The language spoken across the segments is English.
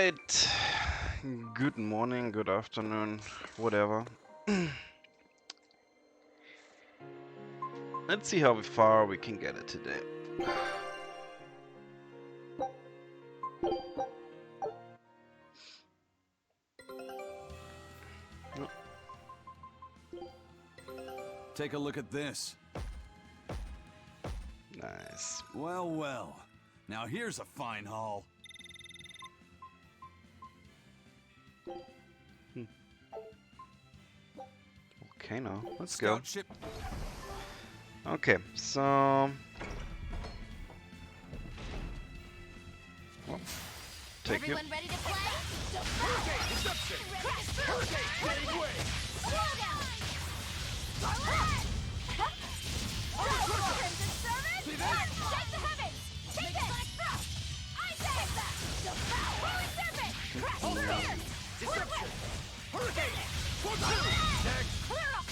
Alright. Good morning, good afternoon, whatever. Let's see how far we can get it today. Take a look at this. Nice. Well, well. Now here's a fine haul. Okay, now let's go. Scout ship. Okay, so well, take you. Everyone ready to play? Hurricane deception. Hurricane getting away. Slow down. Crimson service. See that? Shake the heavens. Take it. I say that. Holy serpent. Crash Hold the it up. spear. Deception. Hurricane. Force two. Next. Clear up.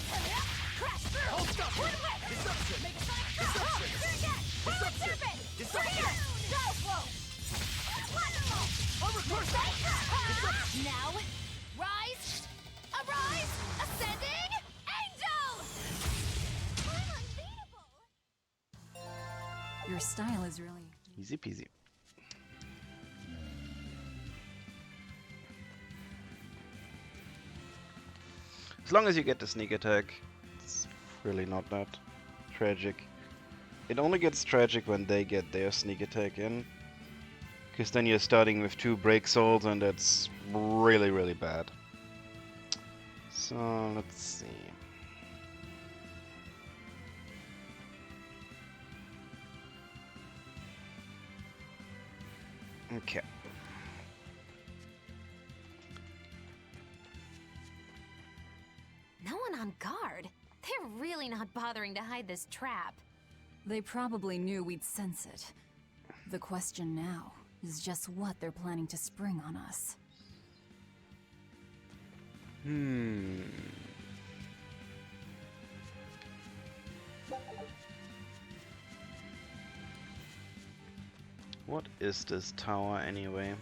Crash through. Hold stop. Twin whip. Deception. Make a sonic drop. Deception. Spear again. Holy Deception. serpent. Deception. Go slow. Wonderful. Overcrush. Now, rise, arise, ascending, angel! I'm unbeatable! Your style is really... Easy peasy. As long as you get the sneak attack, it's really not that tragic. It only gets tragic when they get their sneak attack in, because then you're starting with 2 break souls and that's really, really bad. So let's see. Okay. No one on guard. They're really not bothering to hide this trap. They probably knew we'd sense it. The question now is just what they're planning to spring on us. What is this tower anyway?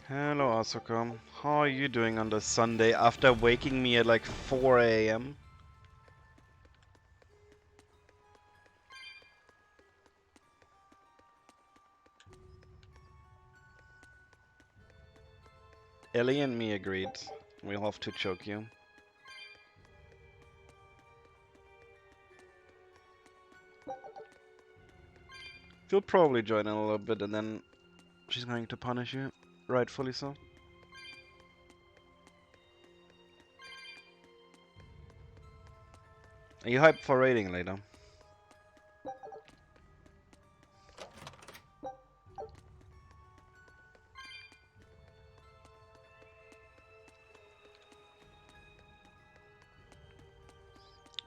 Hello Asuka, how are you doing on this Sunday after waking me at like 4 AM? Ellie and me agreed. We'll have to choke you. She'll probably join in a little bit and then she's going to punish you. Rightfully so. Are you hyped for raiding later?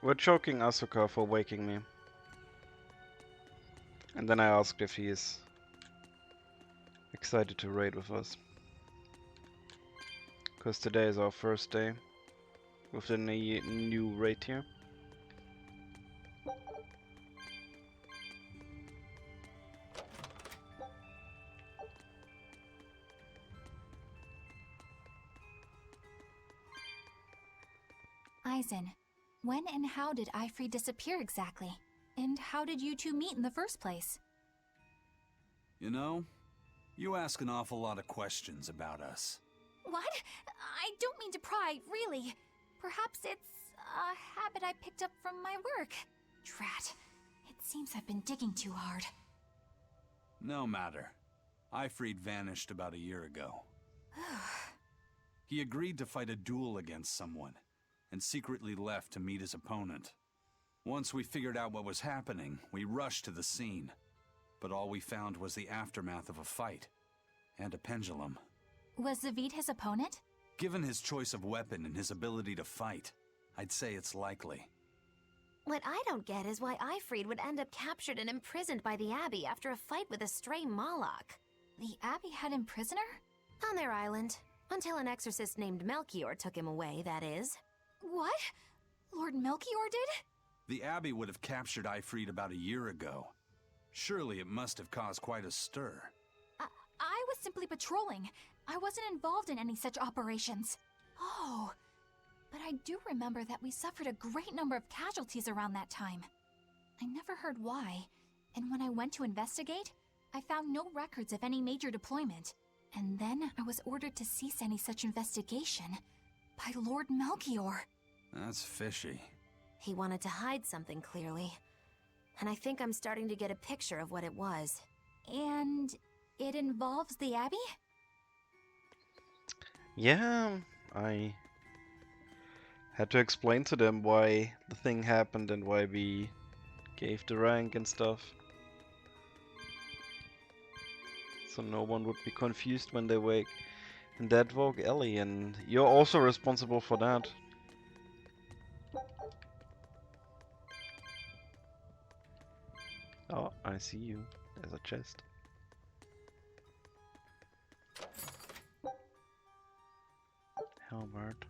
We're choking Asuka for waking me. And then I asked if he is excited to raid with us. Because today is our first day with the new raid here. Aizen, when and how did Ifrey disappear exactly? And how did you two meet in the first place? You know, you ask an awful lot of questions about us. What? I don't mean to pry, really. Perhaps it's a habit I picked up from my work. Drat. It seems I've been digging too hard. No matter. Ifried vanished about a year ago. He agreed to fight a duel against someone, and secretly left to meet his opponent. Once we figured out what was happening, we rushed to the scene. But all we found was the aftermath of a fight, and a pendulum. Was Zavid his opponent? Given his choice of weapon and his ability to fight, I'd say it's likely. What I don't get is why Ifrid would end up captured and imprisoned by the Abbey after a fight with a stray Moloch. The Abbey had him prisoner? On their island. Until an exorcist named Melchior took him away, that is. What? Lord Melchior did? The Abbey would have captured Ifrid about a year ago. Surely it must have caused quite a stir. I was simply patrolling. I wasn't involved in any such operations. Oh, but I do remember that we suffered a great number of casualties around that time. I never heard why, and when I went to investigate, I found no records of any major deployment. And then I was ordered to cease any such investigation by Lord Melchior. That's fishy. He wanted to hide something, clearly. And I think I'm starting to get a picture of what it was. And it involves the Abbey? Yeah, I had to explain to them why the thing happened and why we gave the rank and stuff. So no one would be confused when they wake. And that woke Ellie, and you're also responsible for that. Oh, I see you. There's a chest. Halberd.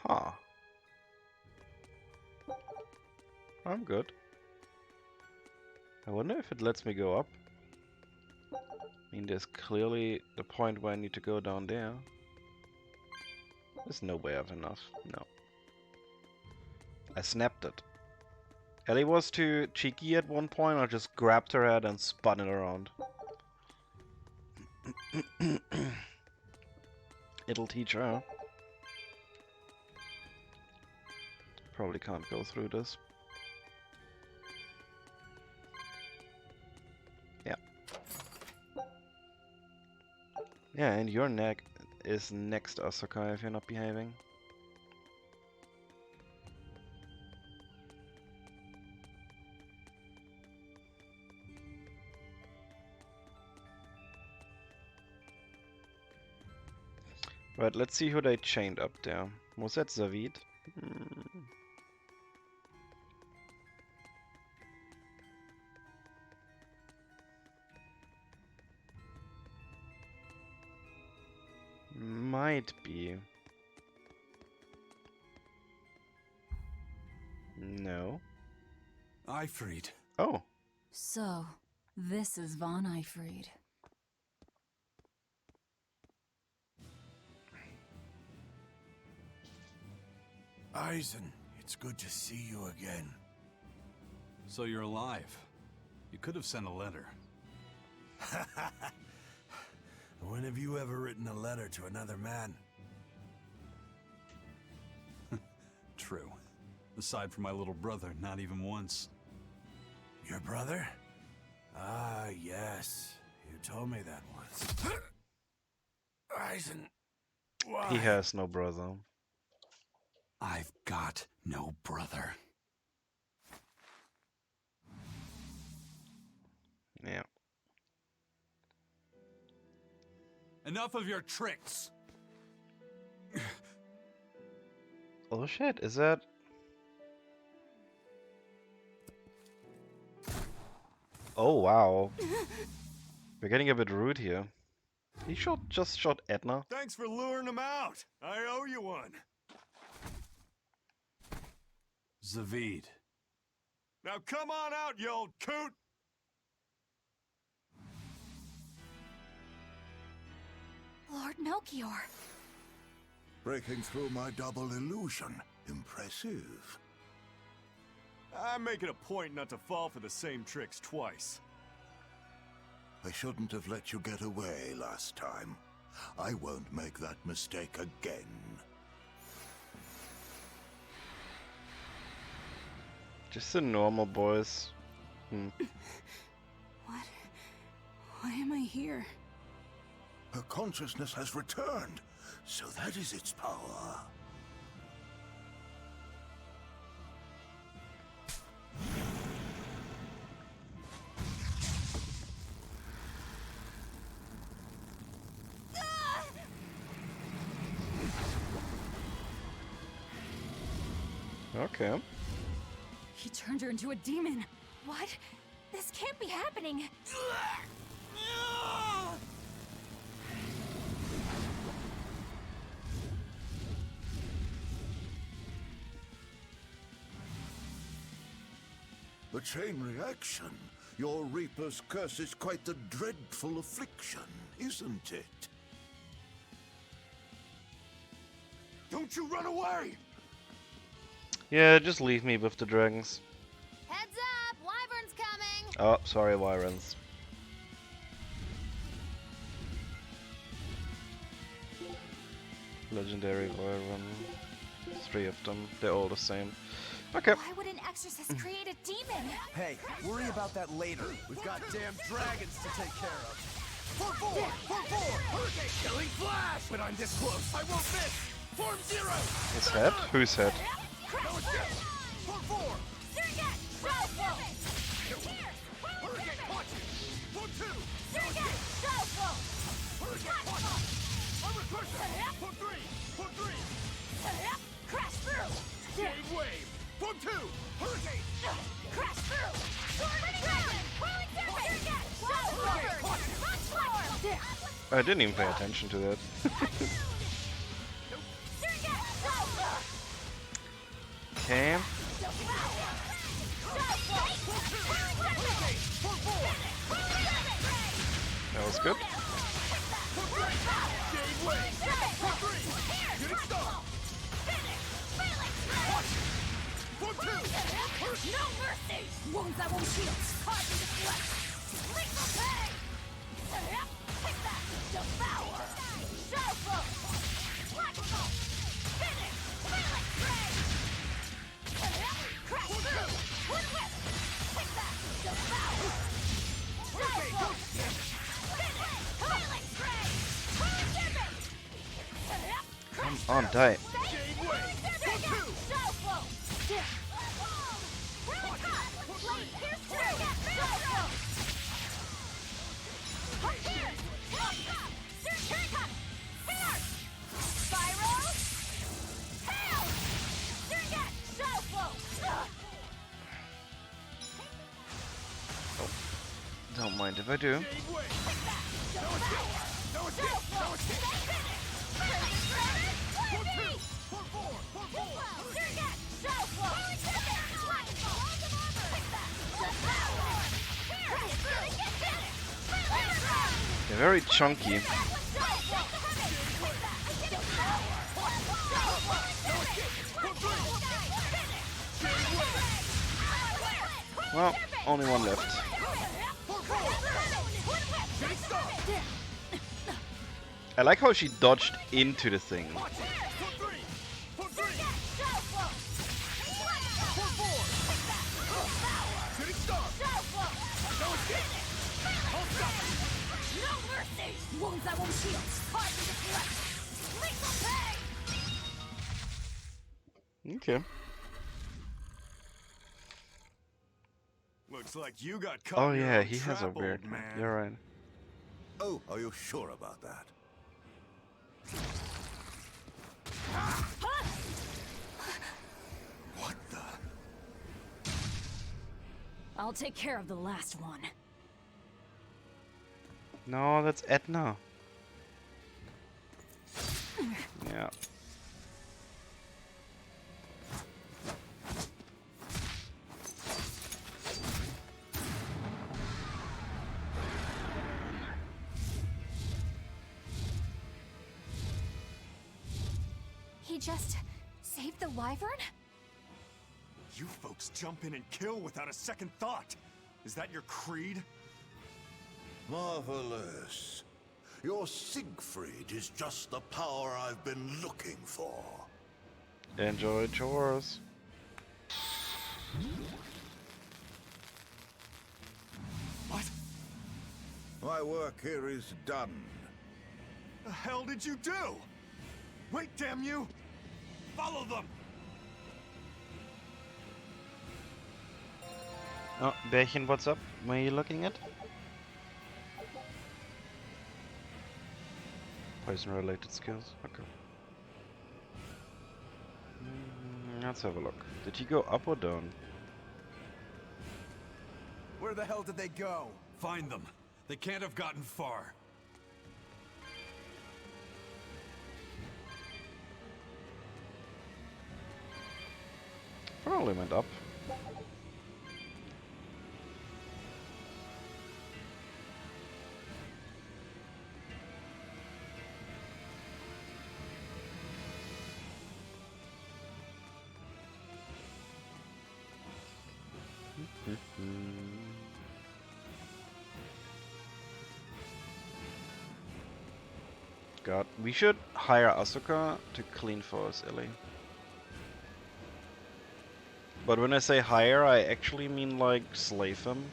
Huh. I'm good. I wonder if it lets me go up. I mean, there's clearly the point where I need to go down there. There's no way of enough. No. I snapped it. Ellie was too cheeky at one point. I just grabbed her head and spun it around. It'll teach her. Probably can't go through this. Yeah. Yeah, and your neck is next, Asuka, if you're not behaving. Right, let's see who they chained up there. Was that Zavid? Might be. No. Ifrid. Oh. So, this is Von Ifrid. Eisen, it's good to see you again. So you're alive. You could have sent a letter. When have you ever written a letter to another man? True. Aside from my little brother, not even once. Your brother? Ah, yes. You told me that once. Eisen, why? He has no brother. I've got no brother. Yeah. Enough of your tricks! Oh shit, is that... Oh wow. We're getting a bit rude here. He just shot Edna. Thanks for luring him out. I owe you one. Zavid. Now come on out, you old coot! Lord Melchior. Breaking through my double illusion. Impressive. I'm making a point not to fall for the same tricks twice. I shouldn't have let you get away last time. I won't make that mistake again. Just the normal boys. What? Why am I here? Her consciousness has returned, so that is its power. Okay. He turned her into a demon. What? This can't be happening. A chain reaction. Your Reaper's curse is quite a dreadful affliction, isn't it? Don't you run away! Yeah, just leave me with the dragons. Heads up! Wyvern's coming! Oh, sorry, Wyrens. Legendary Wyvern. 3 of them. They're all the same. Okay. Why would an exorcist create a demon? Hey, worry about that later. We've got damn dragons to take care of. 4-4! 4-4! Hurricane! Killing flash! When I'm this close, I won't miss! Form 0! His head? Whose head? No escape! 4-4! Surrogate! Showful! Hurricane punch! 4-2! Surrogate! Showful! Hurricane punch! I'm recursive! 4-3! 4-3! Crash through! Shade wave! 4-2! Hurricane! Crash through! Sword dragon! Whirling serpent! Surrogate! Showful! Punch forward! I didn't even pay attention to that. Surrogate! Showful! Okay. That was good. Shade wave! 4-3! Getting stopped! 4-2! No mercy! Wounds that won't heal! Carving the flesh! Lethal pain! Take that! Devour! Showful! Flexible! Finish! Wheeling trade! Crash through! Twin whip! Take that! Devour! Showful! Finish! Wheeling trade! Whirling serpent! Come on, die. Shade wave! 4-2! Showful! Whirling top! Blade pierce through! Showful! Here! Surrogate! Here! Spyro! Tail! Surrogate! Showful! Don't mind if I do. Shade wave! No escape! No escape! No escape! 4-2! 4-4! 4-4! Surrogate! Showful! They're very chunky. Well, only one left. I like how she dodged into the thing. 4-3! 4-3! 4-4! Shooting star! No escape! Hold stop! No mercy! Wounds that won't heal! Carving the flesh! Lethal pain! Okay. Looks like you got caught. Oh in your yeah, own he has a trap, weird old one. man. You're right. Oh, are you sure about that? What the? I'll take care of the last one. No, that's Etna. Yeah. He just saved the wyvern? You folks jump in and kill without a second thought. Is that your creed? Marvelous. Your Siegfried is just the power I've been looking for. Enjoy chores. What? My work here is done. The hell did you do? Wait, damn you! Follow them! Oh, Bärchen, what's up? What are you looking at? Poison-related skills. Okay. Let's have a look. Did he go up or down? Where the hell did they go? Find them. They can't have gotten far. Probably went up. God, we should hire Asuka to clean for us, Ellie. But when I say hire, I actually mean like slave him.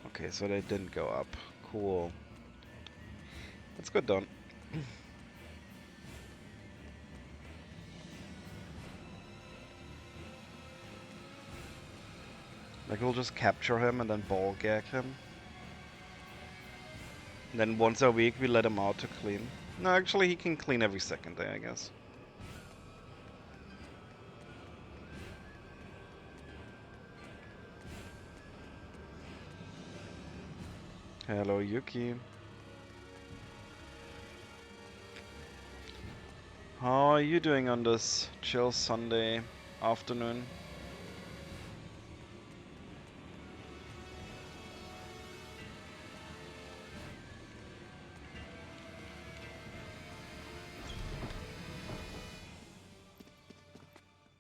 Okay, so they didn't go up. Cool. That's good done. Like we'll just capture him and then ball gag him. And then once a week we let him out to clean. No, actually he can clean every second day, I guess. Hello, Yuki. How are you doing on this chill Sunday afternoon?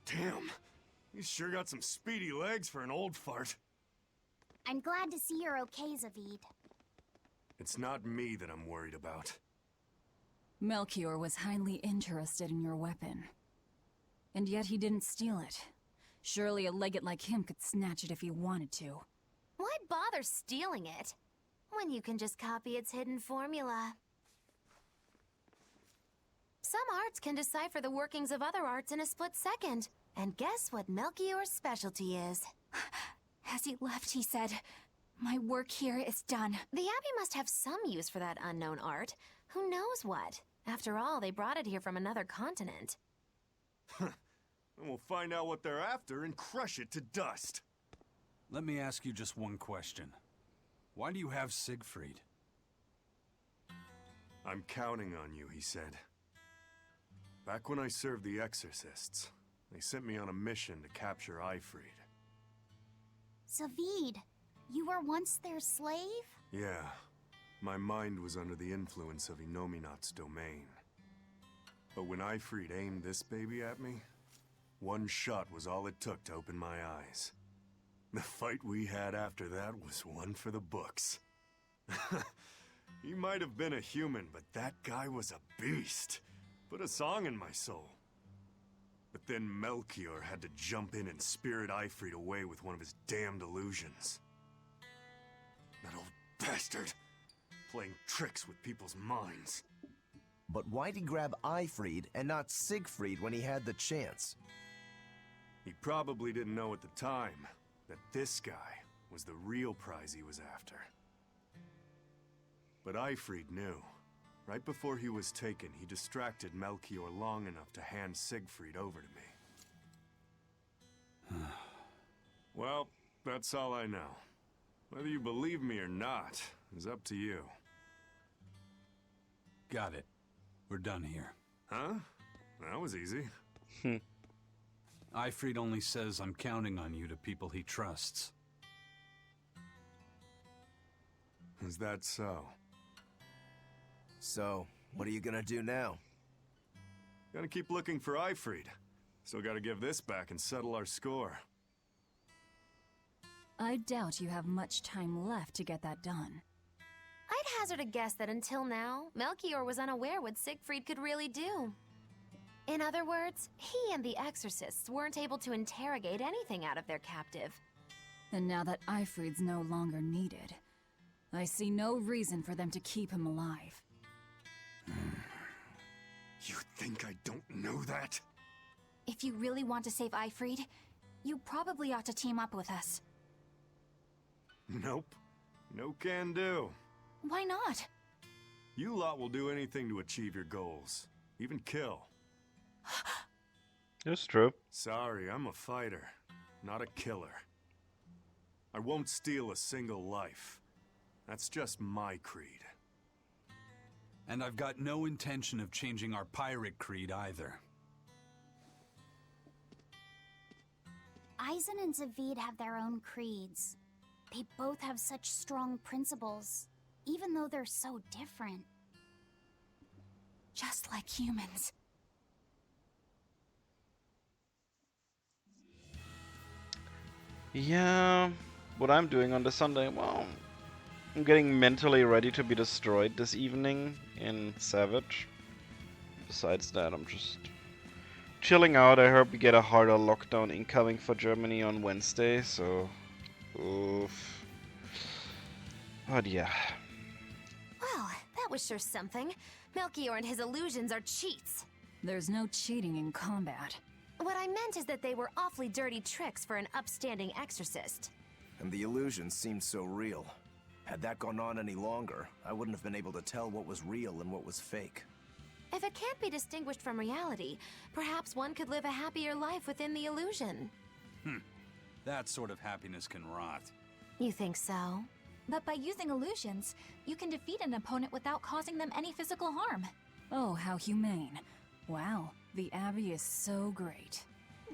Damn. He's sure got some speedy legs for an old fart. I'm glad to see you're okay, Zavid. It's not me that I'm worried about. Melchior was highly interested in your weapon. And yet he didn't steal it. Surely a legate like him could snatch it if he wanted to. Why bother stealing it when you can just copy its hidden formula? Some arts can decipher the workings of other arts in a split second. And guess what Melchior's specialty is? As he left, he said, "My work here is done." The Abbey must have some use for that unknown art. Who knows what? After all, they brought it here from another continent. And we'll find out what they're after and crush it to dust. Let me ask you just one question. Why do you have Siegfried? I'm counting on you, he said. Back when I served the Exorcists, they sent me on a mission to capture Ifrid. Zavid, you were once their slave? Yeah. My mind was under the influence of Inominat's domain. But when Ifrid aimed this baby at me, one shot was all it took to open my eyes. The fight we had after that was one for the books. He might have been a human, but that guy was a beast. Put a song in my soul. But then Melchior had to jump in and spirit Ifrid away with one of his damned illusions. That old bastard! Playing tricks with people's minds. But why'd he grab Ifrid and not Siegfried when he had the chance? He probably didn't know at the time that this guy was the real prize he was after. But Ifrid knew. Right before he was taken, he distracted Melchior long enough to hand Siegfried over to me. Well, that's all I know. Whether you believe me or not is up to you. Got it. We're done here. Huh? That was easy. Ifrid only says I'm counting on you to people he trusts. Is that so? So, what are you gonna do now? Gotta keep looking for Ifrid. Still gotta give this back and settle our score. I doubt you have much time left to get that done. I'd hazard a guess that until now, Melchior was unaware what Siegfried could really do. In other words, he and the Exorcists weren't able to interrogate anything out of their captive. And now that Ifrid's no longer needed, I see no reason for them to keep him alive. You think I don't know that? If you really want to save Ifrid, you probably ought to team up with us. Nope. No can do. Why not? You lot will do anything to achieve your goals. Even kill. It's true. Sorry, I'm a fighter, not a killer. I won't steal a single life. That's just my creed. And I've got no intention of changing our pirate creed either. Eisen and Zavid have their own creeds. They both have such strong principles, even though they're so different. Just like humans. Yeah, what I'm doing on the Sunday, well, I'm getting mentally ready to be destroyed this evening in Savage. Besides that, I'm just chilling out. I heard we get a harder lockdown incoming for Germany on Wednesday, so... Oof. But yeah. Well, that was sure something. Melchior and his illusions are cheats. There's no cheating in combat. What I meant is that they were awfully dirty tricks for an upstanding exorcist. And the illusions seemed so real. Had that gone on any longer, I wouldn't have been able to tell what was real and what was fake. If it can't be distinguished from reality, perhaps one could live a happier life within the illusion. That sort of happiness can rot. You think so? But by using illusions, you can defeat an opponent without causing them any physical harm. Oh, how humane. Wow, the Abbey is so great.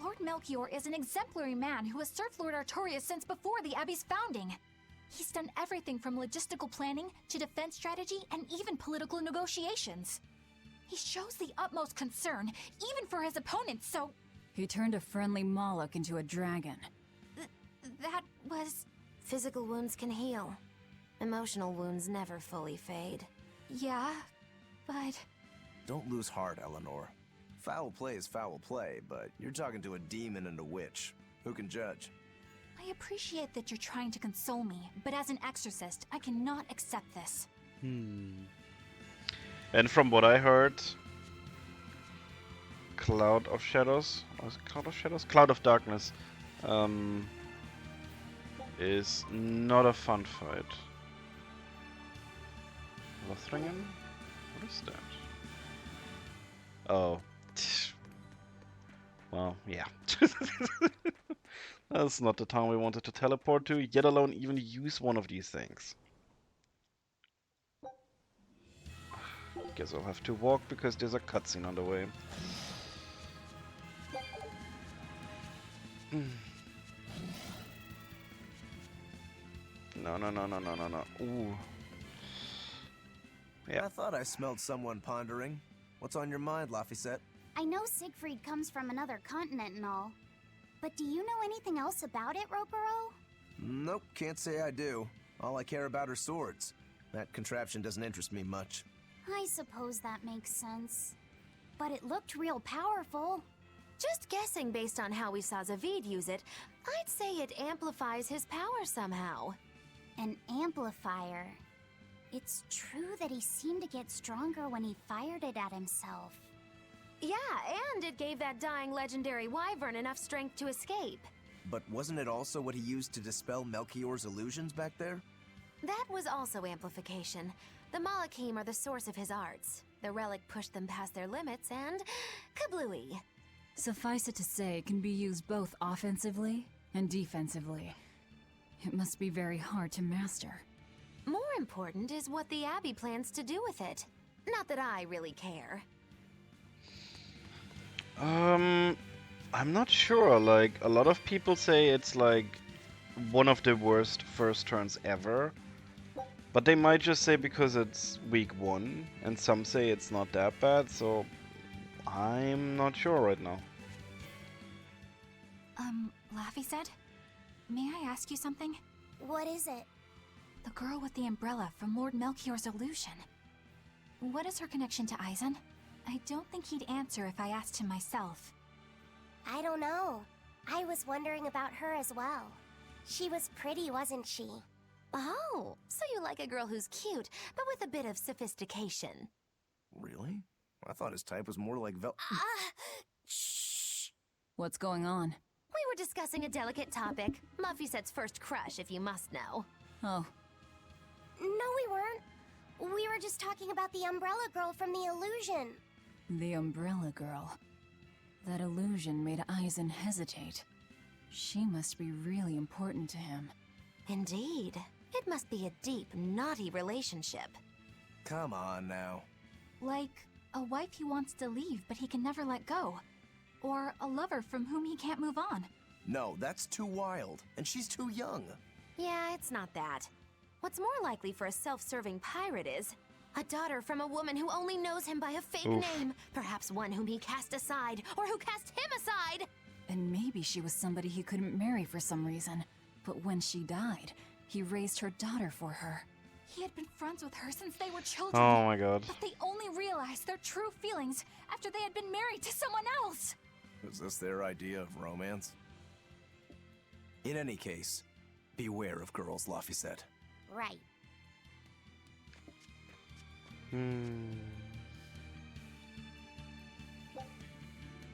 Lord Melchior is an exemplary man who has served Lord Artorias since before the Abbey's founding. He's done everything from logistical planning to defense strategy and even political negotiations. He shows the utmost concern, even for his opponents, so... He turned a friendly Moloch into a dragon. That was... Physical wounds can heal. Emotional wounds never fully fade. Yeah, but... Don't lose heart, Eleanor. Foul play is foul play, but you're talking to a demon and a witch. Who can judge? I appreciate that you're trying to console me, but as an exorcist, I cannot accept this. And from what I heard, Cloud of Shadows, was it Cloud of Shadows? Cloud of Darkness, is not a fun fight. Lothringen? What is that? Oh. Well, yeah. That's not the town we wanted to teleport to, yet alone even use one of these things. Guess I'll have to walk because there's a cutscene on the way. No, no, no, no, no, no, no. Ooh. Yeah. I thought I smelled someone pondering. What's on your mind, Laphicet? I know Siegfried comes from another continent and all, but do you know anything else about it, Ropero? Nope, can't say I do. All I care about are swords. That contraption doesn't interest me much. I suppose that makes sense. But it looked real powerful. Just guessing based on how we saw Zavid use it, I'd say it amplifies his power somehow. An amplifier. It's true that he seemed to get stronger when he fired it at himself. Yeah, and it gave that dying legendary wyvern enough strength to escape. But wasn't it also what he used to dispel Melchior's illusions back there? That was also amplification. The Malachim are the source of his arts. The relic pushed them past their limits and... kablooey. Suffice it to say, it can be used both offensively and defensively. It must be very hard to master. More important is what the Abbey plans to do with it. Not that I really care. I'm not sure. Like, a lot of people say it's like one of the worst first turns ever. But they might just say because it's week 1, and some say it's not that bad, so I'm not sure right now. Laffy said? May I ask you something? What is it? The girl with the umbrella from Lord Melchior's illusion. What is her connection to Eisen? I don't think he'd answer if I asked him myself. I don't know. I was wondering about her as well. She was pretty, wasn't she? Oh, so you like a girl who's cute, but with a bit of sophistication. Really? I thought his type was more like Shh. What's going on? We were discussing a delicate topic. Laphicet's first crush, if you must know. Oh, No, we weren't. We were just talking about the umbrella girl from the illusion. the Umbrella Girl. That illusion made Aizen hesitate. She must be really important to him. Indeed. It must be a deep, naughty relationship. Come on now. Like a wife he wants to leave but he can never let go. Or a lover from whom he can't move on. No, that's too wild, and she's too young. Yeah, it's not that. What's more likely for a self-serving pirate is a daughter from a woman who only knows him by a fake name, perhaps one whom he cast aside, or who cast him aside. And maybe she was somebody he couldn't marry for some reason. But when she died, he raised her daughter for her. He had been friends with her since they were children. Oh my god. But they only realized their true feelings after they had been married to someone else. Is this their idea of romance? In any case, beware of girls, Luffy said. Right.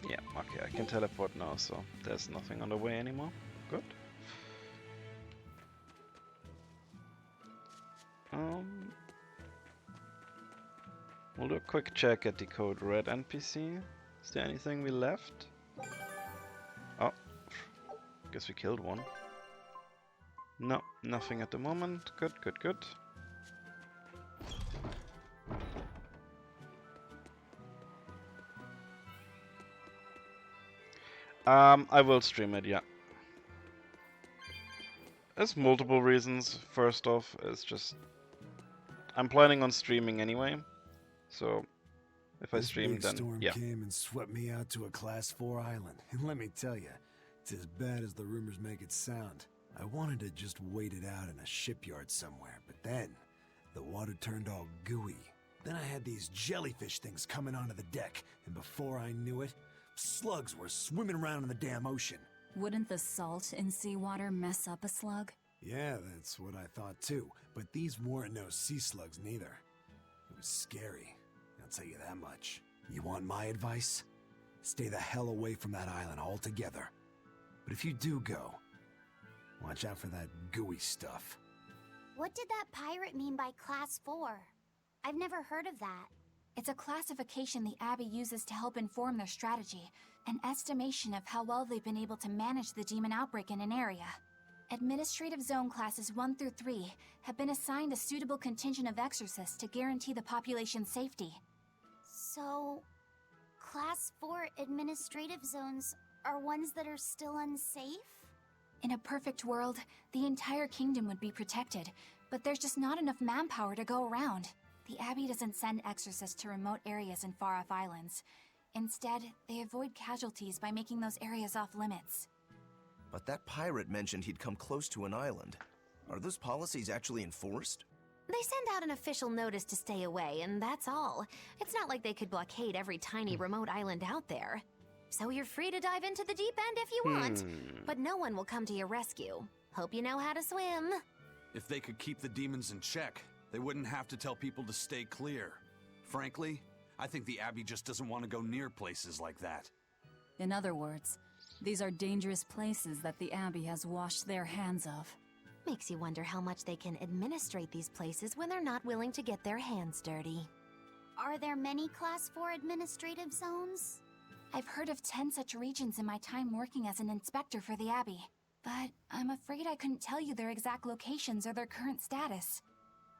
Yeah, okay, I can teleport now, so there's nothing on the way anymore. Good. We'll do a quick check at the Code Red NPC. Is there anything we left? Oh, guess we killed one. No, nothing at the moment. Good, good, good. I will stream it, yeah. There's multiple reasons. First off, it's just I'm planning on streaming anyway, so if I stream, then storm yeah. came and swept me out to a Class 4 island, and let me tell you, it's as bad as the rumors make it sound. I wanted to just wait it out in a shipyard somewhere, but then the water turned all gooey. Then I had these jellyfish things coming onto the deck, and before I knew it, slugs were swimming around in the damn ocean. Wouldn't the salt in seawater mess up a slug? Yeah, that's what I thought too, but these weren't no sea slugs neither. It was scary, I'll tell you that much. You want my advice? Stay the hell away from that island altogether. But if you do go, watch out for that gooey stuff. What did that pirate mean by Class 4? I've never heard of that. It's a classification the Abbey uses to help inform their strategy, an estimation of how well they've been able to manage the demon outbreak in an area. Administrative Zone Classes 1 through 3 have been assigned a suitable contingent of exorcists to guarantee the population's safety. So, Class 4 administrative zones are ones that are still unsafe? In a perfect world, the entire kingdom would be protected, but there's just not enough manpower to go around. The Abbey doesn't send exorcists to remote areas and far-off islands. Instead, they avoid casualties by making those areas off-limits. But that pirate mentioned he'd come close to an island. Are those policies actually enforced? They send out an official notice to stay away, and that's all. It's not like they could blockade every tiny remote island out there. So you're free to dive into the deep end if you want, but no one will come to your rescue. Hope you know how to swim. If they could keep the demons in check, they wouldn't have to tell people to stay clear. Frankly, I think the Abbey just doesn't want to go near places like that. In other words, these are dangerous places that the Abbey has washed their hands of. Makes you wonder how much they can administrate these places when they're not willing to get their hands dirty. Are there many Class 4 administrative zones? I've heard of 10 such regions in my time working as an inspector for the Abbey, but I'm afraid I couldn't tell you their exact locations or their current status.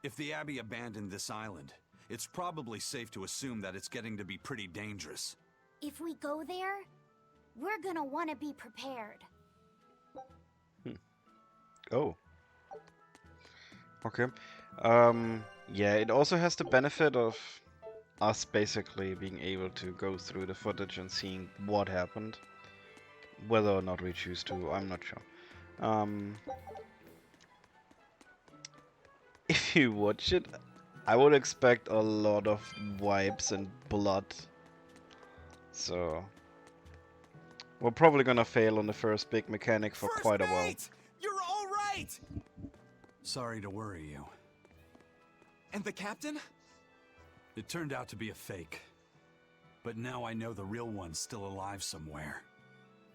If the Abbey abandoned this island, it's probably safe to assume that it's getting to be pretty dangerous. If we go there, we're gonna want to be prepared. Oh. Okay. Yeah, it also has the benefit of us basically being able to go through the footage and seeing what happened. Whether or not we choose to, I'm not sure. If you watch it, I would expect a lot of wipes and blood. So we're probably gonna fail on the first big mechanic for quite a while. You're all right! Sorry to worry you. And the captain? It turned out to be a fake. But now I know the real one's still alive somewhere.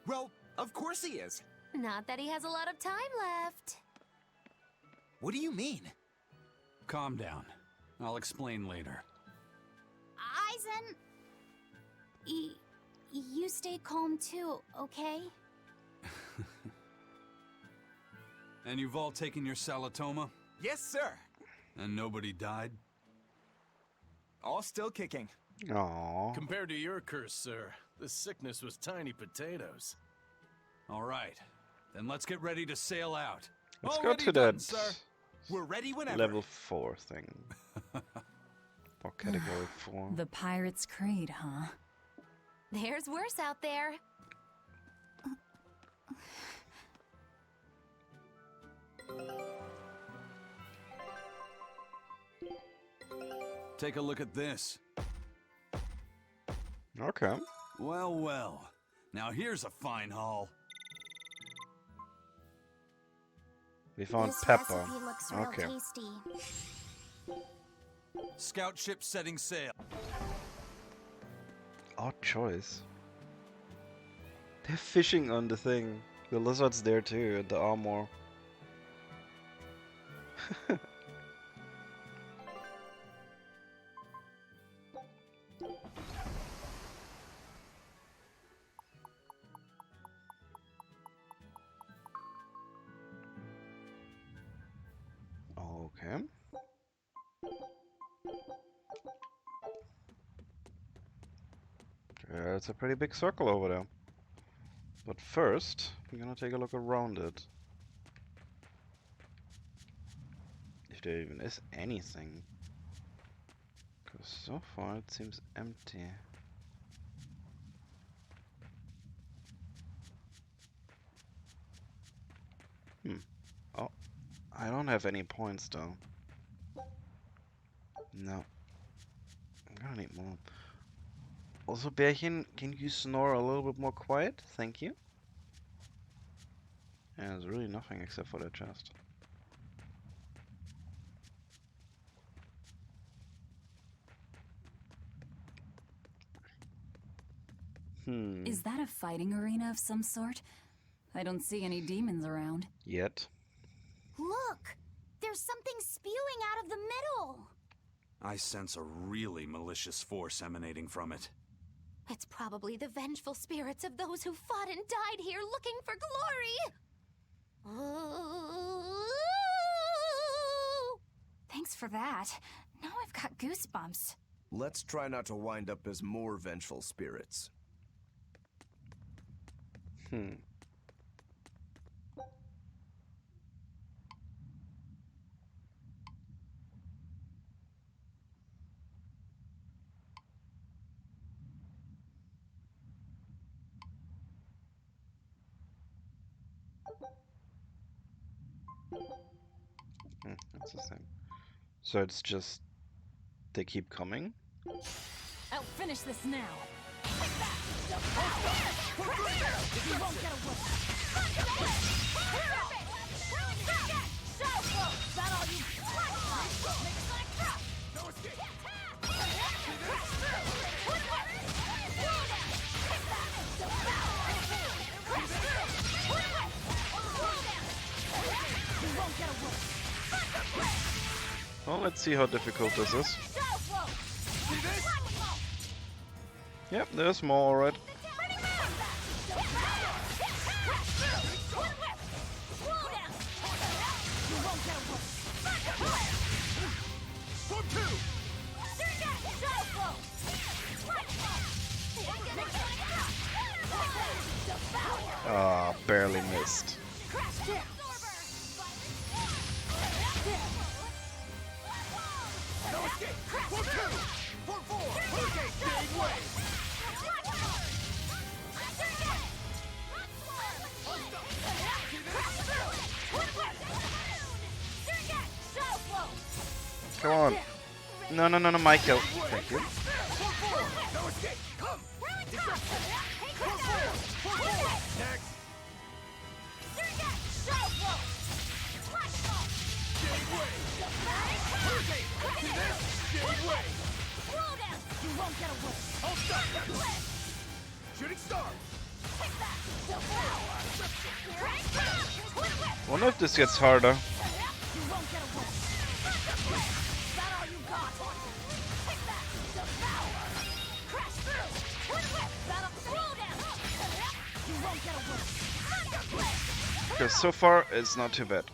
Well, of course he is. Not that he has a lot of time left. What do you mean? Calm down. I'll explain later. Aizen... you stay calm too, okay? And you've all taken your Salatoma? Yes, sir. And nobody died? All still kicking. Aww. Compared to your curse, sir, this sickness was tiny potatoes. All right. Then let's get ready to sail out. Let's go Already to done, that sir. We're ready whenever. level 4 thing. Or category 4. The Pirate's Creed, huh? There's worse out there. Take a look at this. Okay. Well, well. Now here's a fine haul. We found This pepper. recipe looks real Okay. tasty. Scout ship setting sail. Odd choice. They're fishing on the thing. The lizard's there too, and the armor. Okay. Yeah, it's a pretty big circle over there. But first, we're gonna take a look around it. If there even is anything. Because so far it seems empty. Oh, I don't have any points though. No. I'm gonna need more. Also, Bärchen, can you snore a little bit more quiet? Thank you. Yeah, there's really nothing except for that chest. Is that a fighting arena of some sort? I don't see any demons around. Yet. Look! There's something spewing out of the middle! I sense a really malicious force emanating from it. It's probably the vengeful spirits of those who fought and died here looking for glory. Thanks for that. Now I've got goosebumps. Let's try not to wind up as more vengeful spirits. That's the same. So it's just they keep coming? I'll finish this now. Well, let's see how difficult this is. Yep, there's more alright. Ah, barely missed. Come on. No, Michael. Thank you. Wonder if this gets harder. Because so far, it's not too bad.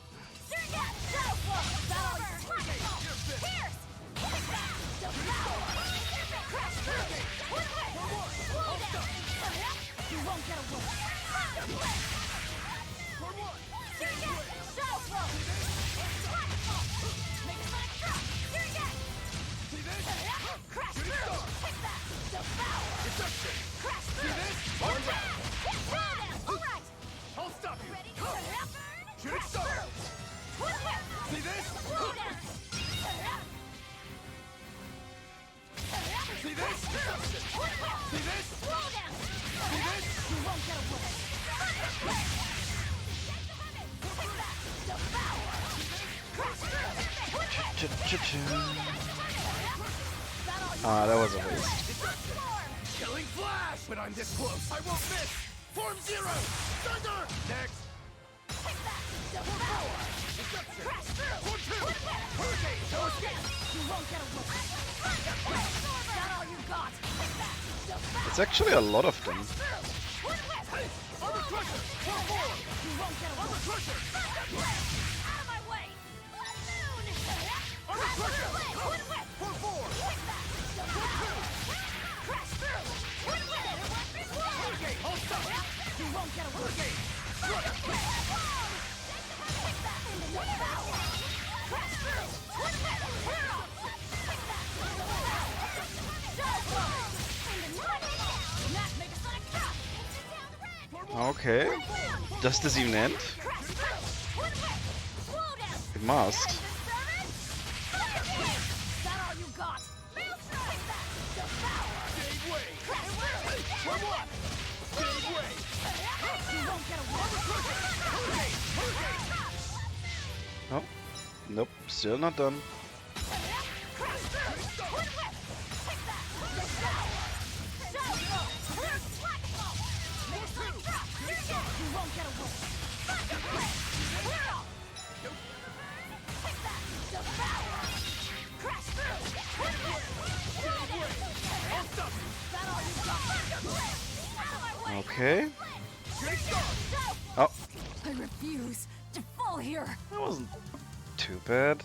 I'll stop you. Shooting star. See this? See this? See this? See this? You won't get away. Ah, that was a waste. Killing flash! But I'm this close. I won't miss. Form zero. Thunder. Next. Double power. Deception. Form two. Hurricane. No escape. You won't get away. That all you got? It's actually a lot of them. Hey, armor crusher. Form forward. You won't get away. Armor crusher. Out of my way! Balloon! Armor crusher. Form forward. Crash through! Hurricane. I'll stop. You won't get away! Hurricane. Crash through! Okay. Does this even end? It must. That all you got? Gave way. Hey, for what? Gave way. You won't get away! Hurricane. Hurricane. Oh. Nope. Still not done. Okay. Oh, I refuse to fall here. that wasn't too bad.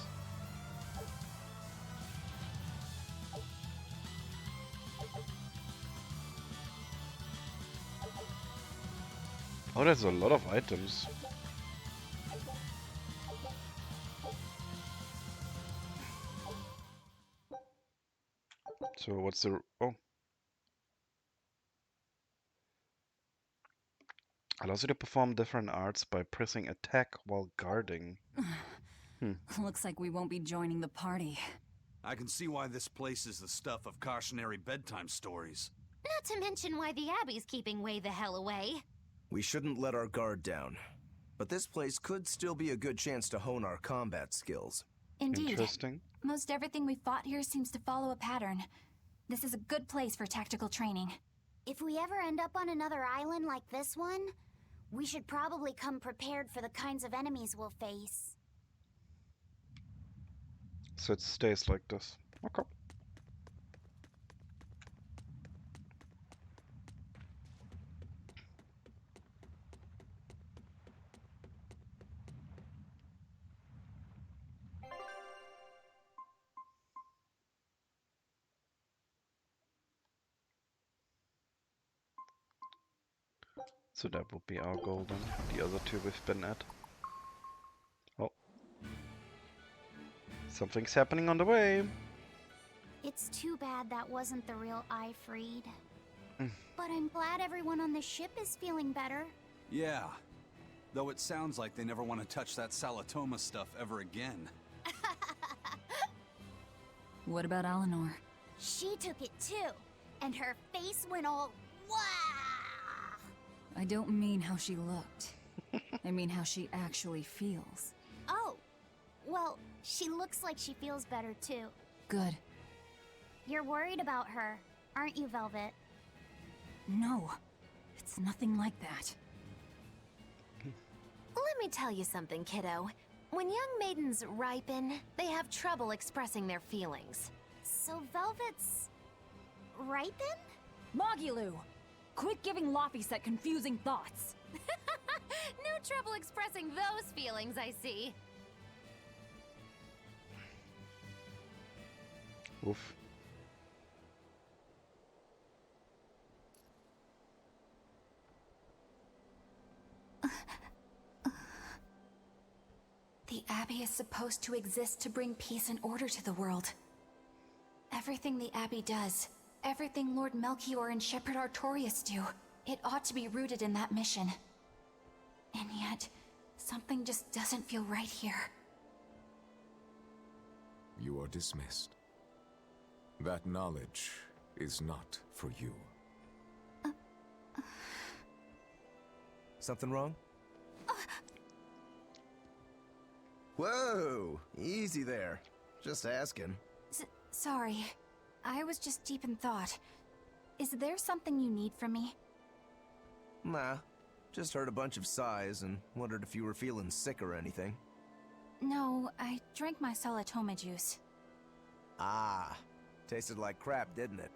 Oh, there's a lot of items. So what's the... Oh. Allows you to perform different arts by pressing attack while guarding. Looks like we won't be joining the party. I can see why this place is the stuff of cautionary bedtime stories. Not to mention why the Abbey's keeping way the hell away. We shouldn't let our guard down. But this place could still be a good chance to hone our combat skills. Indeed. Interesting. Most everything we fought here seems to follow a pattern. This is a good place for tactical training. If we ever end up on another island like this one, we should probably come prepared for the kinds of enemies we'll face. So it stays like this. Okay. So that would be our goal then. The other two we've been at. Oh. Something's happening on the way. It's too bad that wasn't the real Ifreed. But I'm glad everyone on the ship is feeling better. Yeah. Though it sounds like they never want to touch that Salatoma stuff ever again. What about Eleanor? She took it too, and her face went all wow. I don't mean how she looked. I mean how she actually feels. Oh, well, she looks like she feels better too. Good. You're worried about her, aren't you, Velvet? No, it's nothing like that. Let me tell you something, kiddo. When young maidens ripen, they have trouble expressing their feelings. So Velvet's... ripen? Mogulu! Quit giving Laufey set confusing thoughts. No trouble expressing those feelings, I see. Oof. The Abbey is supposed to exist to bring peace and order to the world. Everything the Abbey does, everything Lord Melchior and Shepherd Artorias do, it ought to be rooted in that mission. And yet, something just doesn't feel right here. You are dismissed. That knowledge is not for you. Something wrong? Whoa! Easy there. Just asking. Sorry. I was just deep in thought. Is there something you need from me? Nah. Just heard a bunch of sighs and wondered if you were feeling sick or anything. No, I drank my Salatoma juice. Ah. Tasted like crap, didn't it?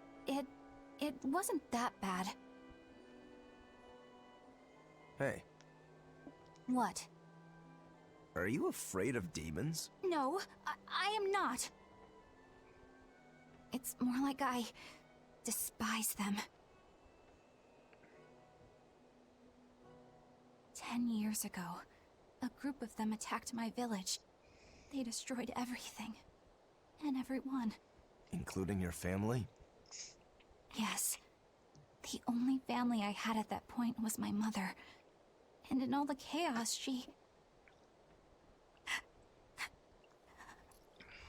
It wasn't that bad. Hey. What? Are you afraid of demons? No, I am not. It's more like I despise them. 10 years ago, a group of them attacked my village. They destroyed everything. And everyone. Including your family? Yes. The only family I had at that point was my mother. And in all the chaos, she...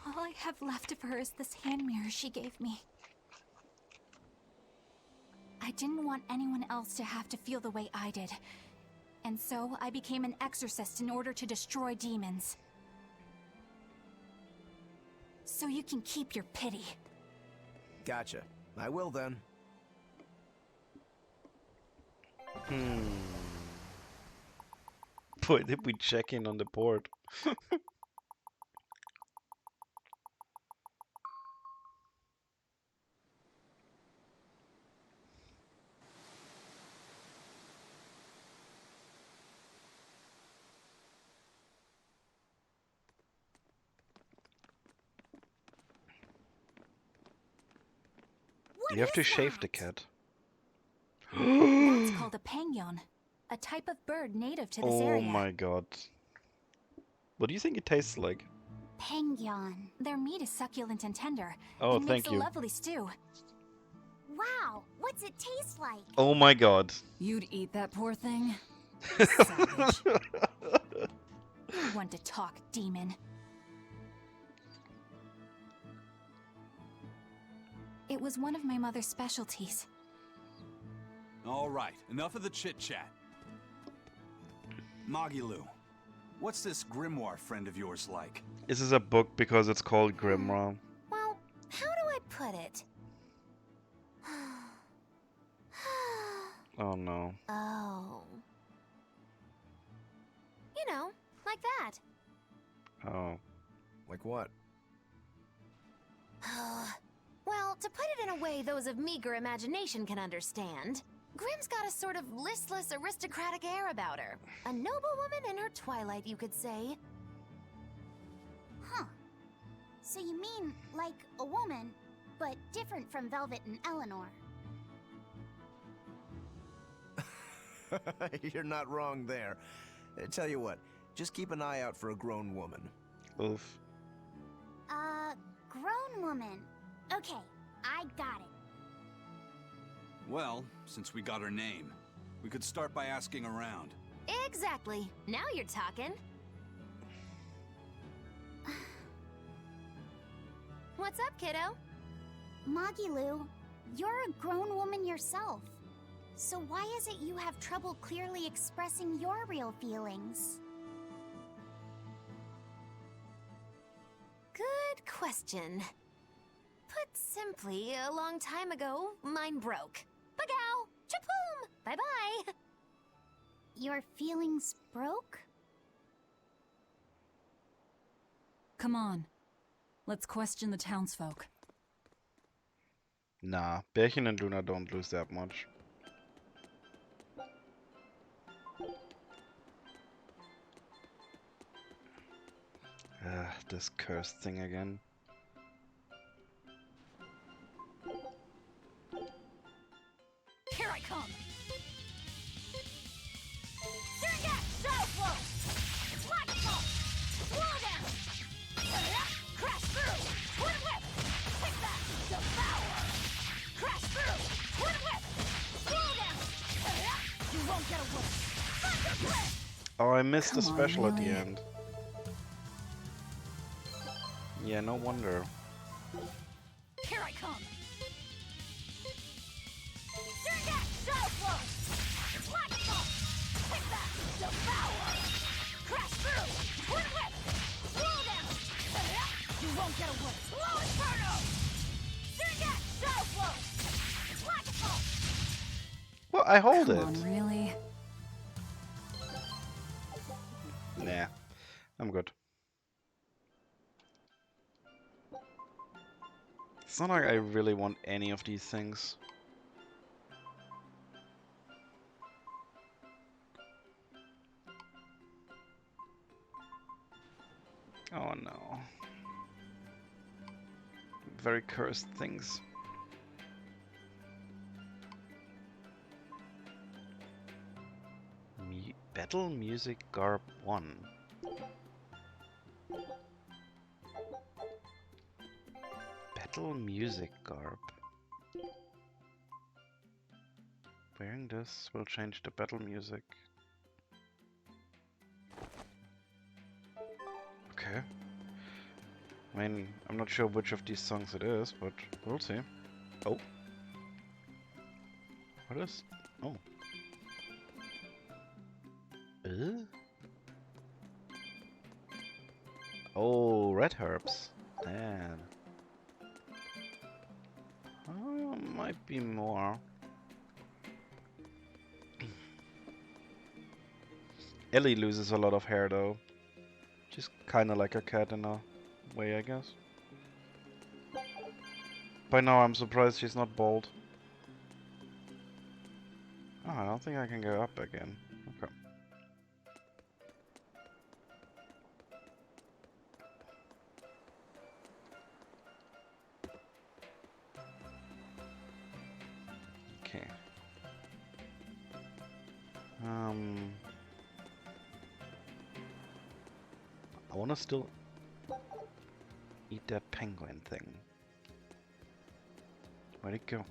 All I have left of her is this hand mirror she gave me. I didn't want anyone else to have to feel the way I did. And so I became an exorcist in order to destroy demons. So you can keep your pity. Gotcha. I will then. Boy, did we check in on the board. You have to shave the cat. That's called a pangyon, a type of bird native to this area. Oh my god. What do you think it tastes like? Pangyon. Their meat is succulent and tender. Oh, and thank makes you. a lovely stew. Wow, what's it taste like? Oh my god. You'd eat that poor thing? Savage. You're one to talk, demon. It was one of my mother's specialties. All right, enough of the chit-chat. Magilu, what's this grimoire friend of yours like? This is a book because it's called Grimoire. Well, how do I put it? Oh no. Oh. You know, like that. Oh. Like what? Well, to put it in a way those of meager imagination can understand, Grimm's got a sort of listless, aristocratic air about her. A noble woman in her twilight, you could say. Huh. So you mean like a woman, but different from Velvet and Eleanor. You're not wrong there. Tell you what, just keep an eye out for a grown woman. Oof. Grown woman. Okay, I got it. Well, since we got her name, we could start by asking around. Exactly. Now you're talking. What's up, kiddo? Magilu, you're a grown woman yourself. So why is it you have trouble clearly expressing your real feelings? Good question. Put simply, a long time ago, mine broke. Bagow! Chapoom! Bye-bye! Your feelings broke? Come on. Let's question the townsfolk. Nah, Bärchen and Luna don't lose that much. This cursed thing again. Here I come! Surget! Shadow Flow! Lightning Bolt! Slow down! Crash through! Twin Whip! Take that! Devour! Crash through! Twin Whip! Slow down! You won't get away! Thunder Blitz! Oh, I missed the Come on, special at the really? end. Yeah, no wonder. Here I come! Surget! Shadow Flow! Lightning Bolt! Take that! Devour! Crash through! Twin Whip! Slow down! You won't get away! Slow Inferno! Surget! Shadow Flow! Lightning Bolt! Well, I hold Come it. on, really? Nah, I'm good. It's not like I really want any of these things. Oh no. Very cursed things. Battle Music Garb 1. Battle Music Garb. Wearing this will change the battle music. Okay. I mean, I'm not sure which of these songs it is, but we'll see. Oh. What is... Oh. Oh, red herbs. Man. Oh, might be more. Ellie loses a lot of hair though. She's kinda like a cat in a way, I guess. By now I'm surprised she's not bald. Oh, I don't think I can go up again. Okay. Okay. I wanna still eat that penguin thing. Where'd it go?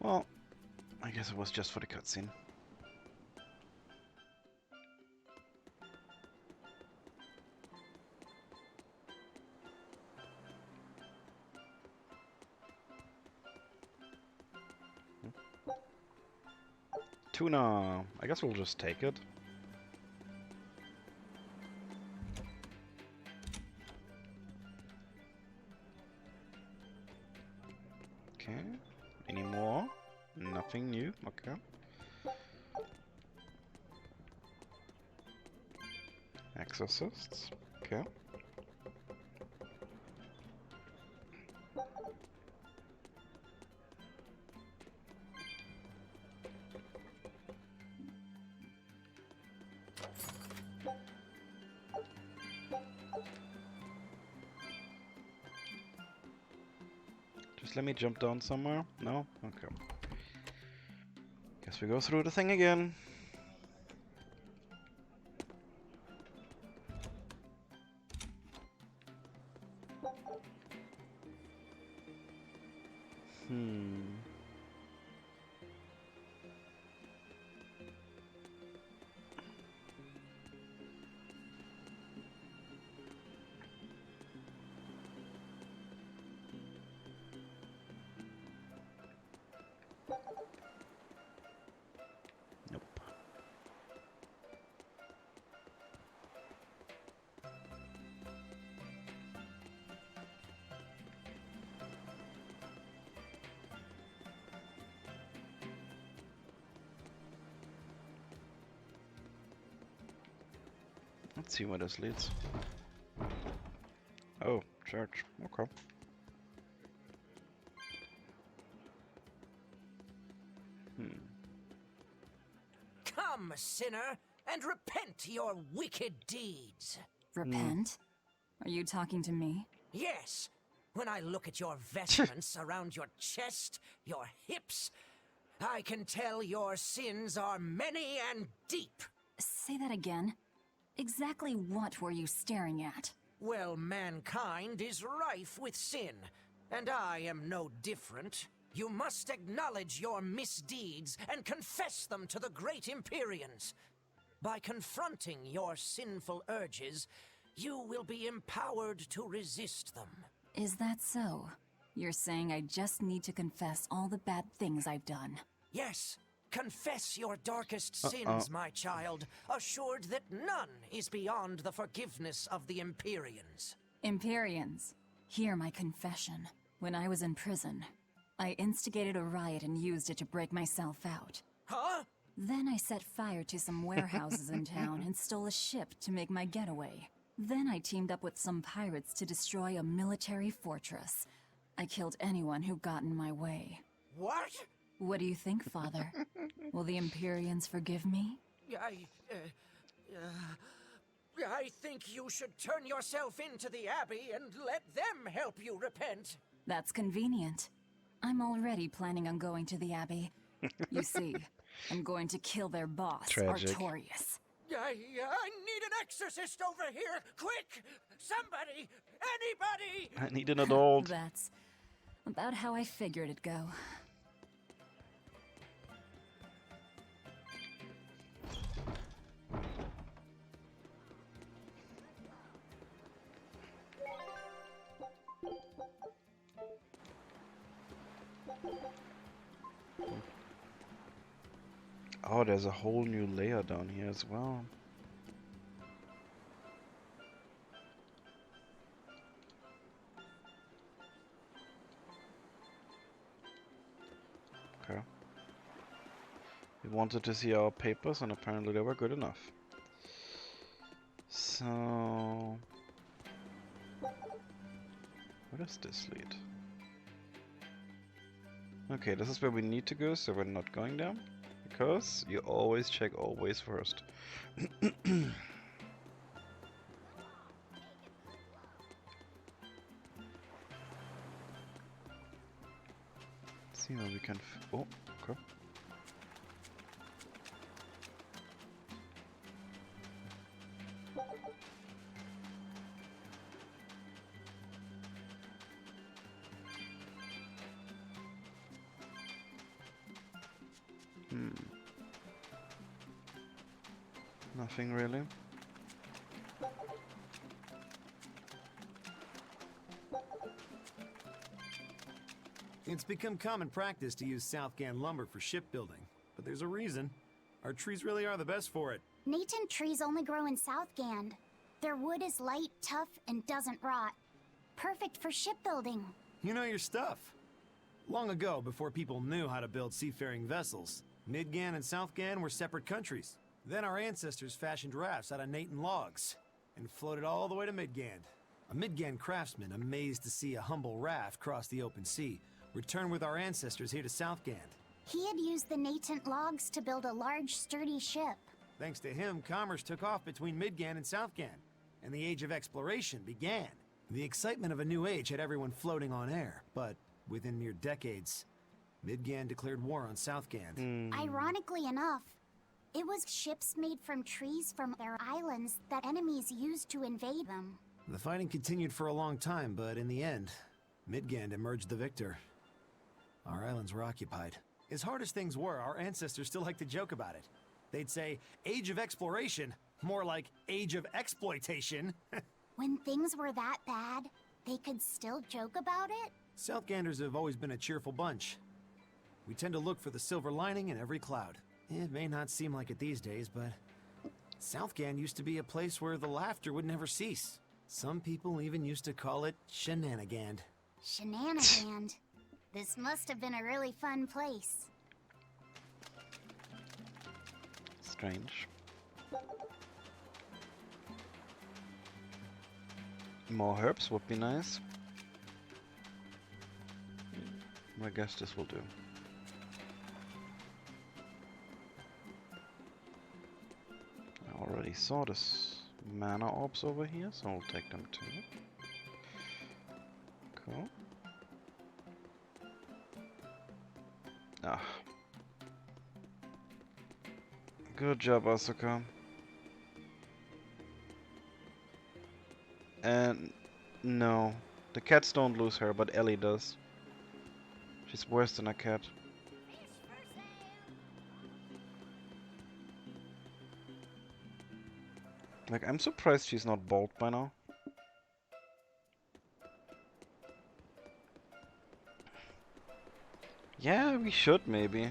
Well, I guess it was just for the cutscene. Tuna! I guess we'll just take it. Okay. Any more? Nothing new. Okay. Exorcists. Okay. Just let me jump down somewhere? No? Okay. Guess we go through the thing again. Nope. Let's see where this leads. Oh, church. Okay. Come, sinner, and repent your wicked deeds. Repent? Are you talking to me? Yes. When I look at your vestments around your chest, your hips, I can tell your sins are many and deep. Say that again. Exactly what were you staring at? Well, mankind is rife with sin, and I am no different. You must acknowledge your misdeeds and confess them to the great Empyreans. By confronting your sinful urges, you will be empowered to resist them. Is that so? You're saying I just need to confess all the bad things I've done? Yes, confess your darkest sins, my child, assured that none is beyond the forgiveness of the Empyreans. Empyreans, hear my confession. When I was in prison, I instigated a riot and used it to break myself out. Huh? Then I set fire to some warehouses in town and stole a ship to make my getaway. Then I teamed up with some pirates to destroy a military fortress. I killed anyone who got in my way. What? What do you think, Father? Will the Empyreans forgive me? I think you should turn yourself into the Abbey and let them help you repent. That's convenient. I'm already planning on going to the Abbey. You see, I'm going to kill their boss, Tragic. Artorias. I need an exorcist over here! Quick! Somebody! Anybody! I need an adult. That's about how I figured it'd go. Oh, there's a whole new layer down here as well. Okay. We wanted to see our papers, and apparently they were good enough. So... where does this lead? Okay, this is where we need to go, so we're not going down. Because you always check always first. See where we can. Oh, okay. Nothing really. It's become common practice to use Southgan lumber for shipbuilding, but there's a reason. Our trees really are the best for it. Natant trees only grow in Southgand. Their wood is light, tough, and doesn't rot. Perfect for shipbuilding. You know your stuff. Long ago, before people knew how to build seafaring vessels, Midgan and Southgan were separate countries. Then our ancestors fashioned rafts out of Natant logs and floated all the way to Midgand. A Midgand craftsman, amazed to see a humble raft cross the open sea, returned with our ancestors here to Southgand. He had used the Natant logs to build a large, sturdy ship. Thanks to him, commerce took off between Midgand and Southgand, and the Age of Exploration began. The excitement of a new age had everyone floating on air, but within mere decades, Midgand declared war on Southgand. Ironically enough, it was ships made from trees from their islands that enemies used to invade them. The fighting continued for a long time, but in the end, Midgand emerged the victor. Our islands were occupied. As hard as things were, our ancestors still like to joke about it. They'd say, Age of Exploration, more like Age of Exploitation. When things were that bad, they could still joke about it? Southganders have always been a cheerful bunch. We tend to look for the silver lining in every cloud. It may not seem like it these days, but Southgand used to be a place where the laughter would never cease. Some people even used to call it Shenanigand. Shenanigand. This must have been a really fun place. Strange. More herbs would be nice. I guess this will do. saw this mana orbs over here, so I'll take them too. Cool. Ah. Good job, Asuka. And no, the cats don't lose her, but Ellie does. She's worse than a cat. Like, I'm surprised she's not bald by now. Yeah, we should maybe.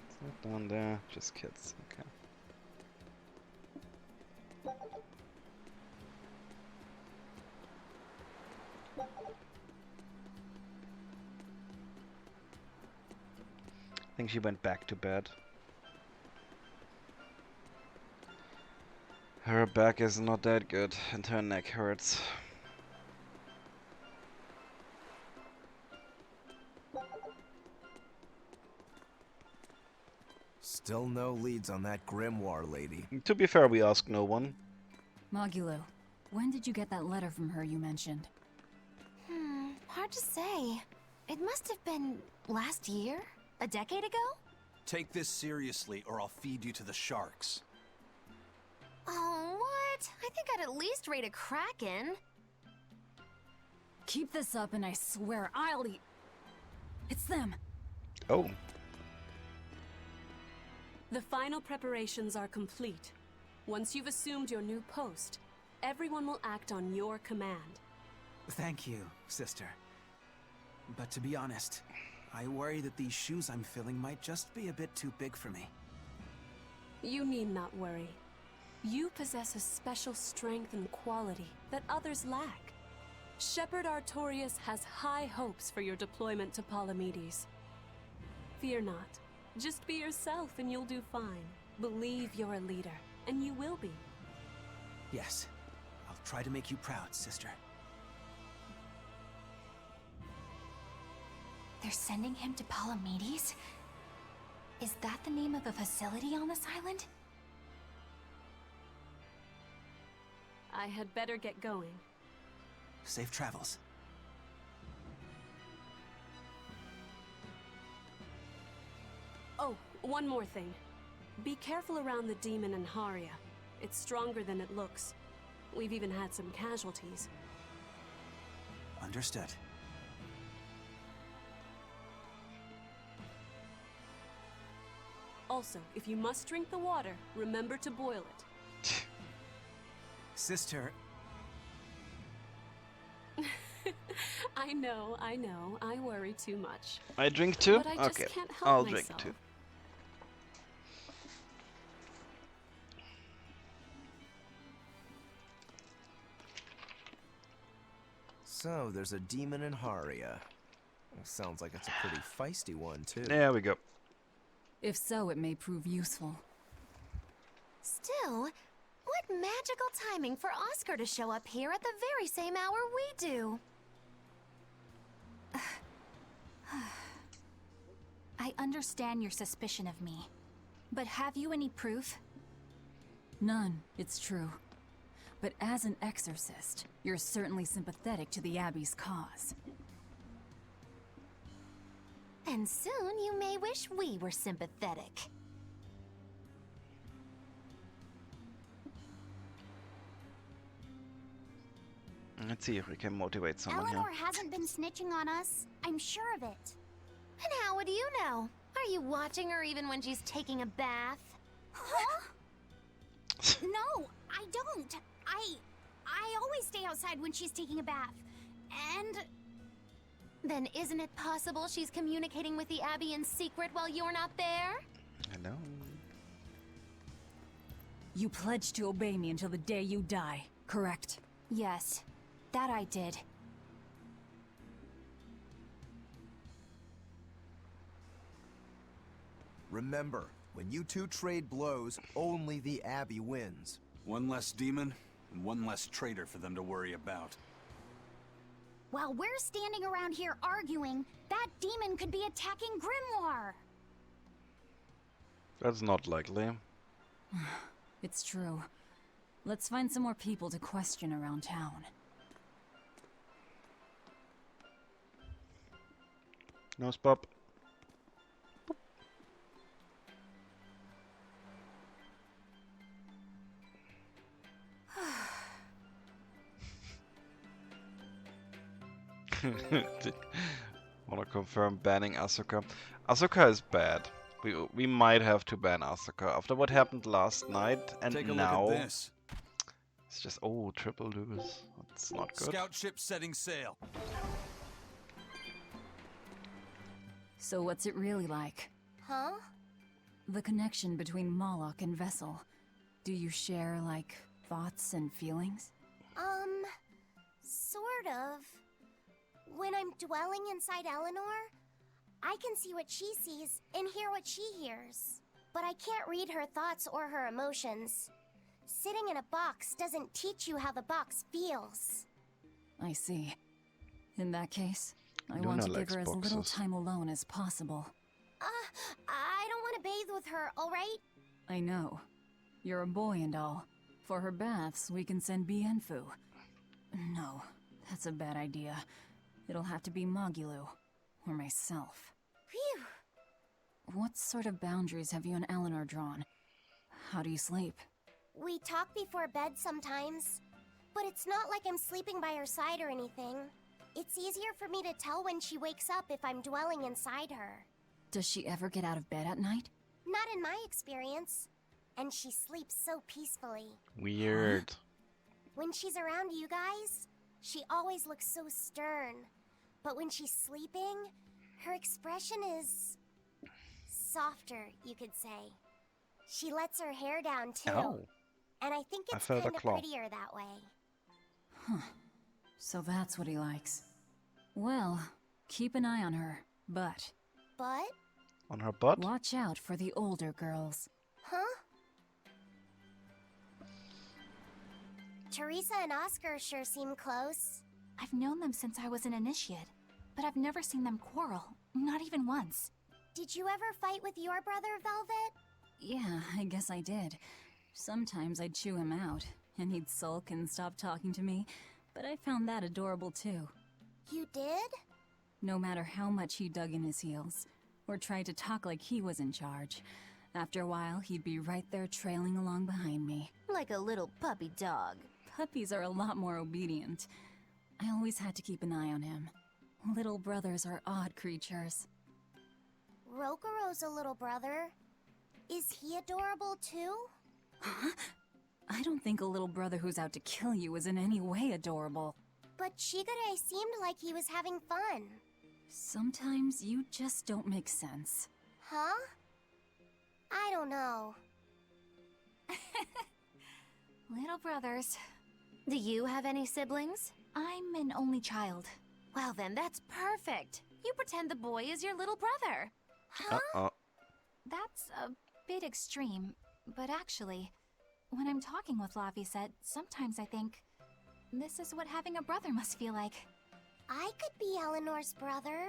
It's not down there, just kids. Okay. I think she went back to bed. Her back is not that good, and her neck hurts. Still no leads on that grimoire lady. To be fair, we asked no one. Magulu, when did you get that letter from her you mentioned? Hard to say. It must have been last year? A decade ago? Take this seriously, or I'll feed you to the sharks. Oh, what? I think I'd at least rate a kraken. Keep this up and I swear I'll eat... It's them! Oh. The final preparations are complete. Once you've assumed your new post, everyone will act on your command. Thank you, sister. But to be honest, I worry that these shoes I'm filling might just be a bit too big for me. You need not worry. You possess a special strength and quality that others lack. Shepherd Artorias has high hopes for your deployment to Palamedes. Fear not. Just be yourself and you'll do fine. Believe you're a leader, and you will be. Yes, I'll try to make you proud, sister. They're sending him to Palamedes? Is that the name of a facility on this island? I had better get going. Safe travels. Oh, one more thing. Be careful around the demon in Haria. It's stronger than it looks. We've even had some casualties. Understood. Also, if you must drink the water, remember to boil it. Sister... I know, I worry too much. I drink too? But I just Okay, can't help I'll myself. drink too. So, there's a demon in Haria. Sounds like it's a pretty feisty one, too. There we go. If so, it may prove useful. Still, what magical timing for Oscar to show up here at the very same hour we do. I understand your suspicion of me, but have you any proof? None, it's true. But as an exorcist, you're certainly sympathetic to the Abbey's cause. And soon you may wish we were sympathetic. Let's see if we can motivate someone here. Eleanor hasn't been snitching on us. I'm sure of it. And how would you know? Are you watching her even when she's taking a bath? Huh? No, I don't. I always stay outside when she's taking a bath. And... Then isn't it possible she's communicating with the Abbey in secret while you're not there? I know. You pledged to obey me until the day you die, correct? Yes, that I did. Remember, when you two trade blows, only the Abbey wins. One less demon, and one less traitor for them to worry about. While we're standing around here arguing, that demon could be attacking Grimoire. That's not likely. It's true. Let's find some more people to question around town. Nose pop. Wanna confirm banning Asuka? Asuka is bad. We might have to ban Asuka after what happened last night and Take a now. look at this. It's just triple lose. That's not good. Scout ship setting sail. So what's it really like? Huh? The connection between Moloch and Vessel. Do you share, like, thoughts and feelings? Sort of. When I'm dwelling inside Eleanor, I can see what she sees and hear what she hears. But I can't read her thoughts or her emotions. Sitting in a box doesn't teach you how the box feels. I see. In that case, I Luna want to give likes her as little boxes. time alone as possible. I don't want to bathe with her, alright? I know. You're a boy and all. For her baths, we can send Bienfu. No, that's a bad idea. It'll have to be Magilu. Or myself. Phew! What sort of boundaries have you and Eleanor drawn? How do you sleep? We talk before bed sometimes. But it's not like I'm sleeping by her side or anything. It's easier for me to tell when she wakes up if I'm dwelling inside her. Does she ever get out of bed at night? Not in my experience. And she sleeps so peacefully. Weird. When she's around you guys, she always looks so stern. But when she's sleeping, her expression is softer, you could say. She lets her hair down too. Ow. And I think I it's felt a kind of claw. prettier that way. Huh. So that's what he likes. Well, keep an eye on her, but But? On her butt? watch out for the older girls. Huh? Teresa and Oscar sure seem close. I've known them since I was an initiate, but I've never seen them quarrel, not even once. Did you ever fight with your brother, Velvet? Yeah, I guess I did. Sometimes I'd chew him out, and he'd sulk and stop talking to me, but I found that adorable too. You did? No matter how much he dug in his heels, or tried to talk like he was in charge, after a while he'd be right there trailing along behind me. Like a little puppy dog. Puppies are a lot more obedient. I always had to keep an eye on him. Little brothers are odd creatures. Rokuro's a little brother. Is he adorable too? Huh? I don't think a little brother who's out to kill you is in any way adorable. But Shigure seemed like he was having fun. Sometimes you just don't make sense. Huh? I don't know. Little brothers. Do you have any siblings? I'm an only child. Well then, that's perfect. You pretend the boy is your little brother. Uh-oh. That's a bit extreme, but actually, when I'm talking with Lavisette, sometimes I think, this is what having a brother must feel like. I could be Eleanor's brother.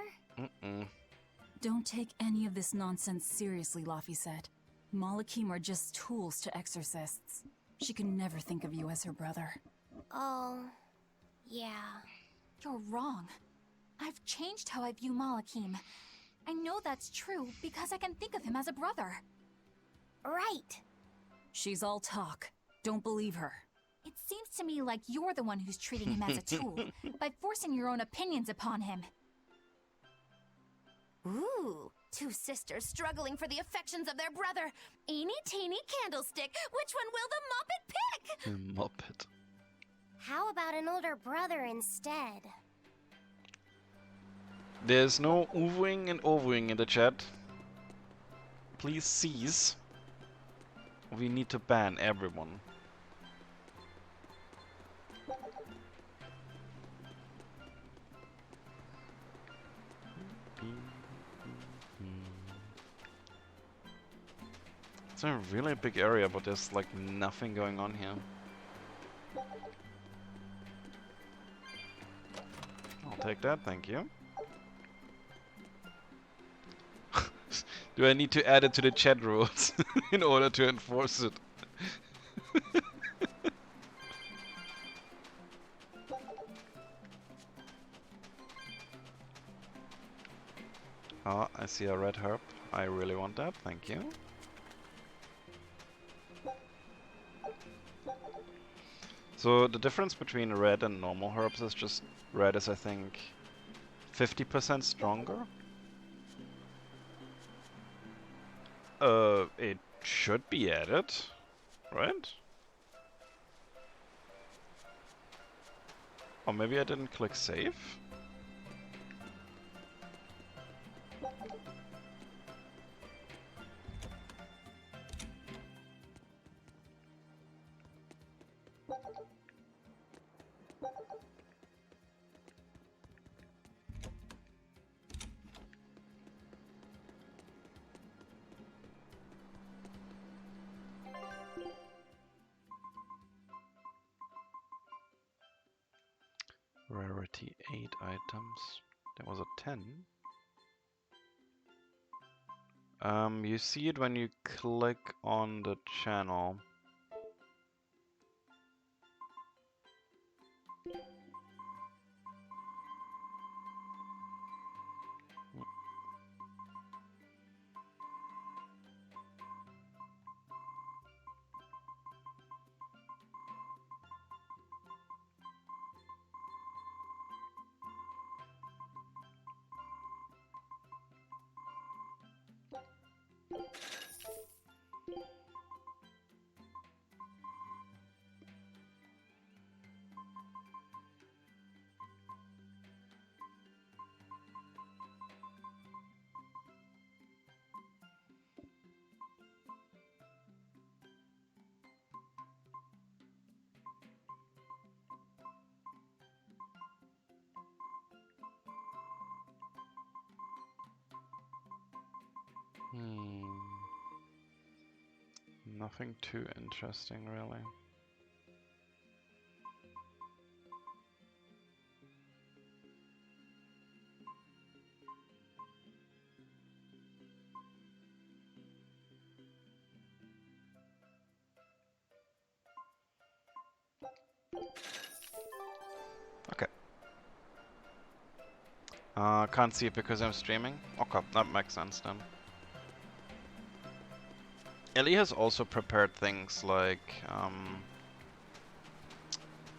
Don't take any of this nonsense seriously, Lavisette. Malachim are just tools to exorcists. She can never think of you as her brother. Oh, yeah. You're wrong. I've changed how I view Malachim. I know that's true because I can think of him as a brother. Right. She's all talk. Don't believe her. It seems to me like you're the one who's treating him as a tool by forcing your own opinions upon him. Ooh, two sisters struggling for the affections of their brother. Eeny teeny candlestick. Which one will the Muppet pick? Muppet. How about an older brother instead? There's no oohing and overing in the chat. Please cease. We need to ban everyone. It's a really big area, but there's like nothing going on here. I'll take that, thank you. Do I need to add it to the chat rules in order to enforce it? Oh, I see a red herb. I really want that, thank you. So the difference between red and normal herbs is just red is, I think, 50% stronger. It should be added, right? Or maybe I didn't click save? Rarity 8 items. There was a 10. You see it when you click on the channel. Nothing too interesting, really. Okay. Can't see it because I'm streaming? Okay, that makes sense then. Ellie has also prepared things like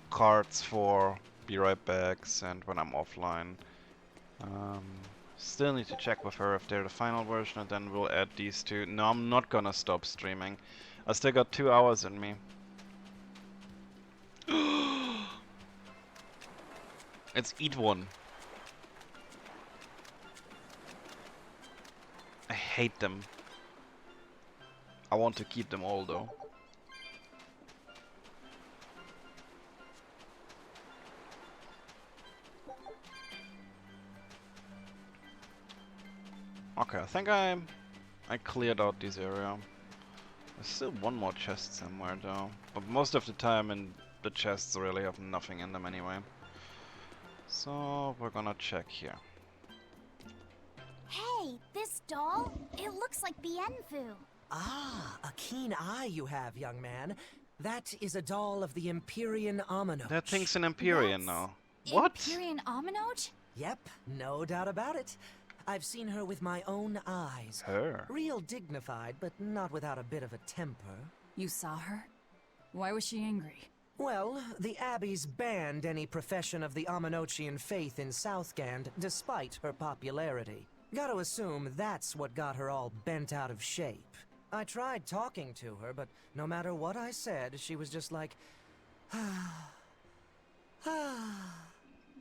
cards for be right backs and when I'm offline. Still need to check with her if they're the final version, and then we'll add these two. No, I'm not gonna stop streaming. I still got 2 hours in me. It's eat one. I hate them. I want to keep them all though. Okay, I think I cleared out this area. There's still one more chest somewhere though. But most of the time in the chests really have nothing in them anyway. So we're gonna check here. Hey, this doll? It looks like Bienfu. Ah, a keen eye you have, young man. That is a doll of the Empyrean Aminoch. That thing's an Empyrean now. What? Empyrean Aminoch? Yep, no doubt about it. I've seen her with my own eyes. Her? Real dignified, but not without a bit of a temper. You saw her? Why was she angry? Well, the Abbeys banned any profession of the Aminochian faith in Southgand, despite her popularity. Gotta assume that's what got her all bent out of shape. I tried talking to her, but no matter what I said, she was just like,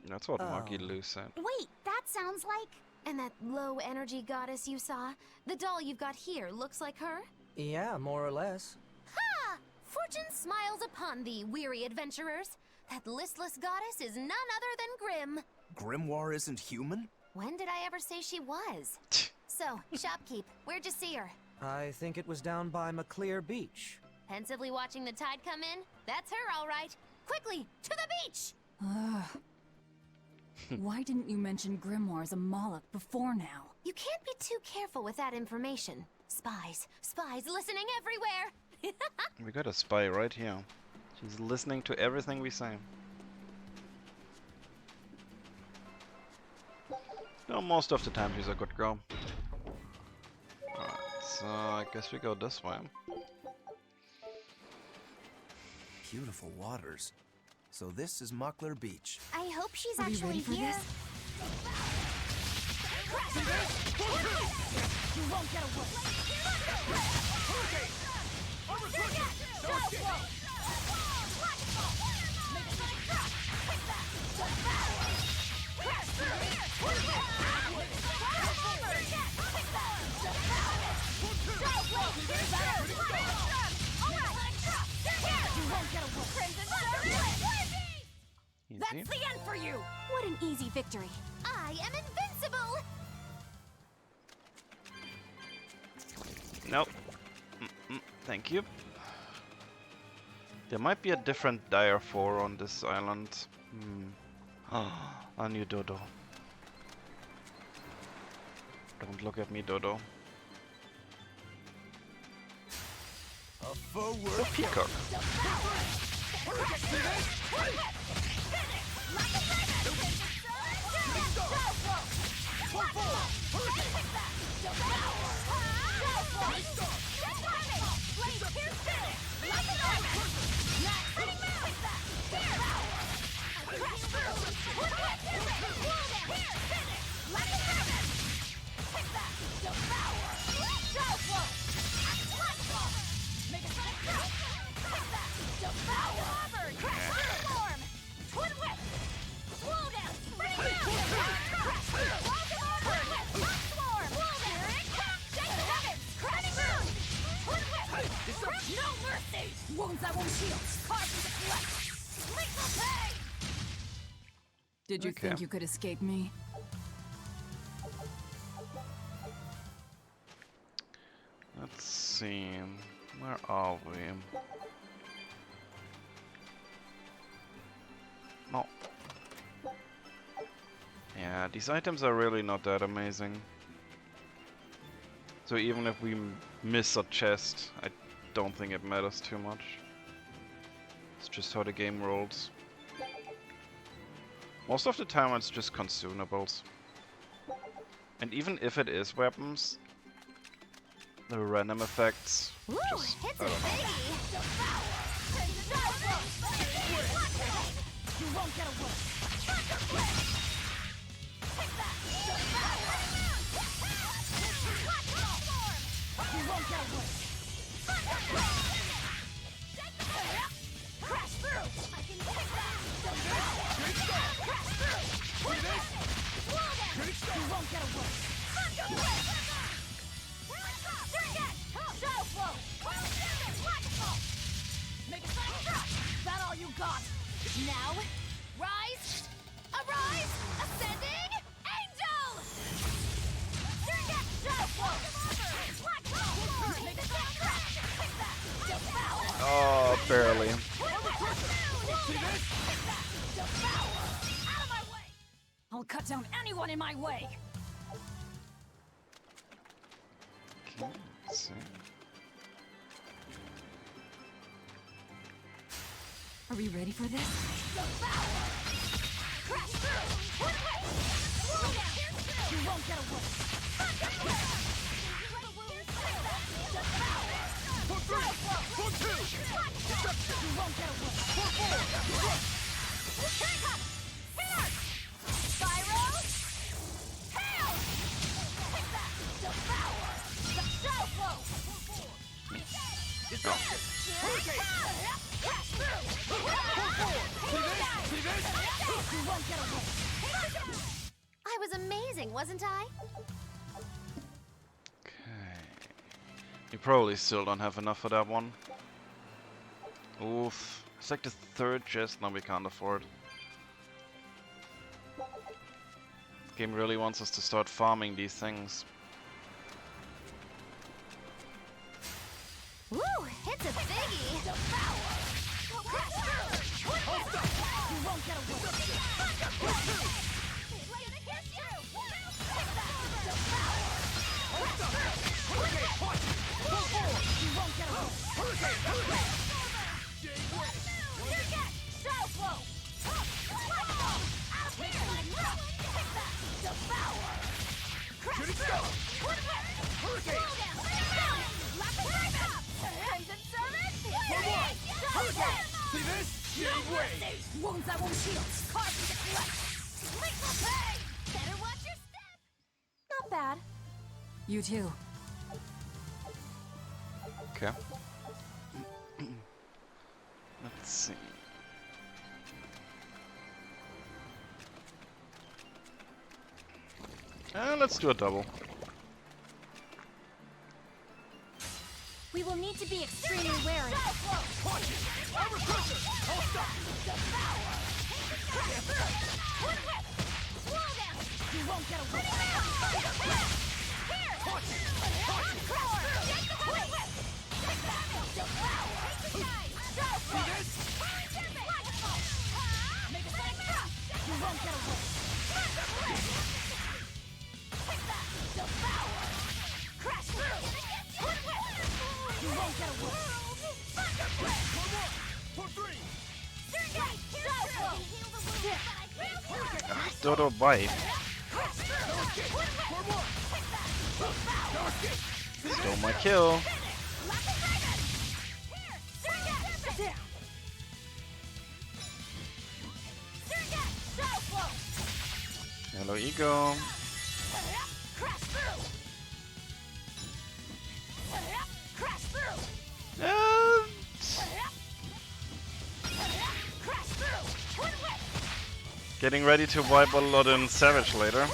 That's what Marky Lou said. Wait, that sounds like... And that low-energy goddess you saw? The doll you've got here looks like her? Yeah, more or less. Ha! Fortune smiles upon thee, weary adventurers. That listless goddess is none other than Grim. Grimoire isn't human? When did I ever say she was? So, shopkeep, where'd you see her? I think it was down by McClear Beach. Pensively watching the tide come in? That's her, all right. Quickly, to the beach! Why didn't you mention grimoires a Moloch before now? You can't be too careful with that information. Spies, spies listening everywhere! We got a spy right here. She's listening to everything we say. No, most of the time she's a good girl. Alright, so I guess we go this way. Beautiful waters. So this is Muckler Beach. I hope she's Are you actually ready for here. this? You won't get away. That's the end for you! What an easy victory. I am invincible! Nope. Thank you. There might be a different Dire 4 on this island. A new Dodo. Don't look at me, Dodo. A forward. It's a peacock. Wounds that won't heal. Carve into flesh. Lethal pay! Did you think you could escape me? Let's see. Where are we? No. Yeah, these items are really not that amazing. So even if we miss a chest, I don't think it matters too much. It's just how the game rolls. Most of the time it's just consumables. And even if it is weapons, the random effects just, I don't know. You won't get away. You won't get away. Crash through. I can take that. Crash through. You won't get away. Shadow flow. Make a sonic drop. That all you got? Now, rise, arise, ascending, angel! Shadow flow. Oh, barely. I'll cut down anyone in my way. Okay, let's see. Are we ready for this? You won't get away. For two! You won't get away. For Spyro, hail! Devour! Shadow flow! Crash through! You won't get away. I was amazing, wasn't I? You probably still don't have enough for that one. Oof. It's like the third chest now we can't afford. This game really wants us to start farming these things. Woo! It's a biggie! You won't get away. Wounds that won't heal. Cards to deflect. Lethal pay. Better watch your step. Not bad. You too. Okay. Let's see. Let's do a double. We will need to be extremely wary. You won't get away. You won't get away. Crash through. You won't get away. Dodo bite. Stole my kill. Hello, ego. Getting ready to wipe a lot in Savage later.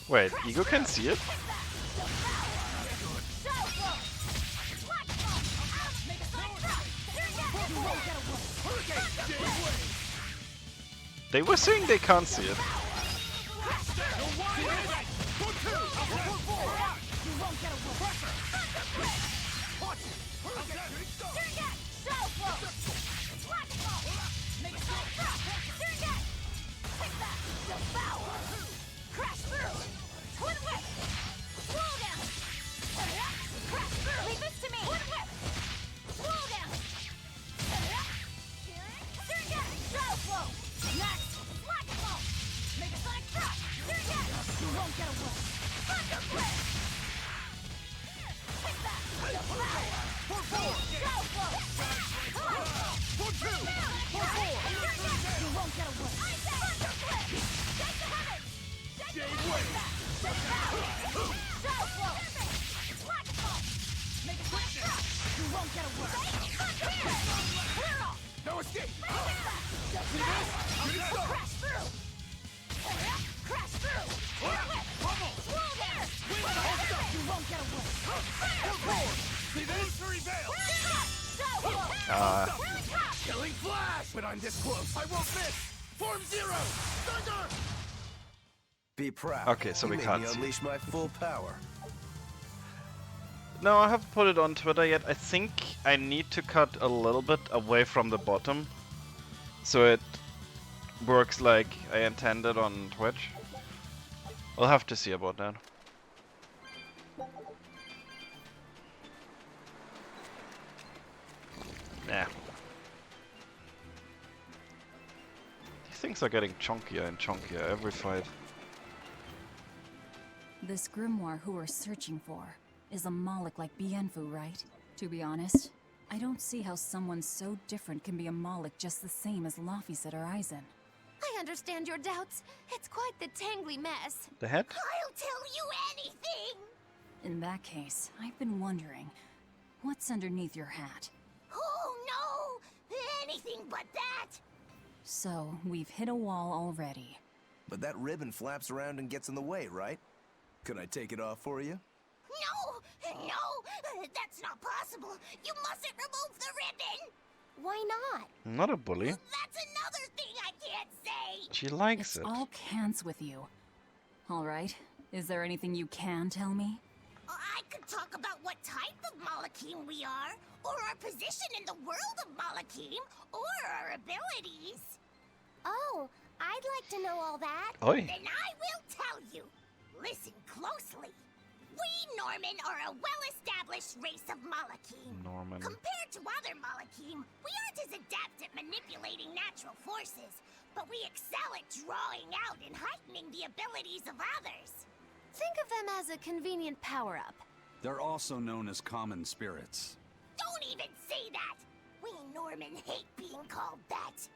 Wait, Ego can see it? They were saying they can't see it. Killing flash! But I'm this close. I won't miss. Form zero. Thunder! Be proud. Okay, so you we made can't me see. unleash my full power. No, I haven't put it on Twitter yet. I think I need to cut a little bit away from the bottom, so it works like I intended on Twitch. I'll have to see about that. Nah. These things are getting chunkier and chunkier every fight. This grimoire who we're searching for is a Moloch like Bienfu, right? To be honest, I don't see how someone so different can be a Moloch just the same as Laphicet or Aizen. I understand your doubts. It's quite the tangly mess. The head? I'll tell you anything! In that case, I've been wondering, what's underneath your hat? Oh no! Anything but that! So, we've hit a wall already. But that ribbon flaps around and gets in the way, right? Could I take it off for you? No, that's not possible. You mustn't remove the ribbon. Why not? I'm not a bully. That's another thing I can't say. She likes it. All cans with you. All right. Is there anything you can tell me? I could talk about what type of Malakim we are, or our position in the world of Malakim, or our abilities. Oh, I'd like to know all that. Oi. Then I will tell you. Listen closely. We Norman are a well-established race of Malakim. Norman. Compared to other Malakim, we aren't as adept at manipulating natural forces, but we excel at drawing out and heightening the abilities of others. Think of them as a convenient power-up. They're also known as common spirits. Don't even say that! We Norman hate being called that.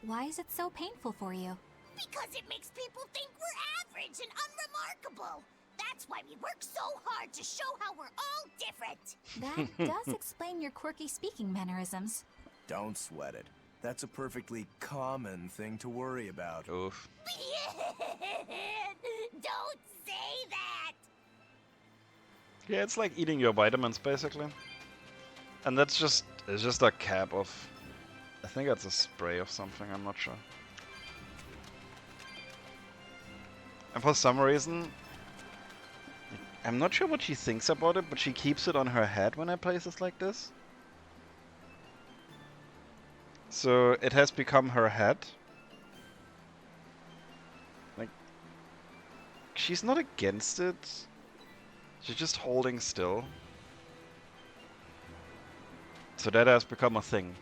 Why is it so painful for you? Because it makes people think we're average and unremarkable. That's why we work so hard to show how we're all different. That does explain your quirky speaking mannerisms. Don't sweat it. That's a perfectly common thing to worry about. Oof. Don't say that! Yeah, it's like eating your vitamins, basically. And that's just... it's just a cap of... I think that's a spray of something, I'm not sure. And for some reason... I'm not sure what she thinks about it, but she keeps it on her head when I places like this. So it has become her head. Like... she's not against it. She's just holding still. So that has become a thing.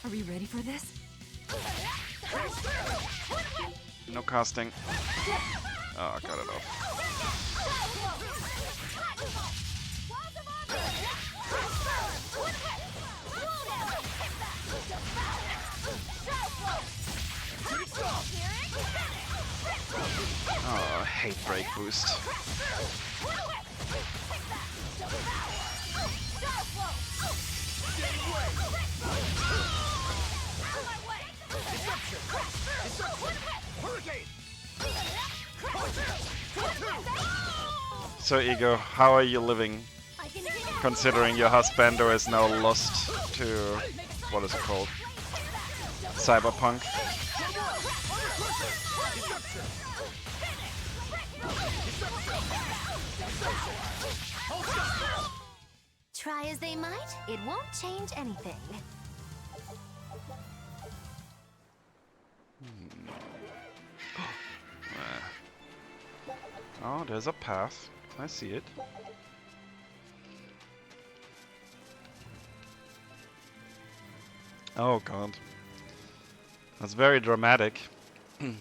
Are we ready for this? No casting. Oh, I got it off. Oh, I hate break boost. So Ego, how are you living? Considering your husbando is now lost to... what is it called? Cyberpunk? Try as they might, it won't change anything. Oh, there's a path. I see it. Oh god. That's very dramatic. I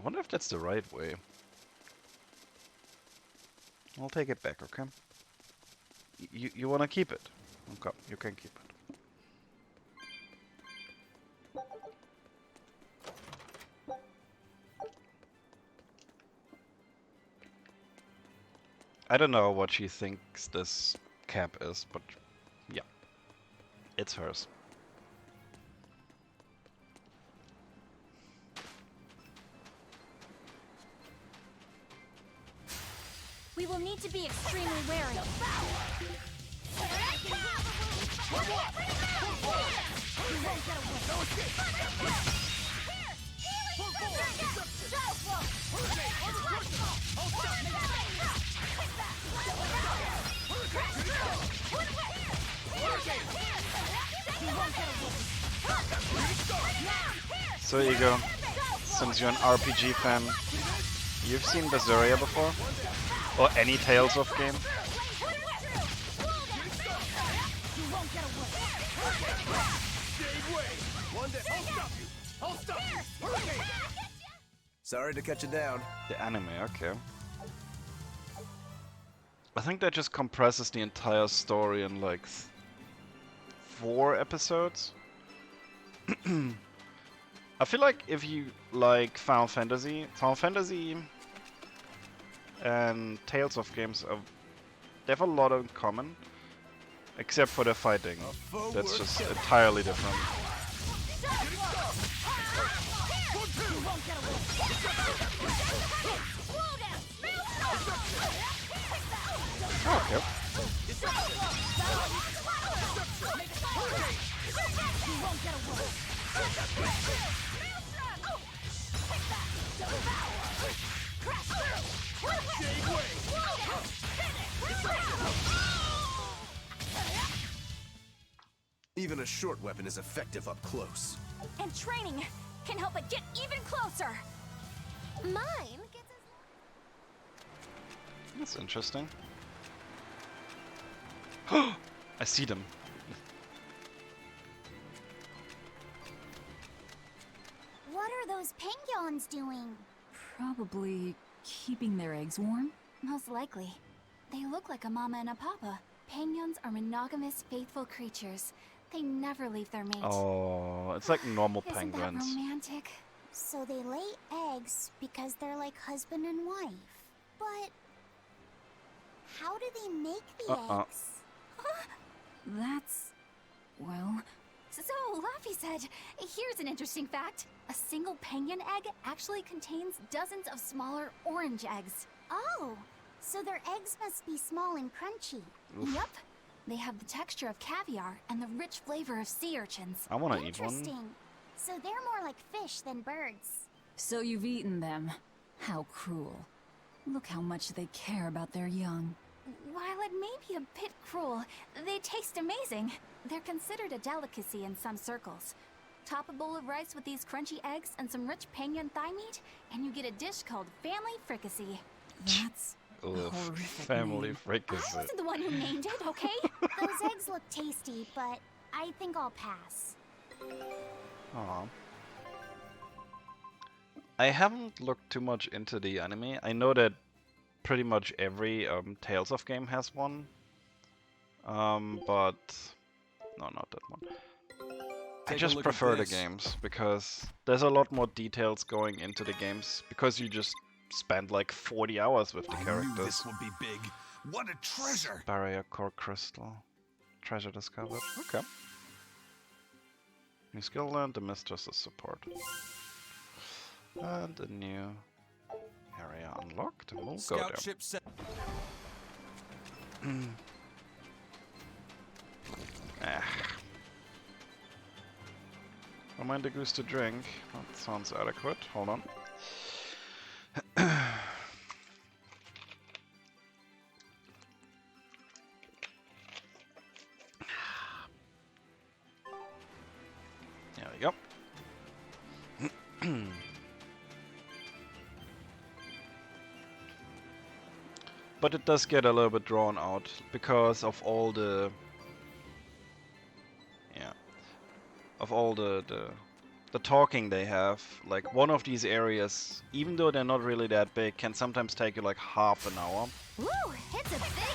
wonder if that's the right way. I'll take it back, okay? You wanna keep it? Okay, you can keep it. I don't know what she thinks this cap is, but yeah, it's hers. We will need to be extremely wary. So Ego, since you're an RPG fan, you've seen Berseria before? Or any Tales of game? Sorry to cut you down. The anime, okay. I think that just compresses the entire story in like 4 episodes. I feel like if you like Final Fantasy and Tales of games, they have a lot in common. Except for the fighting. That's just entirely different. Okay. Even a short weapon is effective up close. And training can help it get even closer. Mine gets That's interesting. I see them. What are those penguins doing? Probably keeping their eggs warm. Most likely. They look like a mama and a papa. Penguins are monogamous, faithful creatures. They never leave their mate. Oh, it's like normal Isn't penguins. that romantic? So they lay eggs because they're like husband and wife. But how do they make the eggs? That's... well... So, Laffy said, here's an interesting fact. A single penguin egg actually contains dozens of smaller orange eggs. Oh, so their eggs must be small and crunchy. Oof. Yep. They have the texture of caviar and the rich flavor of sea urchins. I want to eat one. Interesting. So they're more like fish than birds. So you've eaten them. How cruel. Look how much they care about their young. While it may be a bit cruel, they taste amazing. They're considered a delicacy in some circles. Top a bowl of rice with these crunchy eggs and some rich penguin thigh meat, and you get a dish called family fricassee. That's Ugh, horrific family name. fricassee. I wasn't the one who named it, okay? Those eggs look tasty, but I think I'll pass. Aw. I haven't looked too much into the anime. I know that pretty much every Tales of game has one. But... no, not that one. I Take a just look at prefer the this. games, because there's a lot more details going into the games, because you just spend like 40 hours with the I knew characters. this would be big. What a treasure! Berseria core crystal. Treasure discovered. Okay. New skill learned, the mistress's support. And a new area unlocked, and we'll go Scout there. ship set. Remind the goose to drink. That sounds adequate. Hold on. There we go. But it does get a little bit drawn out because of all the the talking they have. Like one of these areas, even though they're not really that big, can sometimes take you like half an hour. Woo! It's a biggie!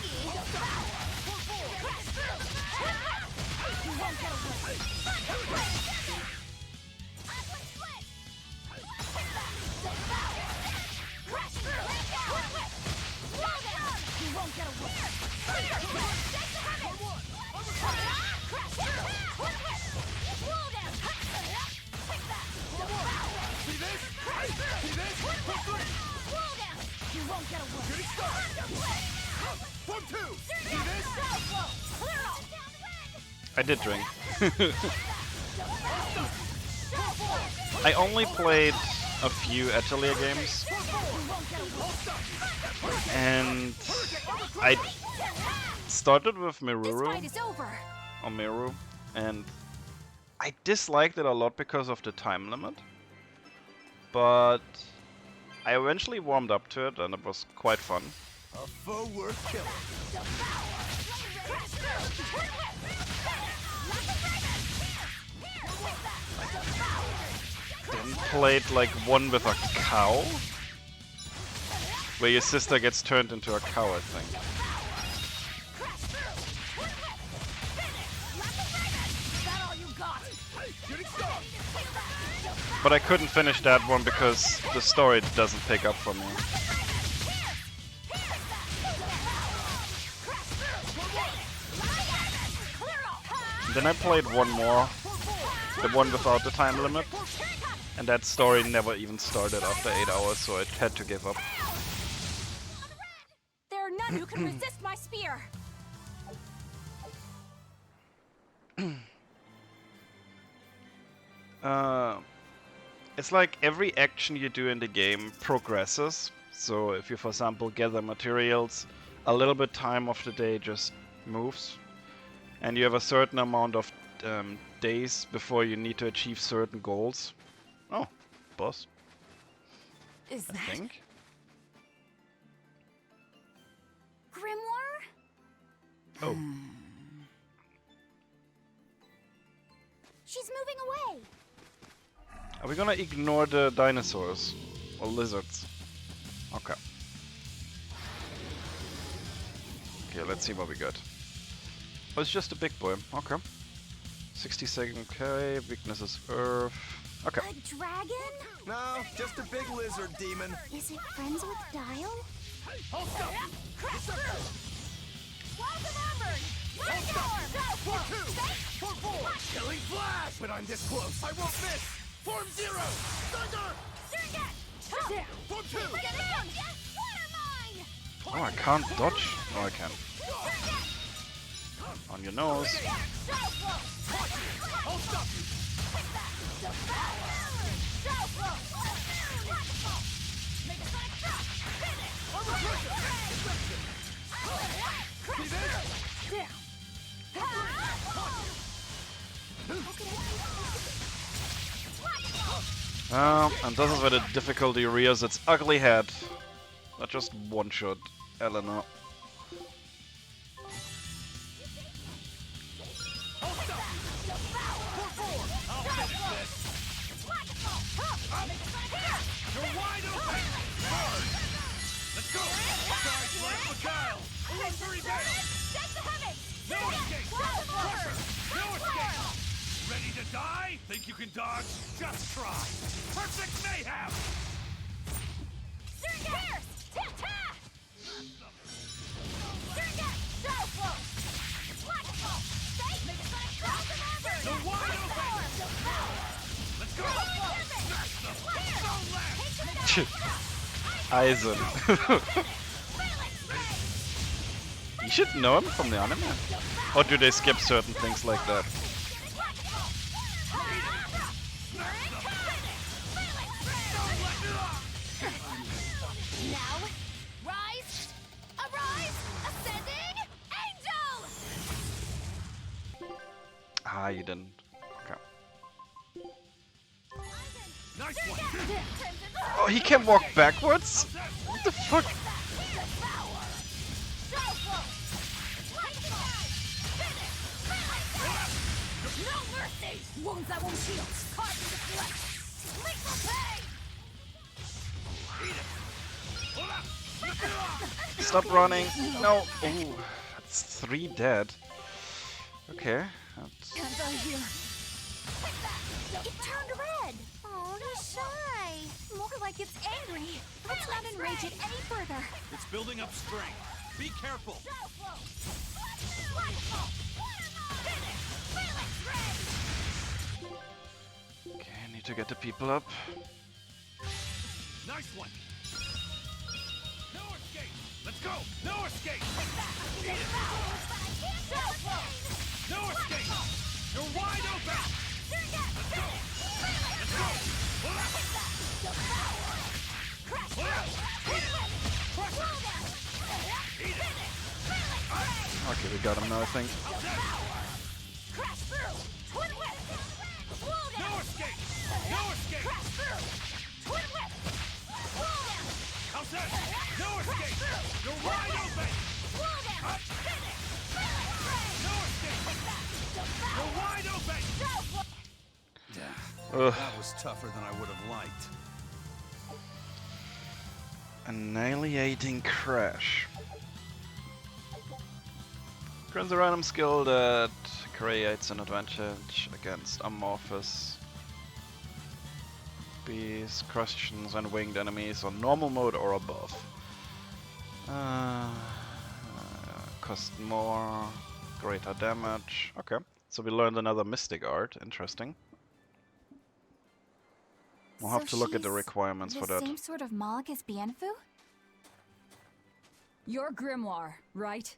I did drink. I only played a few Atelier games, and I started with Miruru, or Miru, and I disliked it a lot because of the time limit, but I eventually warmed up to it and it was quite fun. A foe worth killing. Then played like one with a cow, where your sister gets turned into a cow, I think. But I couldn't finish that one because the story doesn't pick up for me. Then I played one more, the one without the time limit, and that story never even started after 8 hours, so I had to give up. There are none who can resist my spear. It's like every action you do in the game progresses. So if you, for example, gather materials, a little bit time of the day just moves. And you have a certain amount of days before you need to achieve certain goals. Oh, boss. Is I that think. Grimoire? Oh. She's moving away. Are we gonna ignore the dinosaurs? Or lizards? Okay. Okay, let's see what we got. Oh, it's just a big boy. Okay. 60-second carry, weakness is earth. Okay. A dragon? No, just a big lizard demon. Is it friends with Dial? I'll stop you! Crash through! Welcome onward! I'll stop you! For two! For four! Killing flash! But I'm this close! I won't miss! Form zero! Thunder! Surget! Form two! Get down! Water mine! Oh, I can't dodge. Oh, I can. On your nose. I'll stop you! And this is where the difficulty rears its ugly head. Not just one shot, Eleanor. You're wide open! Hard! Let's go! Charge like a child! Illusory veil! No escape! Crusher! No escape! Ready to die? Think you can dodge? Just try! Perfect mayhem! You're wide open! Let's go! Smash them! Don't laugh! Eisen. You should know him from the anime. Or do they skip certain things like that? Now, rise, arise, ascending angel! Ah, you didn't. Okay. Nice one! Oh, he can walk backwards? What the fuck? No mercy! Wounds that won't heal! Caught in the flesh! Lethal pain! Stop running. No. Ooh, that's 3 dead. Okay. That's... Hands out here! It turned red. Oh, he's shy. More like it's angry. Let's not enrage it any further. It's building up strength. Be careful. Okay, I need to get the people up. Nice one! No escape! Let's go! No escape! No escape! You're wide open! Let's go! Let's go! Pull up! Pull up! Eat it! Okay, we got him now, I think. Crash through! Twin whip! Roll down! No escape! No escape! Crash through! Twin whip! Roll down! How's that? No escape! You're wide open! Roll down! Up! No escape! You're wide open! Ugh. That was tougher than I would have liked. Annihilating Crash. Grants a random skill that creates an advantage against amorphous beasts, crustaceans, and winged enemies on normal mode or above. Cost more, greater damage. Okay. So we learned another mystic art. Interesting. We'll have to look at the requirements for that. The same sort of Moloch as Bienfu? Your grimoire, right?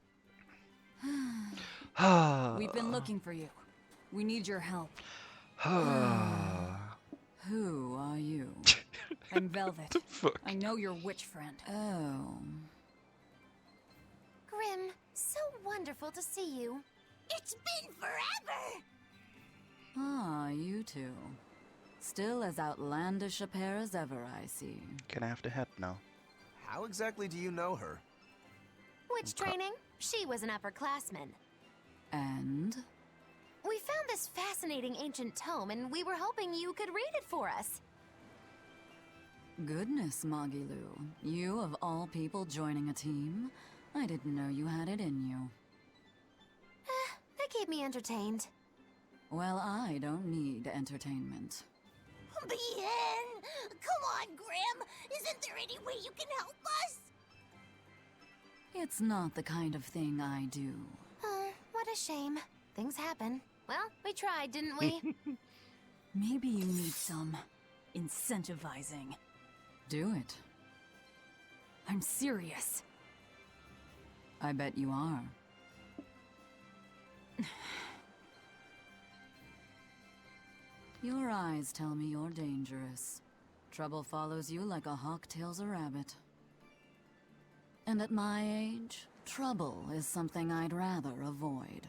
We've been looking for you. We need your help. Who are you? I'm Velvet. I know your witch friend. Oh. Grim, so wonderful to see you. It's been forever! Ah, you two. Still as outlandish a pair as ever, I see. Can I have the hat now? How exactly do you know her? Witch training? She was an upperclassman. And? We found this fascinating ancient tome, and we were hoping you could read it for us. Goodness, Magilu. You, of all people, joining a team? I didn't know you had it in you. That keep me entertained. Well, I don't need entertainment. Bien! Come on, Grim! Isn't there any way you can help us? It's not the kind of thing I do. What a shame. Things happen. Well, we tried, didn't we? Maybe you need some incentivizing. Do it. I'm serious. I bet you are. Your eyes tell me you're dangerous. Trouble follows you like a hawk tails a rabbit. And at my age, trouble is something I'd rather avoid.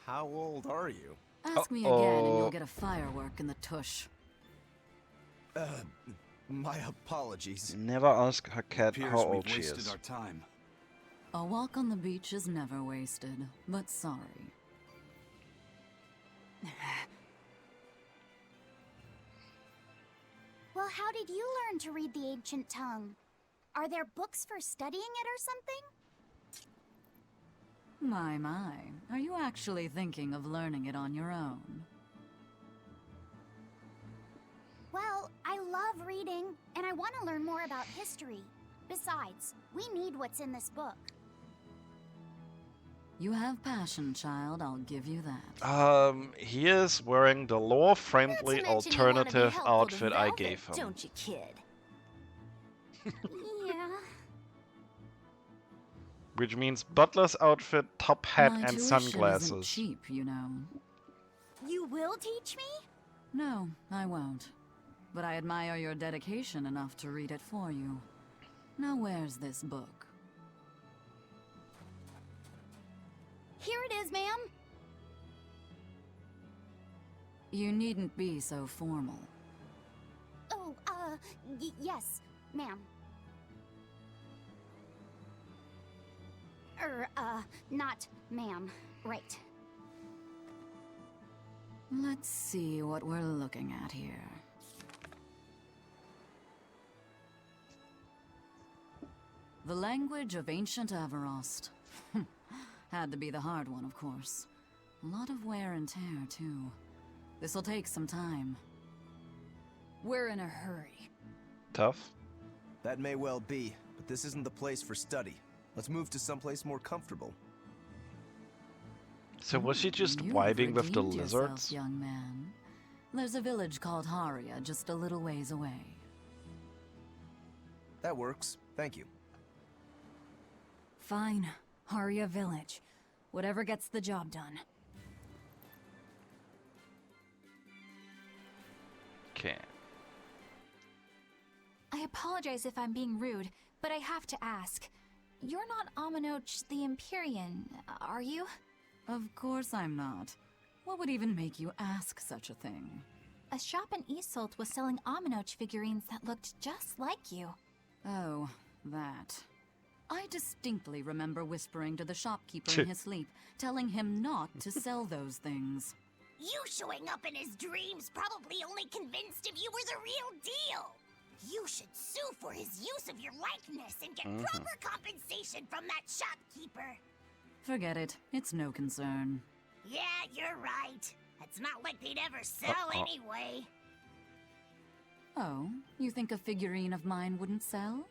How old are you? Ask me again and you'll get a firework in the tush. My apologies. Never ask her cat Appears how old we've she wasted is. our time. A walk on the beach is never wasted, but sorry. Well, how did you learn to read the ancient tongue? Are there books for studying it or something? My. Are you actually thinking of learning it on your own? Well, I love reading, and I want to learn more about history. Besides, we need what's in this book. You have passion, child, I'll give you that. He is wearing the lore-friendly alternative outfit I gave him. Don't you, kid? Yeah. Which means butler's outfit, top hat, My and tuition sunglasses. isn't cheap, you know. You will teach me? No, I won't. But I admire your dedication enough to read it for you. Now where's this book? Here it is, ma'am. You needn't be so formal. Oh, yes, ma'am. Not ma'am. Right. Let's see what we're looking at here. The language of ancient Averost. Had to be the hard one, of course. A lot of wear and tear, too. This'll take some time. We're in a hurry. Tough. That may well be, but this isn't the place for study. Let's move to someplace more comfortable. So was she just You've vibing with the redeemed yourself, lizards? young man. There's a village called Haria just a little ways away. That works. Thank you. Fine. Haria Village. Whatever gets the job done. Okay. I apologize if I'm being rude, but I have to ask. You're not Aminoch the Empyrean, are you? Of course I'm not. What would even make you ask such a thing? A shop in Isolt was selling Aminoch figurines that looked just like you. Oh, that. I distinctly remember whispering to the shopkeeper in his sleep, telling him not to sell those things. You showing up in his dreams probably only convinced him you were the real deal. You should sue for his use of your likeness and get proper compensation from that shopkeeper. Forget it. It's no concern. Yeah, you're right. It's not like they'd ever sell anyway. Oh, you think a figurine of mine wouldn't sell?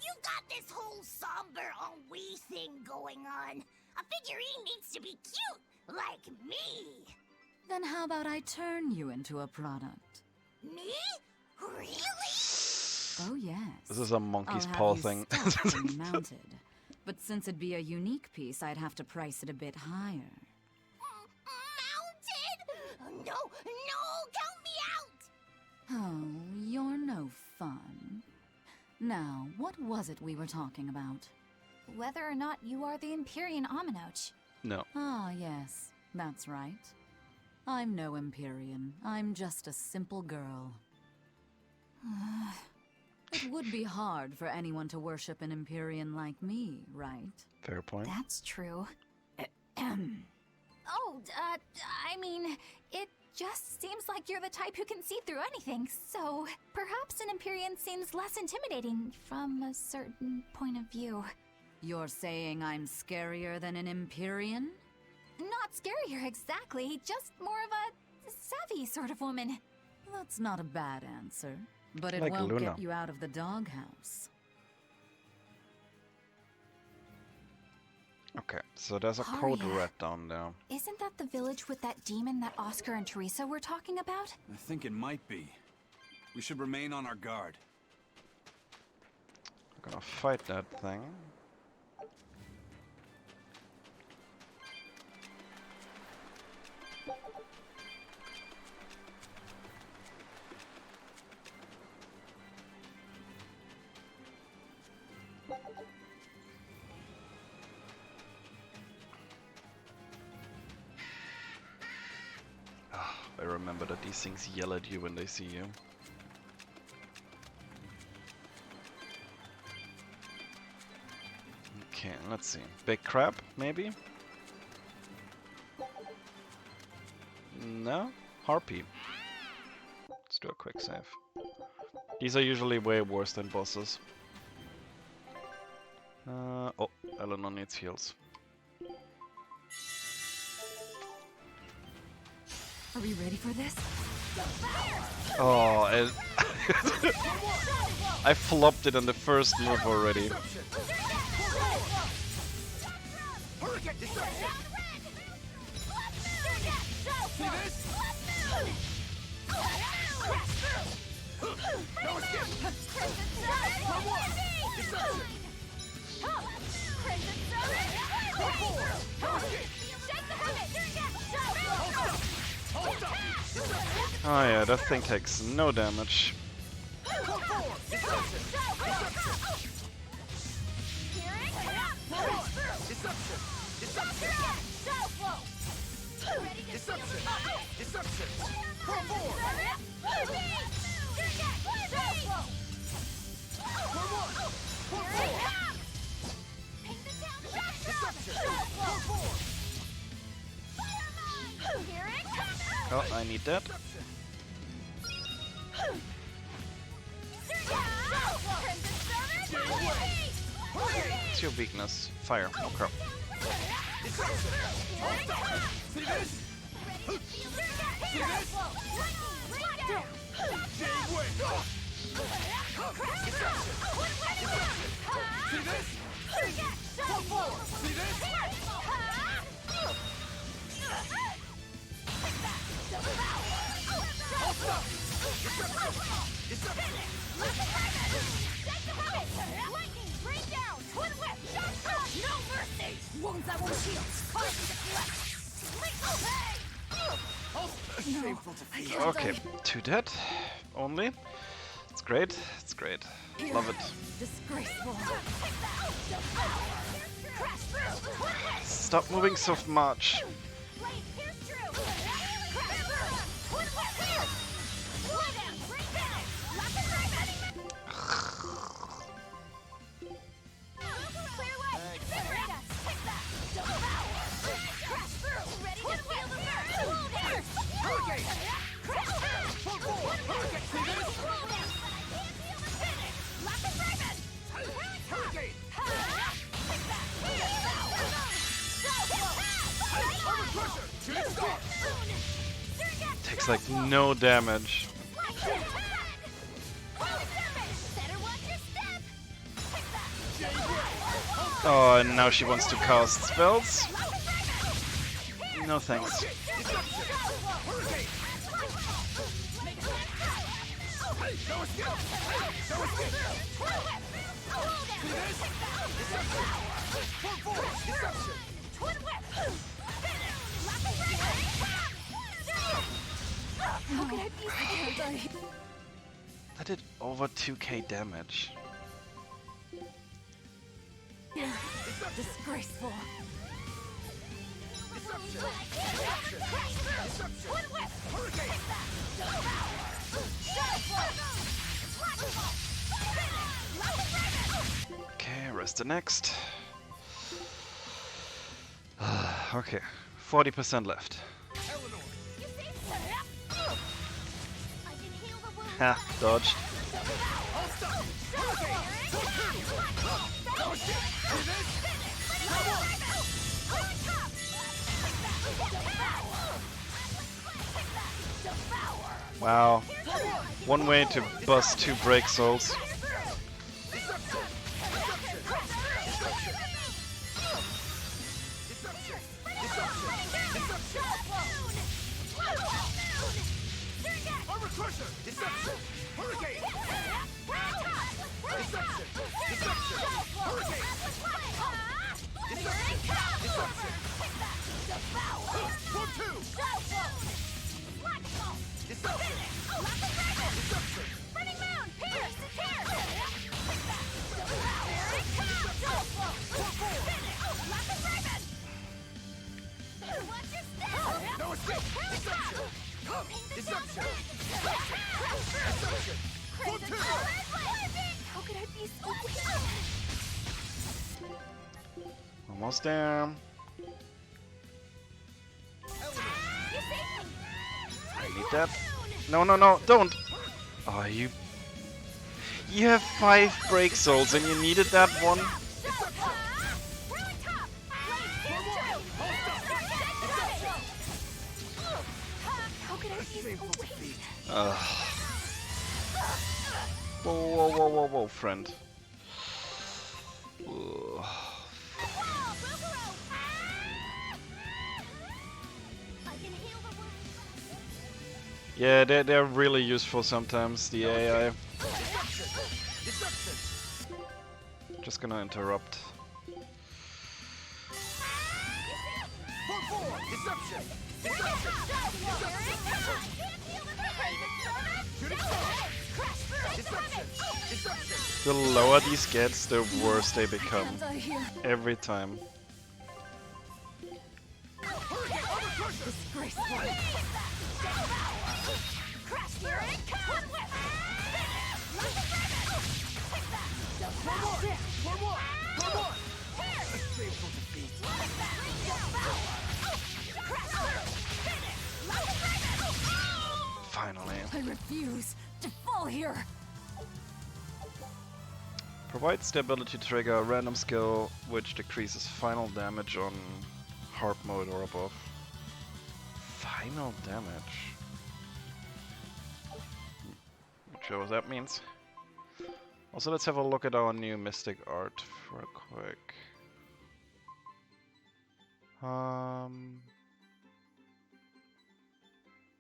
You got this whole somber ennui thing going on. A figurine needs to be cute, like me. Then how about I turn you into a product? Me? Really? Oh yes. This is a monkey's I'll paw have you thing. stuffed and mounted. But since it'd be a unique piece, I'd have to price it a bit higher. Mounted? No, count me out. Oh, you're no fun. Now, what was it we were talking about? Whether or not you are the Empyrean Aminoch. No. Ah, yes, that's right. I'm no Empyrean. I'm just a simple girl. It would be hard for anyone to worship an Empyrean like me, right? Fair point. That's true. I mean, it just seems like you're the type who can see through anything, so perhaps an Empyrean seems less intimidating from a certain point of view. You're saying I'm scarier than an Empyrean? Not scarier exactly, just more of a savvy sort of woman. That's not a bad answer, but it Like won't Luna. get you out of the doghouse. Okay, so there's a Oh, code yeah. red down there. Isn't that the village with that demon that Oscar and Teresa were talking about? I think it might be. We should remain on our guard. I'm gonna fight that thing. I remember that these things yell at you when they see you. Okay, let's see. Big crab, maybe? No? Harpy. Let's do a quick save. These are usually way worse than bosses. Oh, Eleanor needs heals. Are we ready for this? Oh, I flopped it on the first move already. Oh yeah, that thing takes no damage. Oh, I need that. What's your weakness? Fire. Okay. Okay, 2 dead only. It's great. It's great. Love it. Disgraceful. Stop moving so much. Takes like no damage. Oh, and now she wants to cast spells. No thanks. How could I be so That did over 2k damage. Disgraceful. Okay, rest the next. Okay, 40% left. Ha, dodged. Wow. One way to bust 2 break souls. How could I be so weak? Almost there. I need that. No, no, no, don't! Oh, you have 5 break souls and you needed that one? Whoa, whoa, whoa, whoa, whoa, friend. Ugh. Yeah, they're really useful sometimes, the AI. Just gonna interrupt. The lower these gets, the worse they become. Every time. Finally. I refuse to fall here. Provides the ability to trigger a random skill which decreases final damage on hard mode or above. Final damage? Not sure what that means. Also, let's have a look at our new Mystic art real quick.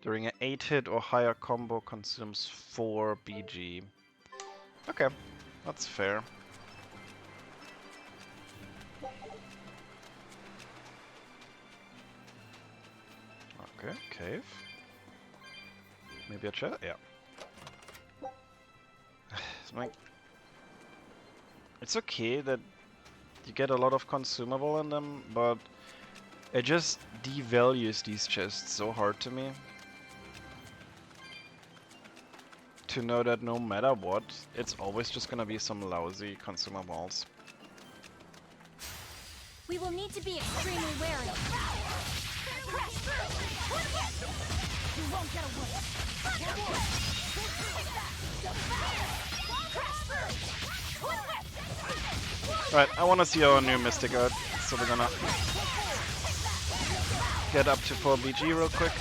During an 8-hit or higher combo consumes 4 BG. Okay, that's fair. Okay, cave. Maybe a chest? Yeah. It's okay that you get a lot of consumable in them, but it just devalues these chests so hard to me. To know that no matter what, it's always just gonna be some lousy consumables. We will need to be extremely wary. You won't get away. Right, I wanna see our new Mystic art, so we're gonna get up to 4 BG real quick.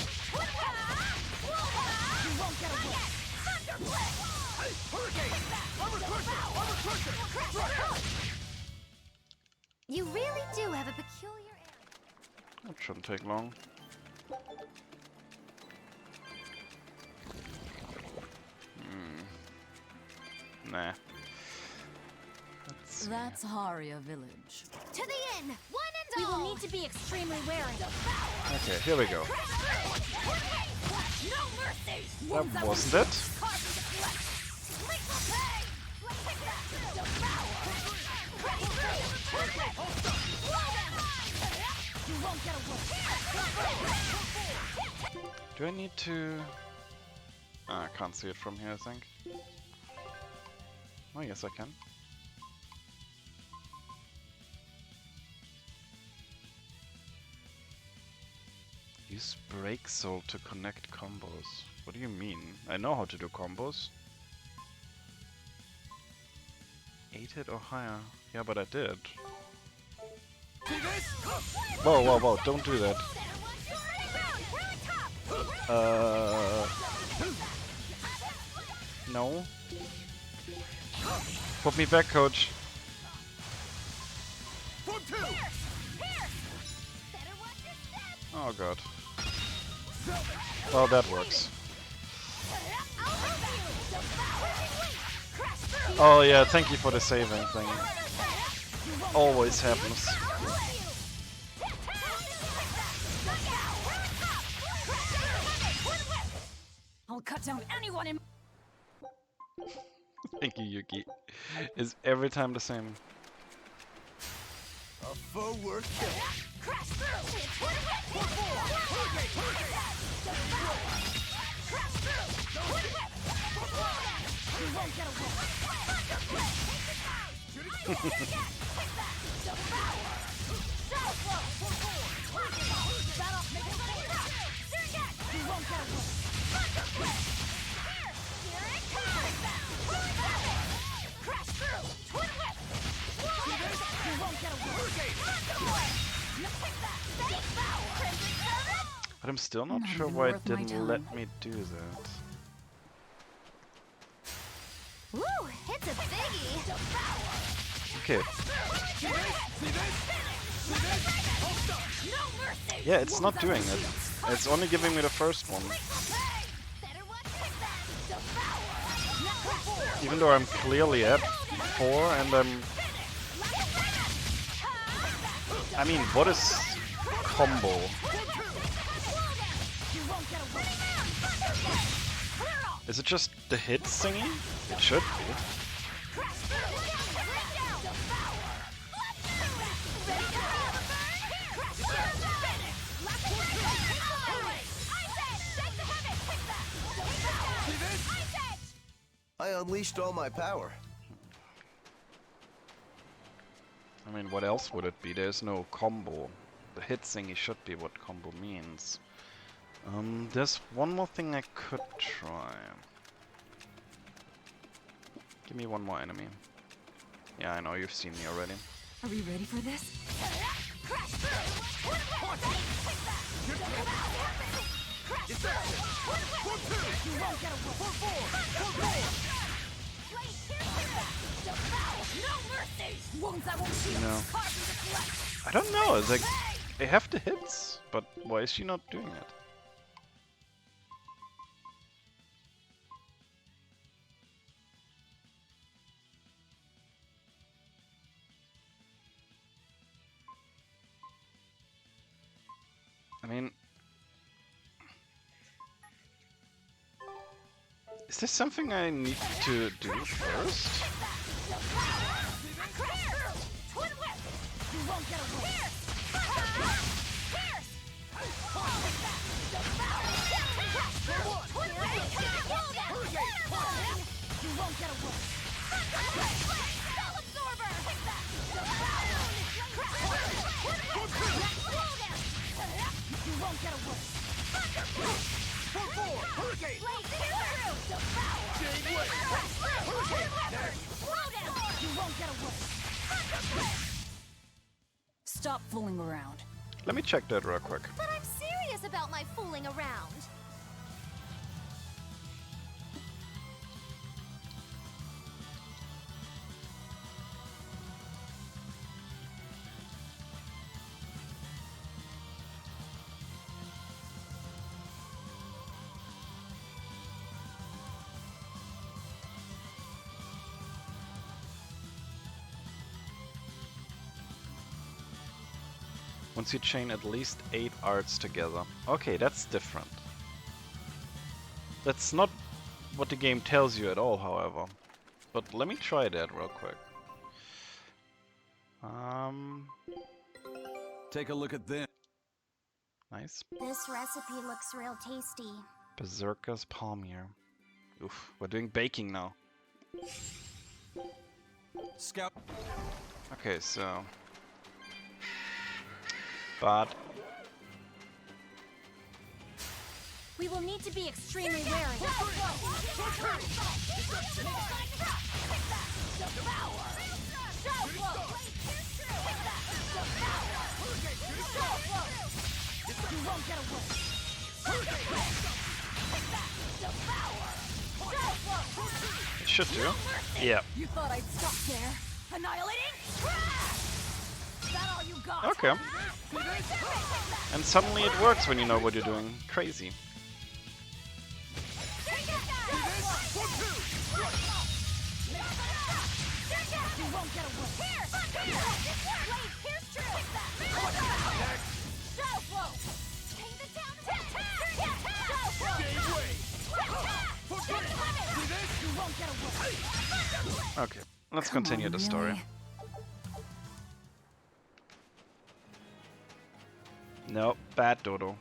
peculiar That shouldn't take long. Nah. That's Haria Village. To the inn! One and all! We will need to be extremely wary. Okay, here we go. No mercy! That wasn't it. Do I need to... I can't see it from here, I think. Oh, yes, I can. Use break soul to connect combos. What do you mean? I know how to do combos. 8 hit or higher. Yeah, but I did. Whoa, whoa, whoa, don't do that. No. Put me back, coach. Oh god. Well, that works. Oh yeah, thank you for the saving thing. Always happens. I'll cut down anyone in. Thank you, Yuki. Is every time the same. A foe worth killing. Crash through! You won't get But I'm still not sure why it didn't let me do that. Woo! It's a biggie! Okay. Yeah, it's not doing it. It's only giving me the first one. Even though I'm clearly at 4 and I mean, what is combo? Is it just the hit singing? It should be. I unleashed all my power. I mean, what else would it be? There's no combo. The hit thingy should be what combo means. There's one more thing I could try. Give me one more enemy. Yeah, I know, you've seen me already. Are we ready for this? No. I don't know, it's like, I have the hits, but why is she not doing it? I mean, is this something I need to do first? Stop fooling around. Let me check that real quick. But I'm serious about my fooling around. Once you chain at least 8 arts together. Okay, that's different. That's not what the game tells you at all, however. But let me try that real quick. Take a look at this. Nice. This recipe looks real tasty. Berserker's Palmier. Oof, we're doing baking now. Scout. Okay, so... But... We will need to be extremely wary. You won't get away. It should do. Yeah. You thought I'd stop there? Annihilating? Is that all you got? Okay. And suddenly it works when you know what you're doing. Crazy. You won't get away. Here! Here's true! Shadow flow! Take the down You won't get away. Okay, let's continue the story. Nope, bad Dodo.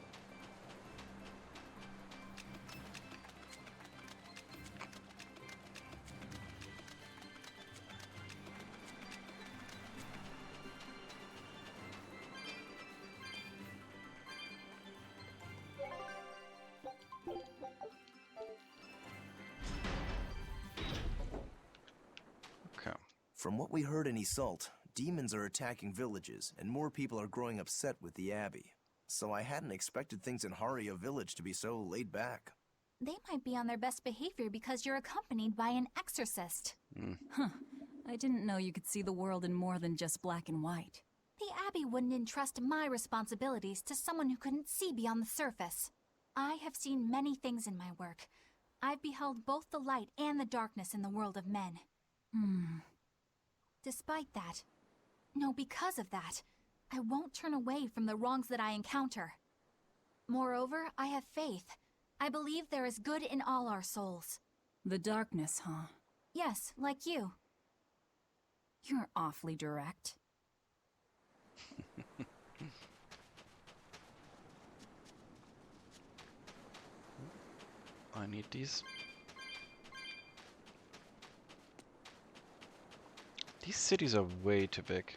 From what we heard in Iseult, demons are attacking villages, and more people are growing upset with the Abbey. So I hadn't expected things in Haria village to be so laid back. They might be on their best behavior because you're accompanied by an exorcist. Huh. I didn't know you could see the world in more than just black and white. The Abbey wouldn't entrust my responsibilities to someone who couldn't see beyond the surface. I have seen many things in my work. I've beheld both the light and the darkness in the world of men. Despite that, no, because of that, I won't turn away from the wrongs that I encounter. Moreover, I have faith. I believe there is good in all our souls. The darkness, huh? Yes, like you. You're awfully direct. I need these. These cities are way too big.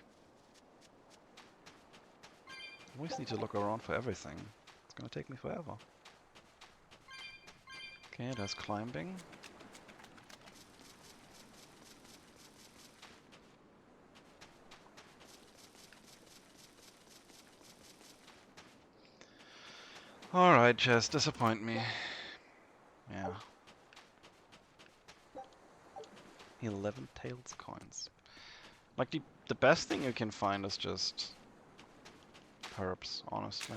I always need to look around for everything. It's gonna take me forever. Okay, there's climbing. Alright, just disappoint me. Yeah. 11 tails coins. Like, the best thing you can find is just herbs, honestly.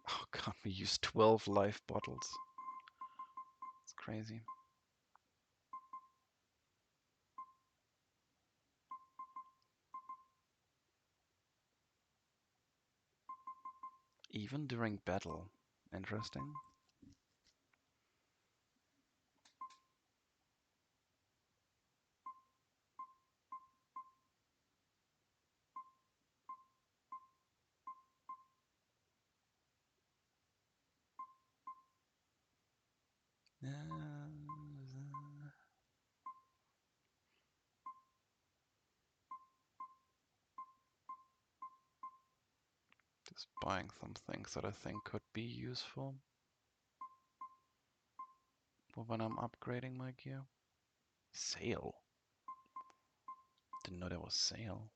Oh god, we used 12 life bottles. It's crazy. Even during battle. Interesting. Just buying some things that I think could be useful for when I'm upgrading my gear. Sale. Didn't know there was sale.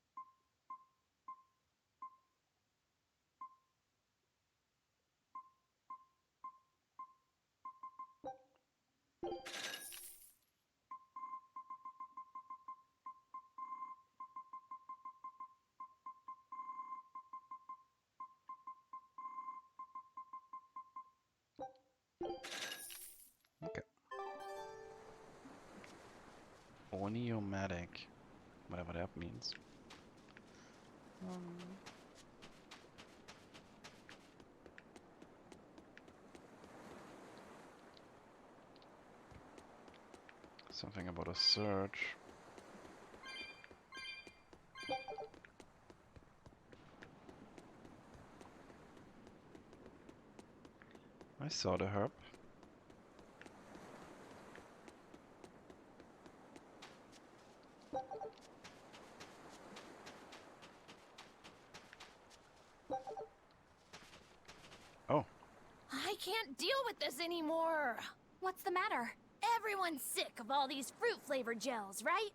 Oniomatic. Whatever that means. Something about a search. I saw the herb. Oh. I can't deal with this anymore. What's the matter? Everyone's sick of all these fruit-flavored gels, right?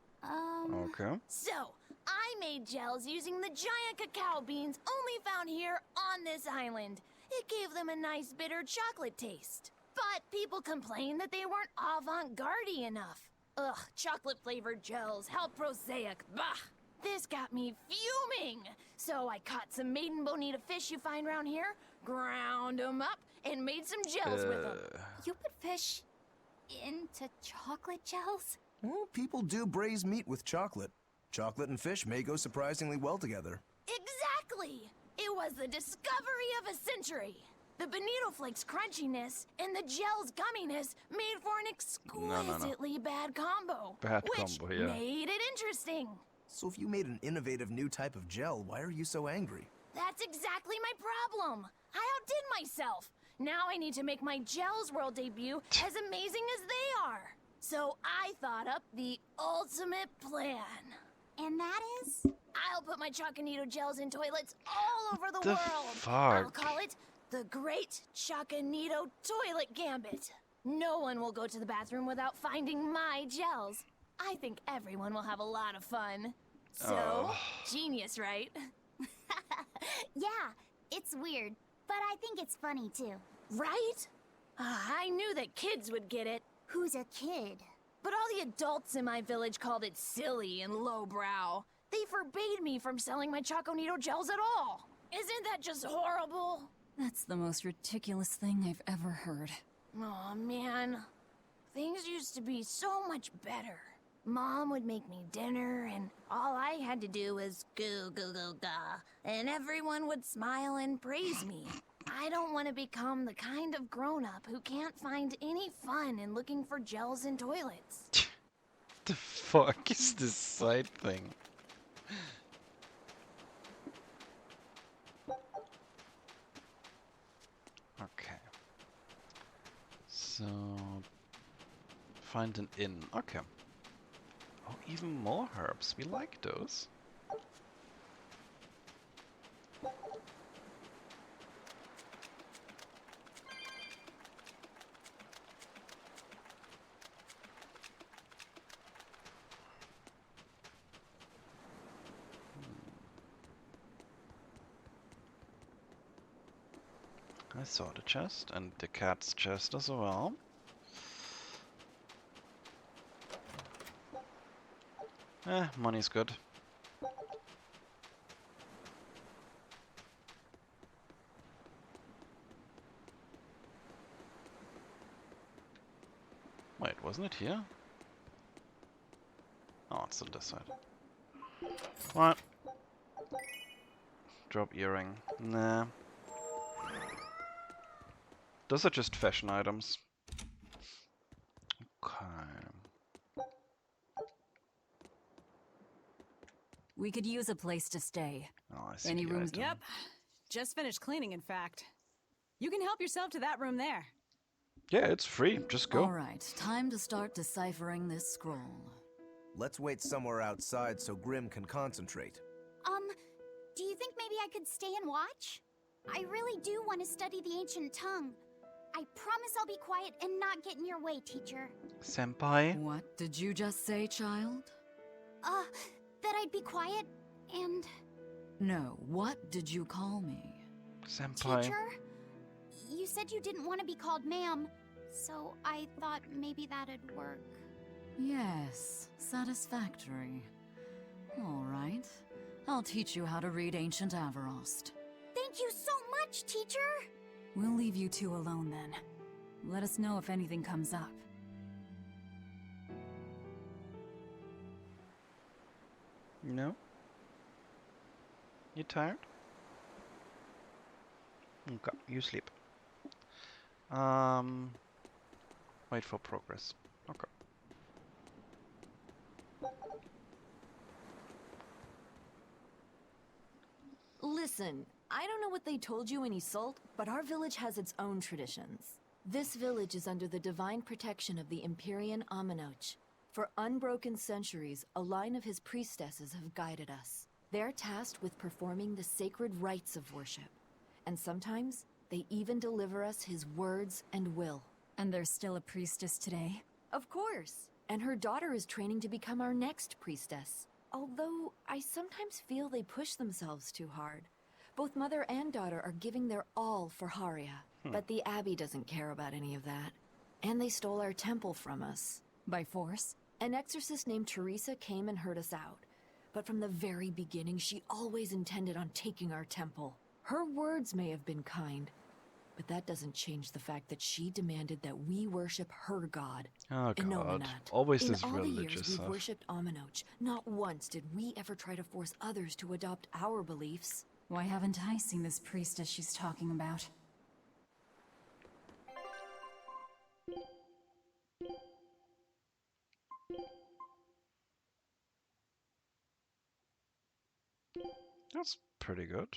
Okay. So, I made gels using the giant cacao beans only found here on this island. It gave them a nice bitter chocolate taste. But people complained that they weren't avant-garde enough. Ugh, chocolate-flavored gels, how prosaic, bah! This got me fuming! So I caught some maiden bonita fish you find around here, ground them up, and made some gels with them. You put fish into chocolate gels? Well, people do braise meat with chocolate. Chocolate and fish may go surprisingly well together. Exactly! It was the discovery of a century. The bonito flakes crunchiness and the gel's gumminess made for an exquisitely bad combo. Which made it interesting. So if you made an innovative new type of gel, why are you so angry? That's exactly my problem. I outdid myself. Now I need to make my Gels World debut as amazing as they are. So I thought up the ultimate plan. And that is? I'll put my Choconito gels in toilets all over the The world. fuck? I'll call it the Great Choconito Toilet Gambit. No one will go to the bathroom without finding my gels. I think everyone will have a lot of fun. So, genius, right? Yeah, it's weird, but I think it's funny too. Right? I knew that kids would get it. Who's a kid? But all the adults in my village called it silly and lowbrow. They forbade me from selling my Choconito gels at all. Isn't that just horrible? That's the most ridiculous thing I've ever heard. Aw, man. Things used to be so much better. Mom would make me dinner, and all I had to do was goo goo goo ga, and everyone would smile and praise me. I don't want to become the kind of grown-up who can't find any fun in looking for gels in toilets. The fuck is this side thing? Okay. So find an inn. Okay. Oh, even more herbs. We like those. I saw the chest and the cat's chest as well. Money's good. Wait, wasn't it here? Oh, it's on this side. What? Drop earring. Nah. Those are just fashion items. Okay. We could use a place to stay. Oh, I see. Any rooms? Yep. Just finished cleaning, in fact. You can help yourself to that room there. Yeah, it's free. Just go. All right, time to start deciphering this scroll. Let's wait somewhere outside so Grim can concentrate. Do you think maybe I could stay and watch? I really do want to study the ancient tongue. I promise I'll be quiet and not get in your way, teacher. Senpai? What did you just say, child? That I'd be quiet and... No, what did you call me? Senpai. Teacher? You said you didn't want to be called ma'am, so I thought maybe that'd work. Yes, satisfactory. All right, I'll teach you how to read Ancient Avarost. Thank you so much, teacher! We'll leave you two alone then. Let us know if anything comes up. No? You tired? Okay, you sleep. Wait for progress. Okay. Listen, I don't know what they told you in Isolt, but our village has its own traditions. This village is under the divine protection of the Empyrean Aminoch. For unbroken centuries, a line of his priestesses have guided us. They're tasked with performing the sacred rites of worship. And sometimes, they even deliver us his words and will. And there's still a priestess today? Of course! And her daughter is training to become our next priestess. Although, I sometimes feel they push themselves too hard. Both mother and daughter are giving their all for Haria. But the Abbey doesn't care about any of that. And they stole our temple from us. By force? An exorcist named Teresa came and heard us out. But from the very beginning, she always intended on taking our temple. Her words may have been kind, but that doesn't change the fact that she demanded that we worship her god, Oh god. Innominat. Always In this all the religious years we've stuff. worshipped Aminoch, not once did we ever try to force others to adopt our beliefs. Why haven't I seen this priestess she's talking about? That's pretty good.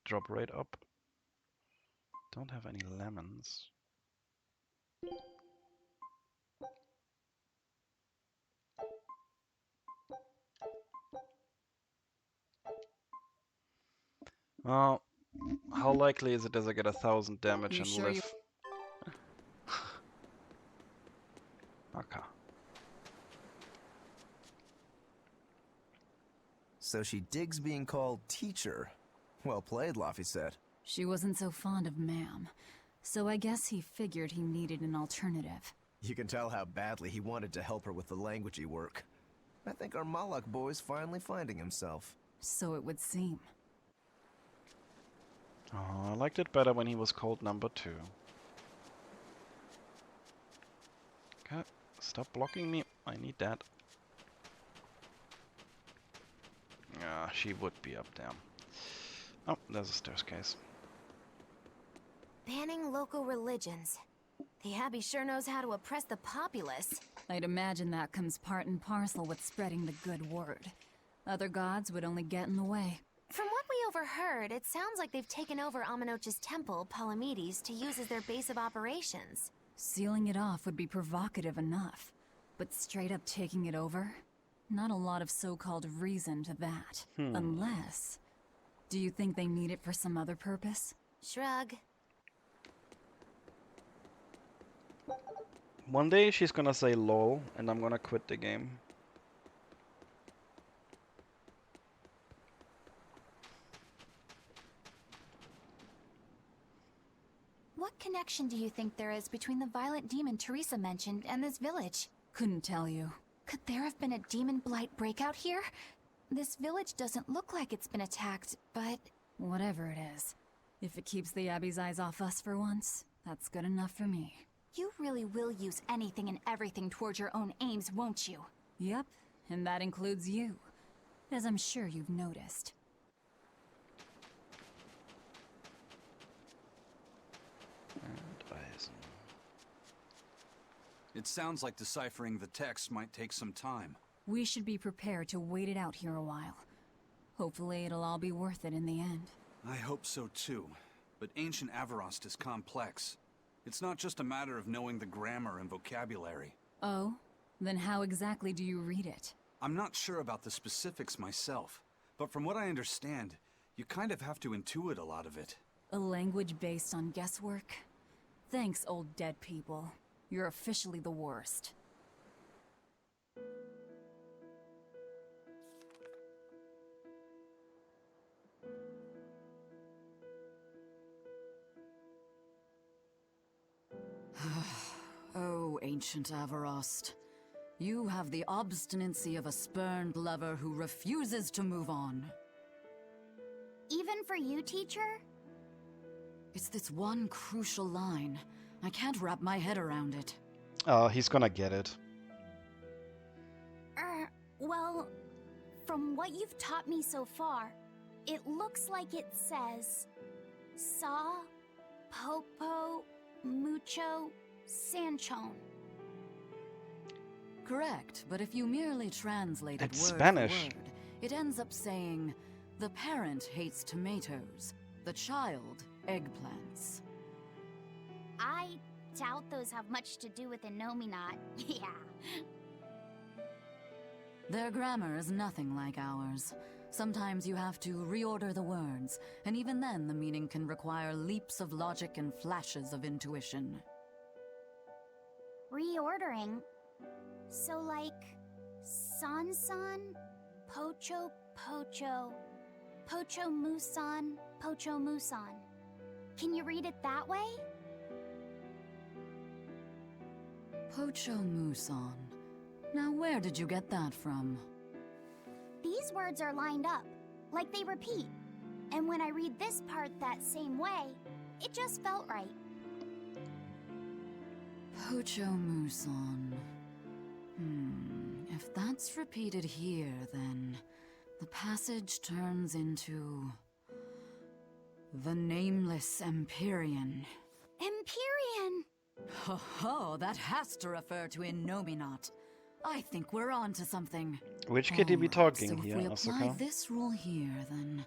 Drop rate up. Don't have any lemons. Well, how likely is it that I get 1,000 damage You and sure live? Okay. So she digs being called teacher. Well played, Laphicet. She wasn't so fond of ma'am, so I guess he figured he needed an alternative. You can tell how badly he wanted to help her with the languagey work. I think our Malak boy's finally finding himself. So it would seem. Oh, I liked it better when he was called number 2. Okay, stop blocking me. I need that. Ah, she would be up there. Oh, there's a staircase. Banning local religions. The Abbey sure knows how to oppress the populace. I'd imagine that comes part and parcel with spreading the good word. Other gods would only get in the way. From what we overheard, it sounds like they've taken over Aminoch's temple, Palamedes, to use as their base of operations. Sealing it off would be provocative enough, but straight up taking it over? Not a lot of so-called reason to that. Unless... Do you think they need it for some other purpose? Shrug. One day she's gonna say lol, and I'm gonna quit the game. What connection do you think there is between the violent demon Teresa mentioned and this village? Couldn't tell you. Could there have been a demon blight breakout here? This village doesn't look like it's been attacked, but... Whatever it is. If it keeps the Abbey's eyes off us for once, that's good enough for me. You really will use anything and everything towards your own aims, won't you? Yep, and that includes you. As I'm sure you've noticed. And Eisen. It sounds like deciphering the text might take some time. We should be prepared to wait it out here a while. Hopefully it'll all be worth it in the end. I hope so too, but ancient Avarost is complex. It's not just a matter of knowing the grammar and vocabulary. Oh? Then how exactly do you read it? I'm not sure about the specifics myself, but from what I understand, you kind of have to intuit a lot of it. A language based on guesswork? Thanks, old dead people. You're officially the worst. Oh, ancient Avarost. You have the obstinacy of a spurned lover who refuses to move on. Even for you, teacher? It's this one crucial line. I can't wrap my head around it. He's gonna get it. Well, from what you've taught me so far, it looks like it says Sa, Popo, Mucho, Sanchon. Correct, but if you merely translate it It's word Spanish. for word, it ends up saying, the parent hates tomatoes, the child eggplants. I doubt those have much to do with Innominat. Yeah. Their grammar is nothing like ours. Sometimes you have to reorder the words, and even then the meaning can require leaps of logic and flashes of intuition. Reordering? So like, San-san, Pocho Pocho, Pocho Musan, Pocho Musan. Can you read it that way? Pocho Muson. Now where did you get that from? These words are lined up, like they repeat. And when I read this part that same way, it just felt right. Pocho Muson. If that's repeated here, then the passage turns into the Nameless Empyrean. Empyrean! Ho ho, that has to refer to Innominat. I think we're on to something. Which kid you be Alright, talking so here, if we apply Asuka? this rule here, then...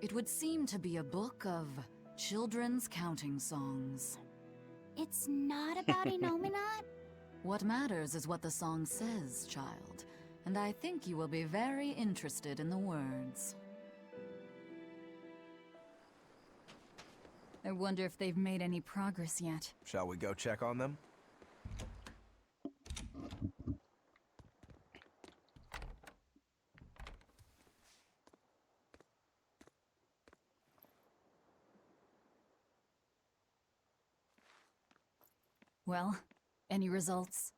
It would seem to be a book of children's counting songs. It's not about Innominat? What matters is what the song says, child. And I think you will be very interested in the words. I wonder if they've made any progress yet. Shall we go check on them? Well, any results?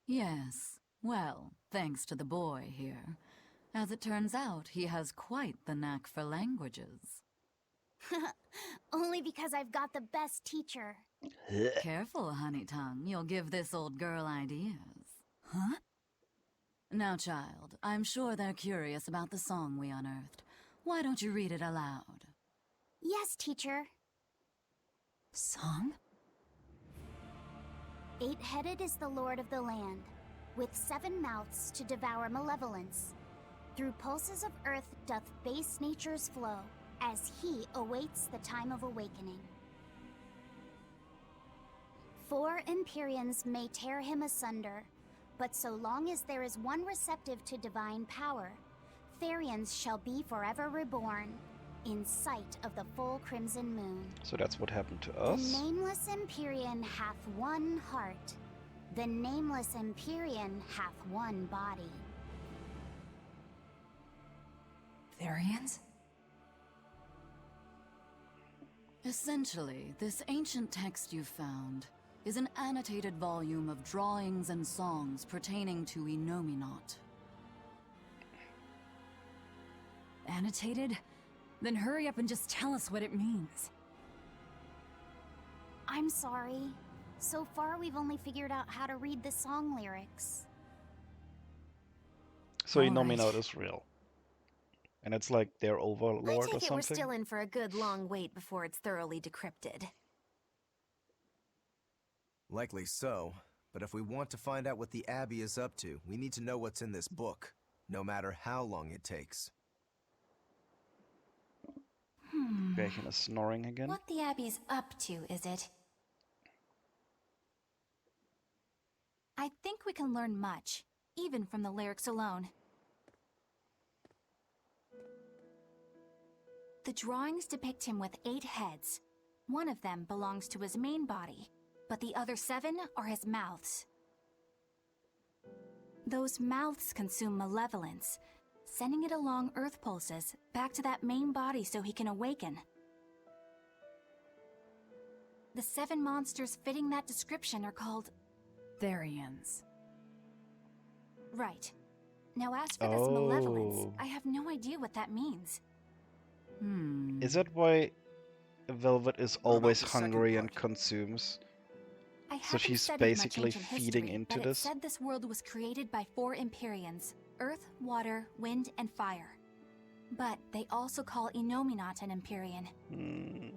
Yes. Well, thanks to the boy here. As it turns out, he has quite the knack for languages. Only because I've got the best teacher. Careful, honey tongue. You'll give this old girl ideas. Huh? Now, child, I'm sure they're curious about the song we unearthed. Why don't you read it aloud? Yes, teacher. Song? 8-headed is the lord of the land, with 7 mouths to devour malevolence. Through pulses of earth doth base nature's flow, as he awaits the time of awakening. 4 Empyreans may tear him asunder, but so long as there is one receptive to divine power, Therians shall be forever reborn, in sight of the full crimson moon. So that's what happened to The us. nameless Empyrean hath one heart. The nameless Empyrean hath one body. Therians? Essentially, this ancient text you found is an annotated volume of drawings and songs pertaining to Innominat. Annotated? Then hurry up and just tell us what it means. I'm sorry. So far, we've only figured out how to read the song lyrics. So All Innominat right. is real. And it's like their I overlord or take it we're something? still in for a good long wait before it's thoroughly decrypted. Likely so, but if we want to find out what the Abbey is up to, we need to know what's in this book, no matter how long it takes. Bärchen is snoring again. What the Abbey's up to, is it? I think we can learn much, even from the lyrics alone. The drawings depict him with 8 heads. One of them belongs to his main body, but the other 7 are his mouths. Those mouths consume malevolence, sending it along earth pulses back to that main body so he can awaken. The 7 monsters fitting that description are called Therians. Right. Now as for this malevolence, Oh. I have no idea what that means. Is that why Velvet is What about always the second hungry and part? consumes? I I So haven't she's studied much basically ancient feeding history, into but this? it said this world was created by 4 Empyreans: Earth, Water, Wind, and Fire. But they also call Innominat an Empyrean.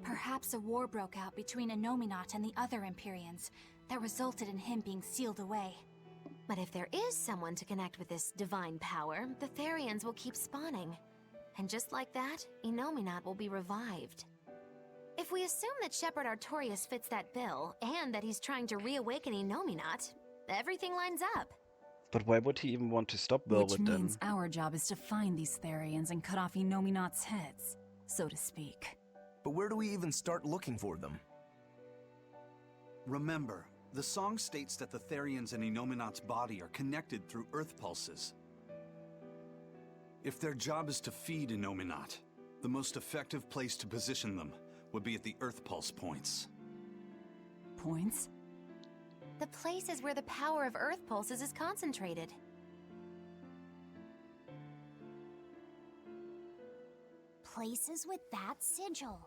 Perhaps a war broke out between Innominat and the other Empyreans that resulted in him being sealed away. But if there is someone to connect with this divine power, the Therians will keep spawning. And just like that, Innominat will be revived. If we assume that Shepherd Artorius fits that bill, and that he's trying to reawaken Innominat, everything lines up. But why would he even want to stop Which Velvet then? means our job is to find these Therians and cut off Innominat's heads, so to speak. But where do we even start looking for them? Remember, the song states that the Therians in Innominat's body are connected through earth pulses. If their job is to feed Innominat, the most effective place to position them would be at the earth pulse points. Points? The places where the power of earth pulses is concentrated. Places with that sigil.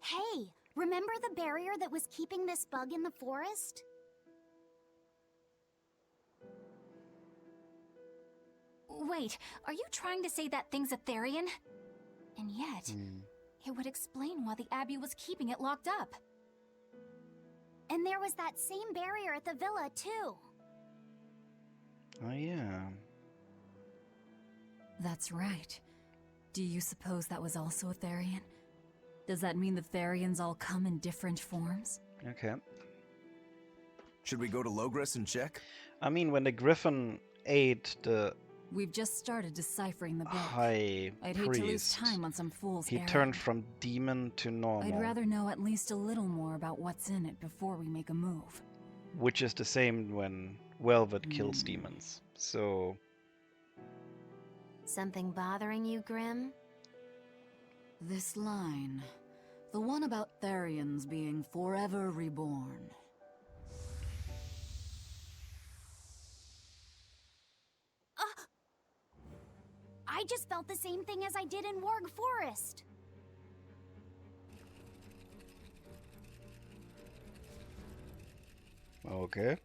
Hey, remember the barrier that was keeping this bug in the forest? Wait, are you trying to say that thing's a Therian? And yet, it would explain why the Abbey was keeping it locked up. And there was that same barrier at the villa, too. Oh yeah. That's right. Do you suppose that was also a Therian? Does that mean the Therians all come in different forms? Okay. Should we go to Logres and check? I mean, when the Griffin ate the We've just started deciphering the book. High I'd hate to lose Priest, time on some fool's he errand. turned from demon to normal. I'd rather know at least a little more about what's in it before we make a move. Which is the same when Velvet kills demons. So Something bothering you, Grim? This line. The one about Therians being forever reborn. I just felt the same thing as I did in Warg Forest. okay.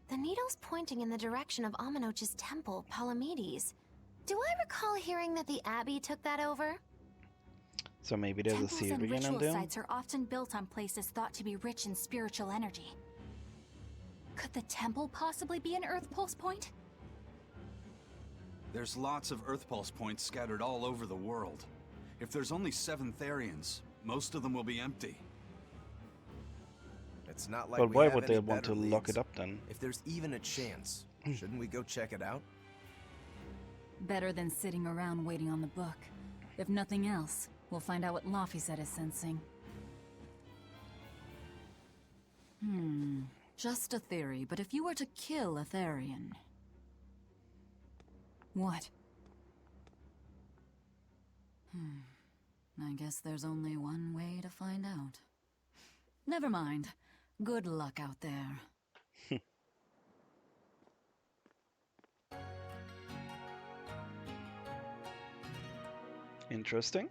The needle's pointing in the direction of Aminoch's temple, Palamedes. Do I recall hearing that the Abbey took that over? So maybe there's Temples a and Syrian in ritual them? sites are often built on places thought to be rich in spiritual energy. Could the temple possibly be an Earth Pulse point? There's lots of earth pulse points scattered all over the world. If there's only 7 Therians, most of them will be empty. It's not like But we why have would any they want better to lock leads. it up then? If there's even a chance, shouldn't we go check it out? Better than sitting around waiting on the book. If nothing else, we'll find out what Laphicet is sensing. Just a theory, but if you were to kill a Therian... What? I guess there's only one way to find out. Never mind. Good luck out there. Interesting.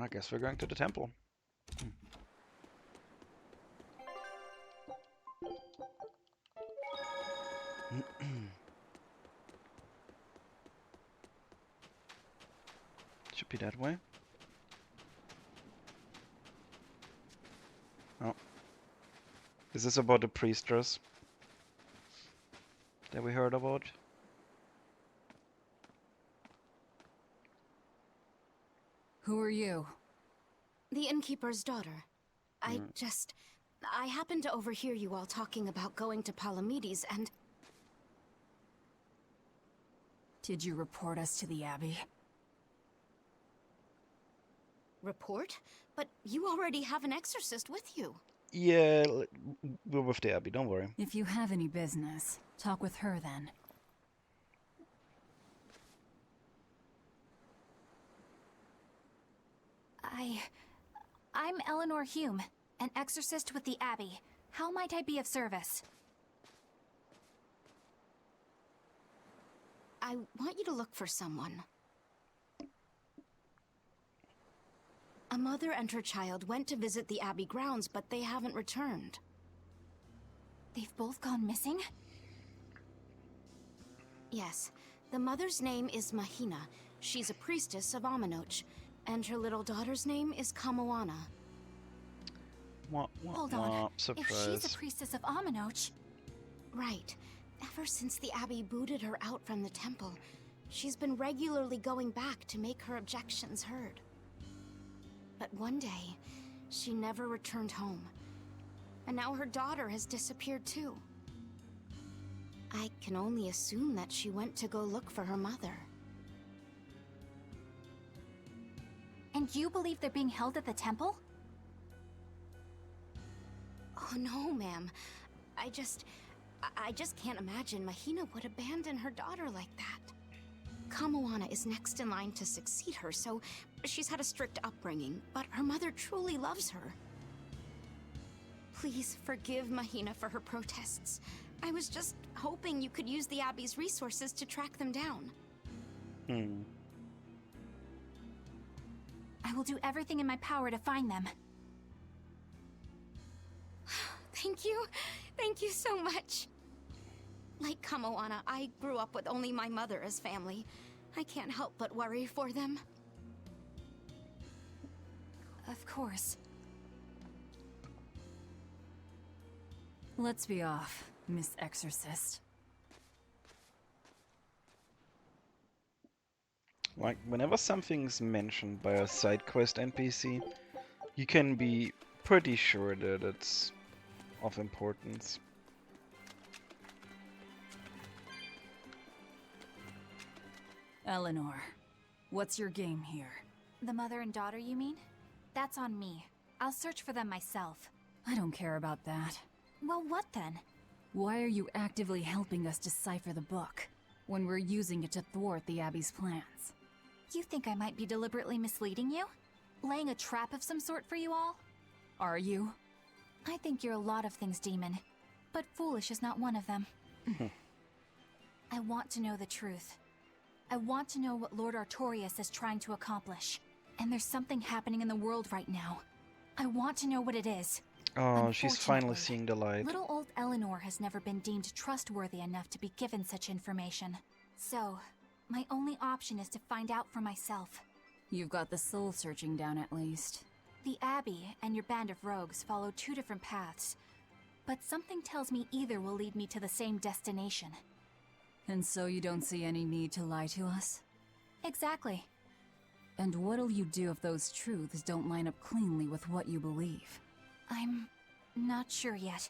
I guess we're going to the temple. Should be that way. Oh. Is this about the priestess that we heard about? Who are you? The innkeeper's daughter. I happened to overhear you all talking about going to Palamedes and... Did you report us to the Abbey? Report? But you already have an exorcist with you. Yeah, we're with the Abbey, don't worry. If you have any business, talk with her then. I'm Eleanor Hume, an exorcist with the Abbey. How might I be of service? I want you to look for someone. A mother and her child went to visit the Abbey grounds, but they haven't returned. They've both gone missing? Yes. The mother's name is Mahina. She's a priestess of Aminoch. And her little daughter's name is Kamoana. Hold on. Surprise. If she's a priestess of Aminoch... Right. Ever since the Abbey booted her out from the temple, she's been regularly going back to make her objections heard. But one day, she never returned home. And now her daughter has disappeared too. I can only assume that she went to go look for her mother. And you believe they're being held at the temple? Oh no, ma'am. I just can't imagine Mahina would abandon her daughter like that. Kamoana is next in line to succeed her, so she's had a strict upbringing, but her mother truly loves her. Please forgive Mahina for her protests. I was just hoping you could use the Abbey's resources to track them down. I will do everything in my power to find them. Thank you. Thank you so much. Like Kamoana, I grew up with only my mother as family. I can't help but worry for them. Of course. Let's be off, Miss Exorcist. Like, whenever something's mentioned by a side quest NPC, you can be pretty sure that it's of importance. Eleanor, what's your game here? The mother and daughter, you mean? That's on me. I'll search for them myself. I don't care about that. Well, what then? Why are you actively helping us decipher the book, when we're using it to thwart the Abbey's plans? You think I might be deliberately misleading you? Laying a trap of some sort for you all? Are you? I think you're a lot of things, Demon. But foolish is not one of them. I want to know the truth. I want to know what Lord Artorias is trying to accomplish. And there's something happening in the world right now. I want to know what it is. Oh, she's finally seeing the light. Little old Eleanor has never been deemed trustworthy enough to be given such information. So, my only option is to find out for myself. You've got the soul searching down at least. The Abbey and your band of rogues follow two different paths. But something tells me either will lead me to the same destination. And so you don't see any need to lie to us? Exactly. And what'll you do if those truths don't line up cleanly with what you believe? I'm not sure yet.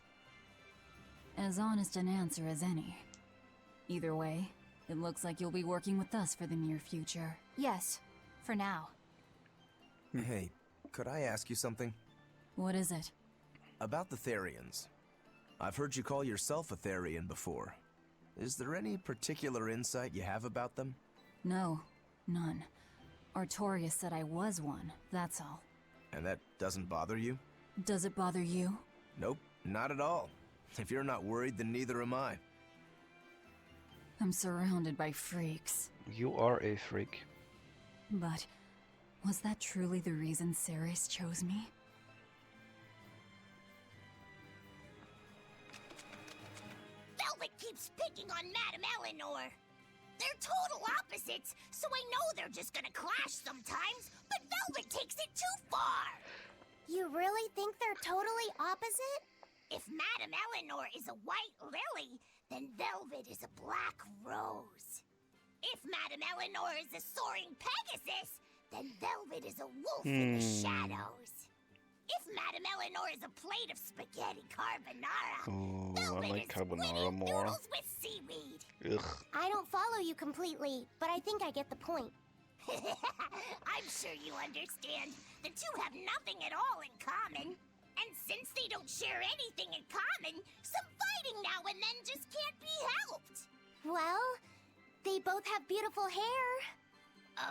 As honest an answer as any. Either way, it looks like you'll be working with us for the near future. Yes, for now. Hey, could I ask you something? What is it? About the Therians. I've heard you call yourself a Therian before. Is there any particular insight you have about them? No, none. Artorias said I was one, that's all. And that doesn't bother you? Does it bother you? Nope, not at all. If you're not worried, then neither am I. I'm surrounded by freaks. You are a freak. But was that truly the reason Ceres chose me? Velvet keeps picking on Madame Eleanor. They're total opposites, so I know they're just gonna clash sometimes, but Velvet takes it too far! You really think they're totally opposite? If Madame Eleanor is a white lily, then Velvet is a black rose. If Madame Eleanor is a soaring Pegasus, then Velvet is a wolf in the shadows. If Madame Eleanor is a plate of spaghetti carbonara, Oh, I like carbonara more. noodles with seaweed. Ugh. I don't follow you completely, but I think I get the point. I'm sure you understand. The two have nothing at all in common. And since they don't share anything in common, some fighting now and then just can't be helped. Well, they both have beautiful hair.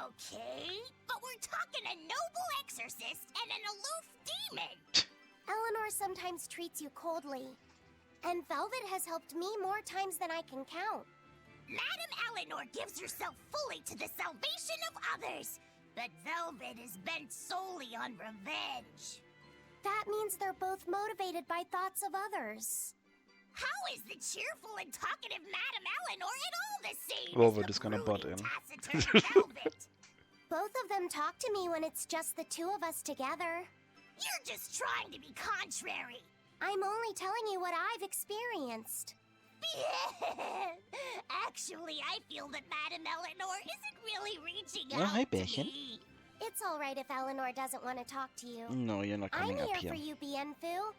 Okay, but we're talking a noble exorcist and an aloof demon. Eleanor sometimes treats you coldly, and Velvet has helped me more times than I can count. Madame Eleanor gives herself fully to the salvation of others, but Velvet is bent solely on revenge. That means they're both motivated by thoughts of others. How is the cheerful and talkative Madame Eleanor at all the same Velvet as is the gonna butt in. taciturn Velvet? Both of them talk to me when it's just the two of us together. You're just trying to be contrary. I'm only telling you what I've experienced. Actually, I feel that Madame Eleanor isn't really reaching Oh, out hi, to Bärchen. me. It's alright if Eleanor doesn't want to talk to you. No, you're not I'm coming up here here. for you, Bienfu.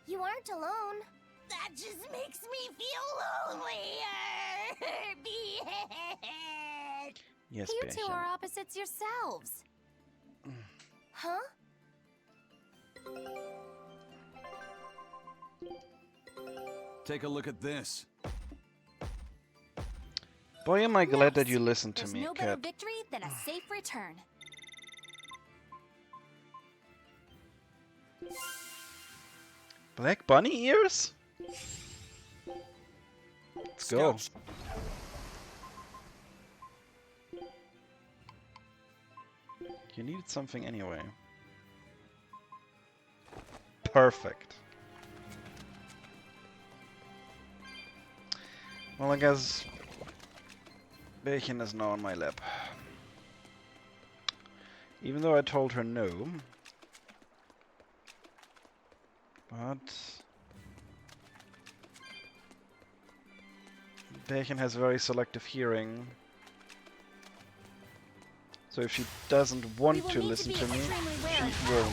You aren't alone. That just makes me feel lonelier. Yes, You two Bärchen. are opposites yourselves. Huh? Take a look at this. Boy, am I glad that you listened to There's me, no better Cat. victory than a safe return. Black bunny ears? Let's go. You needed something anyway. Perfect. Well, I guess Bärchen is now on my lap. Even though I told her no. But Bärchen has very selective hearing. So if she doesn't want to listen to me, she won't.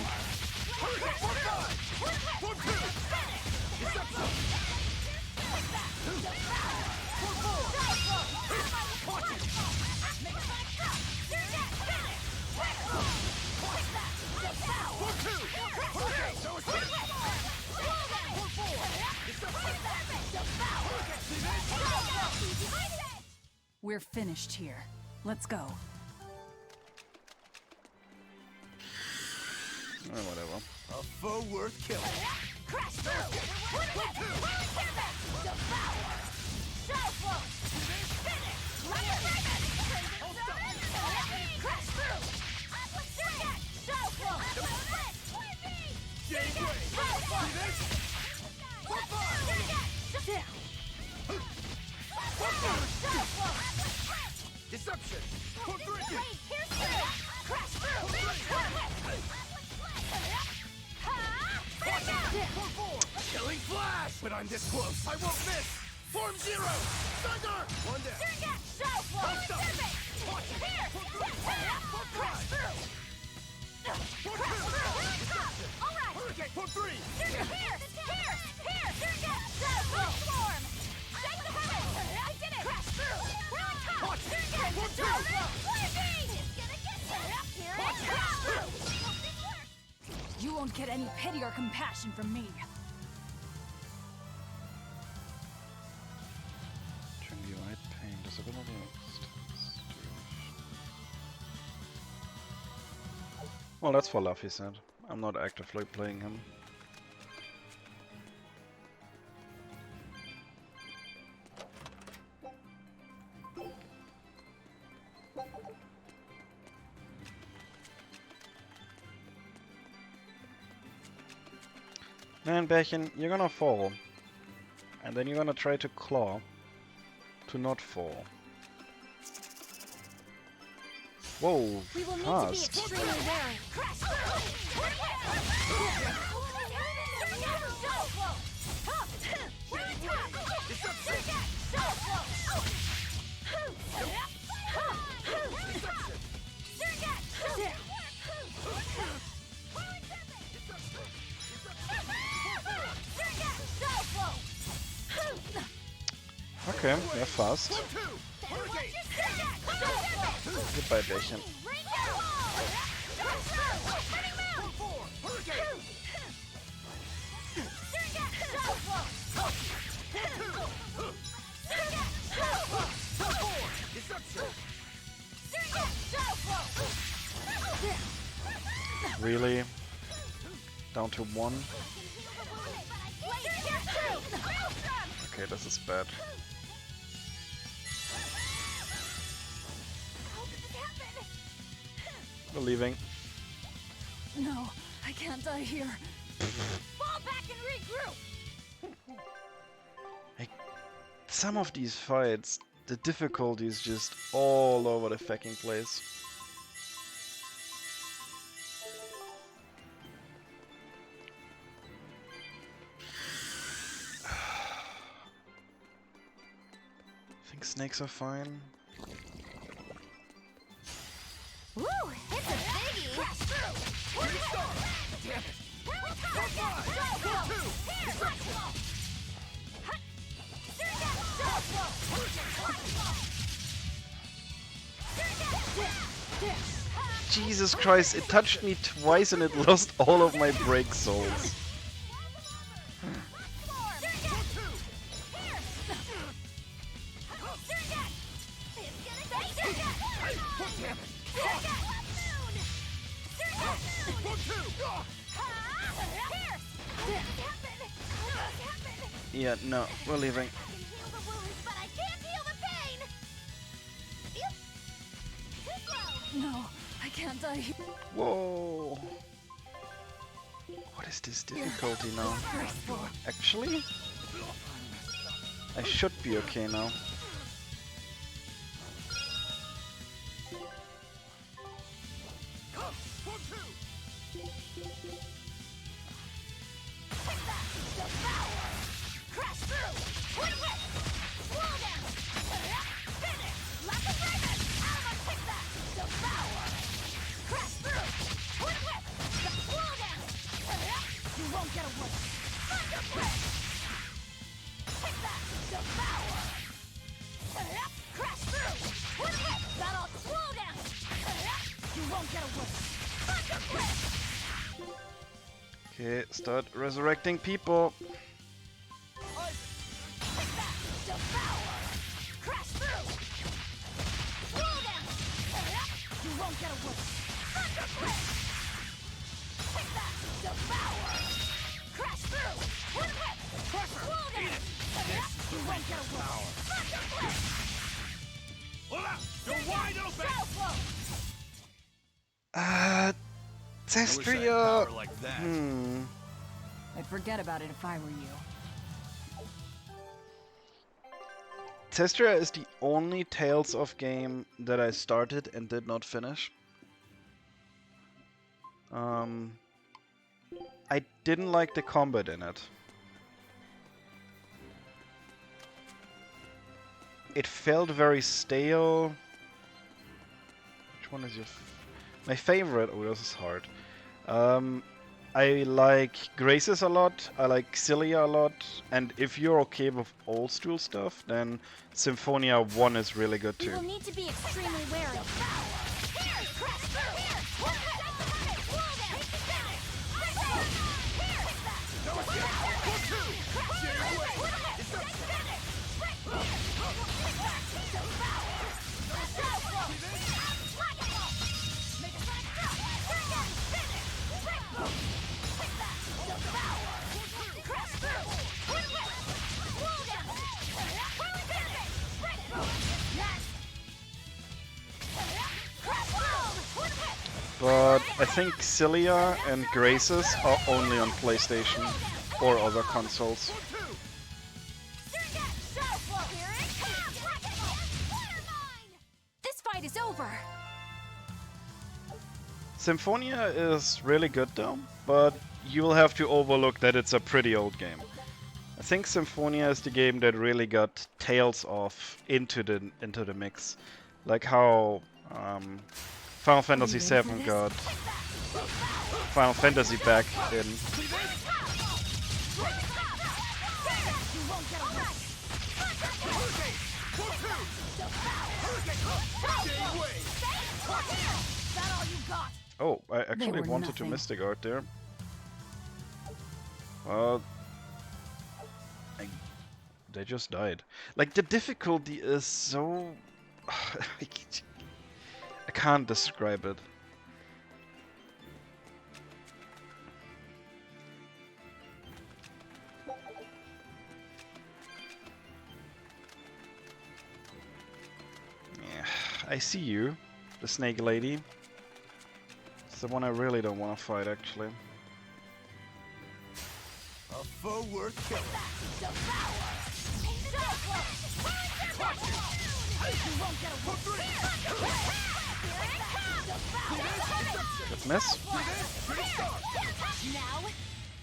We're finished here. Let's go. Oh, whatever. A foe worth killing. Crash through! Devour! Shuffle! Finish! Crash through! Shuffle! Gateway! See this? Deception! Crash through! Killing flash! But I'm this close. I won't miss! Form zero! Thunder! One down. Post up! Here! Crash through! Alright! Hurricane! Form three! Here! Transform! Shake the heavens! I did it! Crash through! Really tough! Form two! Lightning! Crash through! You won't get any pity or compassion from me. Turn the white paint disability next. Well, that's for Luffy said. I'm not actively playing him. Man, Bärchen, you're gonna fall. And then you're gonna try to claw to not fall. Whoa, We will need fast. to be extremely wary. Okay, they're fast. Goodbye, Bärchen. Really? Down to one? Okay, this is bad. We're leaving. No, I can't die here. Fall back and regroup! Some of these fights, the difficulty is just all over the fucking place. I think snakes are fine. Woo! It's a biggie! Crash through! Damn it! Jesus Christ, it touched me twice and it lost all of my break souls. Yeah, no, we're leaving. No, I can't die here. Whoa! What is this difficulty now? Actually? I should be okay now. Okay, start resurrecting people. Berseria. I'd forget about it if I were you. Berseria is the only Tales of game that I started and did not finish. I didn't like the combat in it. It felt very stale. Which one is your my favorite? Oh, this is hard. I like Graces a lot, I like Cilia a lot, and if you're okay with old school stuff, then Symphonia 1 is really good too. You will need to be extremely wary. But I think Cilia and Graces are only on PlayStation or other consoles. This fight is over. Symphonia is really good though, but you will have to overlook that it's a pretty old game. I think Symphonia is the game that really got Tales of into the mix, like how Final Fantasy VII got Final Fantasy back in. Oh, I actually wanted to Mystic Art there. Well, they just died. Like, the difficulty is so... I can't describe it. Yeah, I see you, the snake lady. It's the one I really don't want to fight, actually. A foe worth killing. Good miss. Now,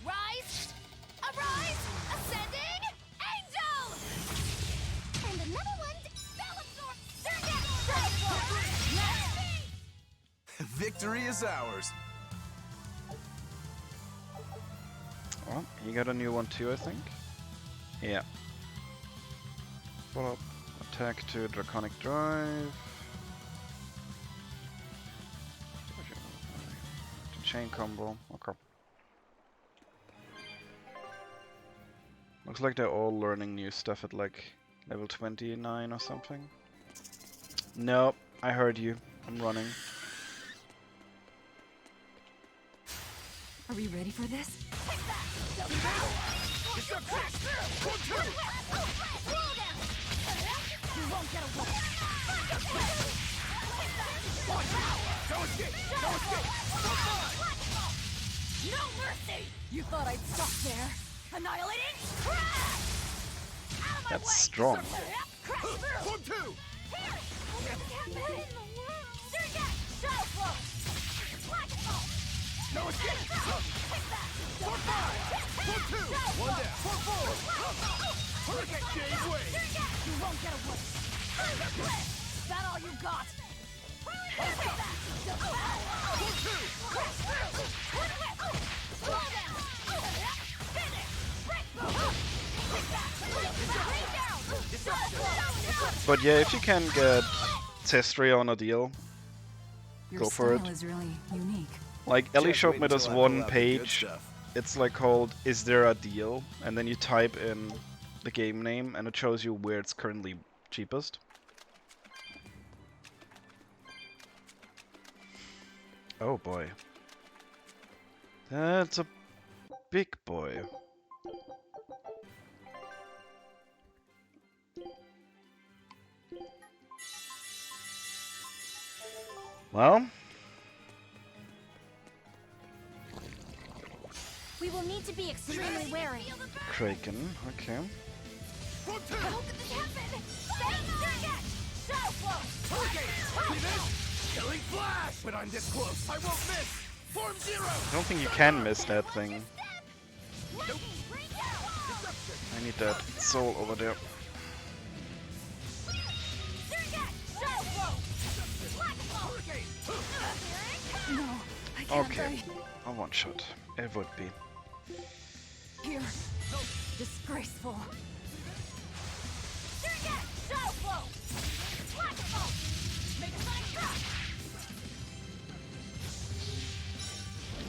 rise, arise, ascending, angel! And another one, spell absorb, Victory is ours. Oh, you got a new one too, I think. Yeah. Follow up. Attack to Draconic Drive. Chain combo. Okay. Looks like they're all learning new stuff at like level 29 or something. Nope, I heard you. I'm running. Are we ready for this? No mercy! You thought I'd stop there? Annihilating? That's strong. One, two! No escape! 4-5! 4-2! One down! 4-4! Hurricane Jade Wave! You won't get away! Is that all you got? But yeah, if you can get Testria on a deal, Your go for it. style is really unique. Like Ellie Just showed wait me this until I pull one out the good page. stuff. It's like called "Is there a deal?" and then you type in the game name and it shows you where it's currently cheapest. Oh boy. That's a big boy. Well, We will need to be extremely wary. Kraken, okay. One, two! How could this happen? Shadow Flow! Hurricane! See this? Killing Flash! When I'm this close, I won't miss! Form Zero! I don't think you can miss that thing. I need that soul over there. No, I can't Okay, die a one shot. It would be. here. Disgraceful.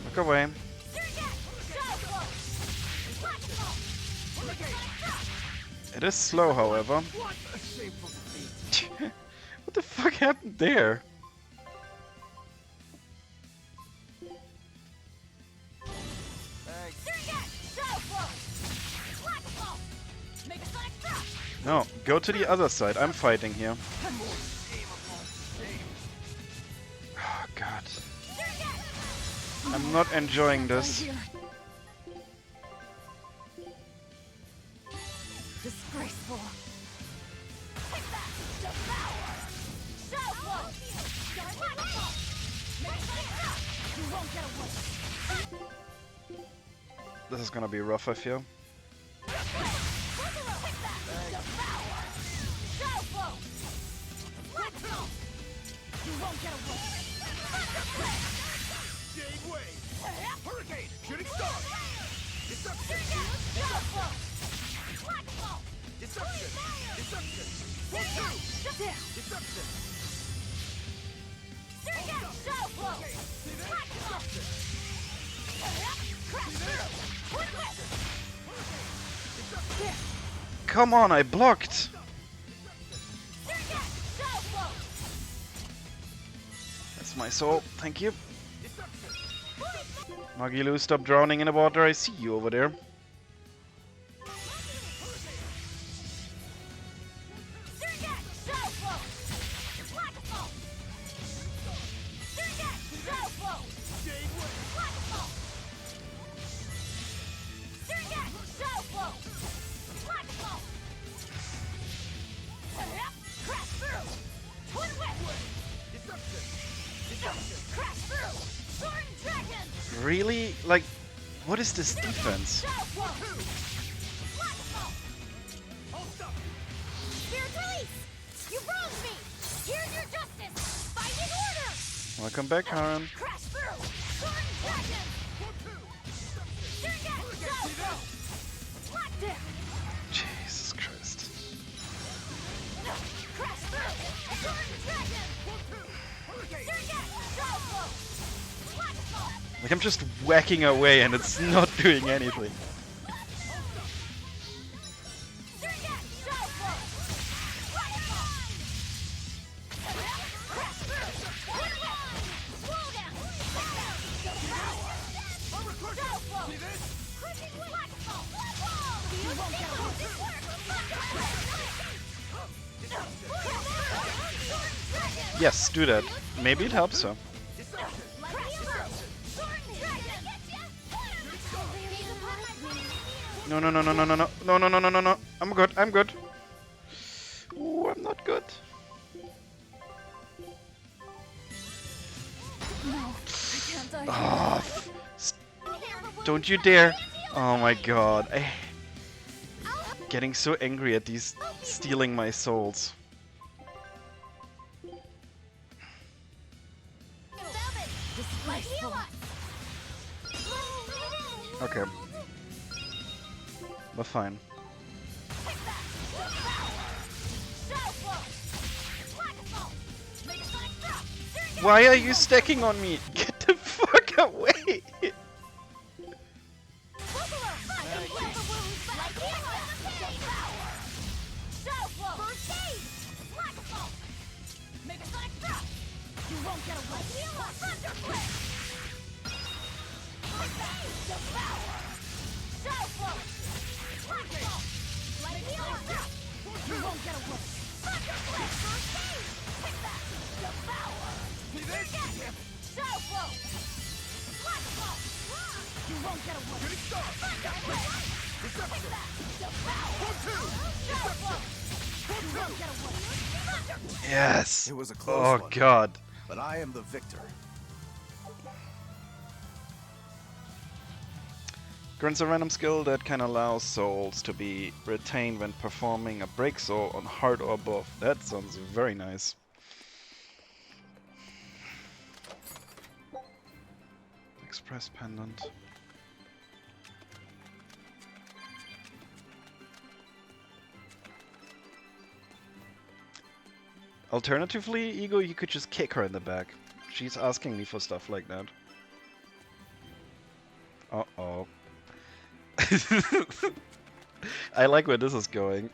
Look away. It is slow, however. What a shameful defeat! What the fuck happened there? No, go to the other side. I'm fighting here. Oh god. I'm not enjoying this. Disgraceful. This is gonna be rough, I feel. Jade Wave! Hurricane! Shooting Star! Deception! Deception! Deception! One, two! Deception! Okay, see this? Deception! Come on, I blocked! That's my soul, thank you. Magilu, stop drowning in the water, I see you over there. Really? Like, what is this defense? Spirit release! You wronged me! Here's your justice! Fighting order! Welcome back, Karen. Crash through! Soaring dragon! Jesus Christ. Crash through! Soaring dragon! Like, I'm just whacking away and it's not doing anything. Yes, do that. Maybe it helps her. No, no, no, no, no, no, no, no, no, no, no, no, no. I'm good, I'm good. Ooh, I'm not good. No, I can't die. Oh, don't you dare. Oh my god. Getting so angry at these stealing my souls. Okay. We're fine. Why are you stacking on me? Get the fuck away! Yes! It was a close one, god. but I am the victor. Grants a random skill that can allow souls to be retained when performing a break soul on hard or above. That sounds very nice. Express pendant. Alternatively, Ego, you could just kick her in the back. She's asking me for stuff like that. Uh-oh. I like where this is going.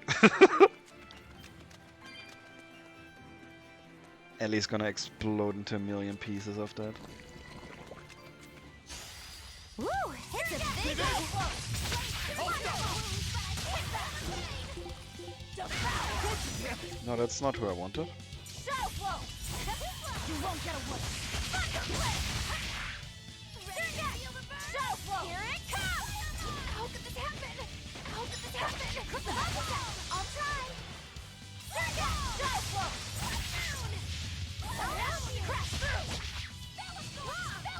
Ellie's gonna explode into a million pieces of that. Woo! It's a big No, that's not who I wanted. You won't get away. Here it comes! How could this happen? How could this happen? I'll try. Crash through! Spell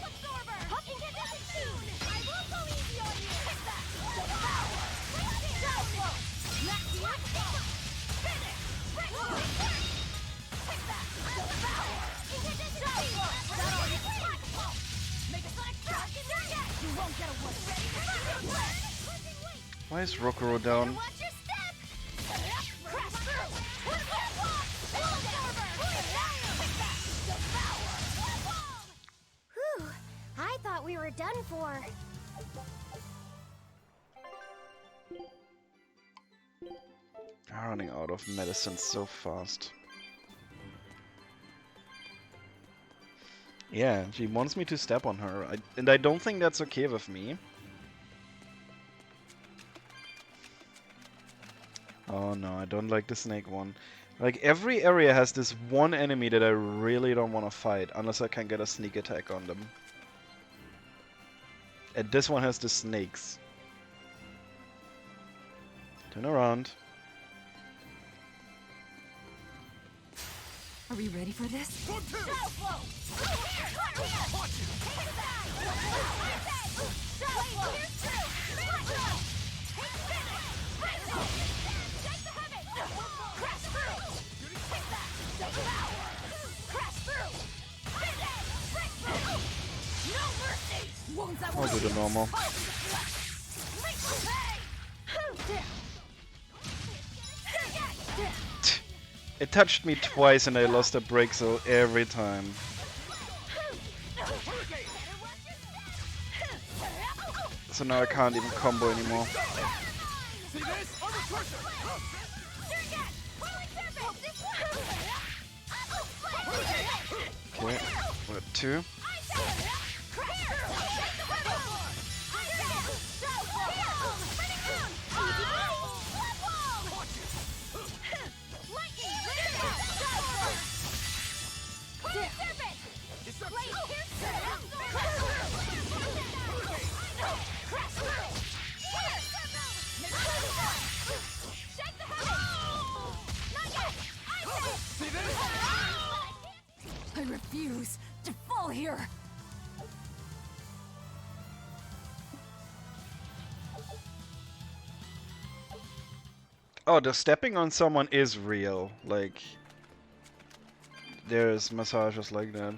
absorber! I can get this soon! I won't go easy on you! Hit that! Devour! Finish! Hit that! Devour! Make a select drop! You won't get away! Why is Rokuro down? Whew, I thought we were done for. I'm running out of medicine so fast. Yeah, she wants me to step on her, and I don't think that's okay with me. Oh no, I don't like the snake one. Like, every area has this one enemy that I really don't want to fight, unless I can get a sneak attack on them. And this one has the snakes. Turn around. Are we ready for this? I'll do the normal. It touched me twice and I lost a break so every time. So now I can't even combo anymore. Okay, we're at 2. I refuse to fall here. Oh, the stepping on someone is real. Like, there's massages like that.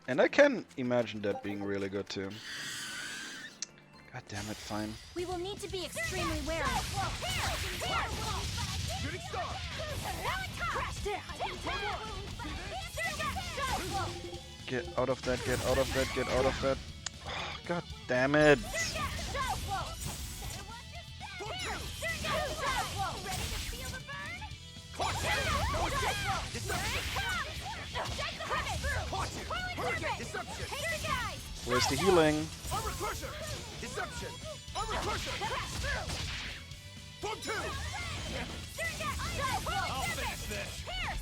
And I can imagine that being really good too. God damn it, fine. We will need to be extremely wary. Get out of that, get out of that, get out of that. Oh, God damn it. Where's the healing?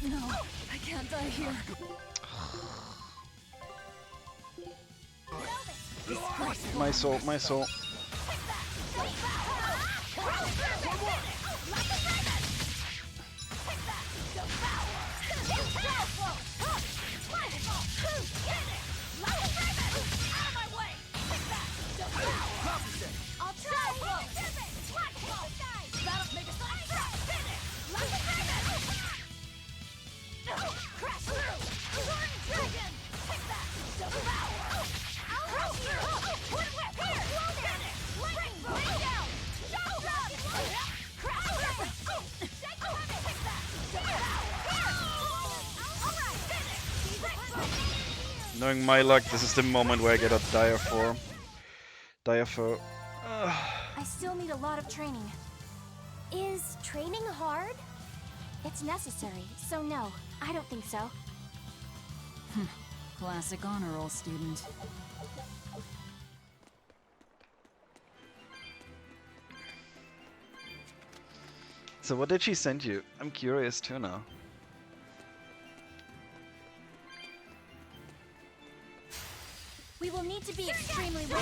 No, I can't die here. My soul, my soul. Knowing my luck, this is the moment where I get a dire foe. I still need a lot of training. Is training hard? It's necessary, so no, I don't think so. Classic honor roll student. So what did she send you? I'm curious too now. We will need to be extremely wary.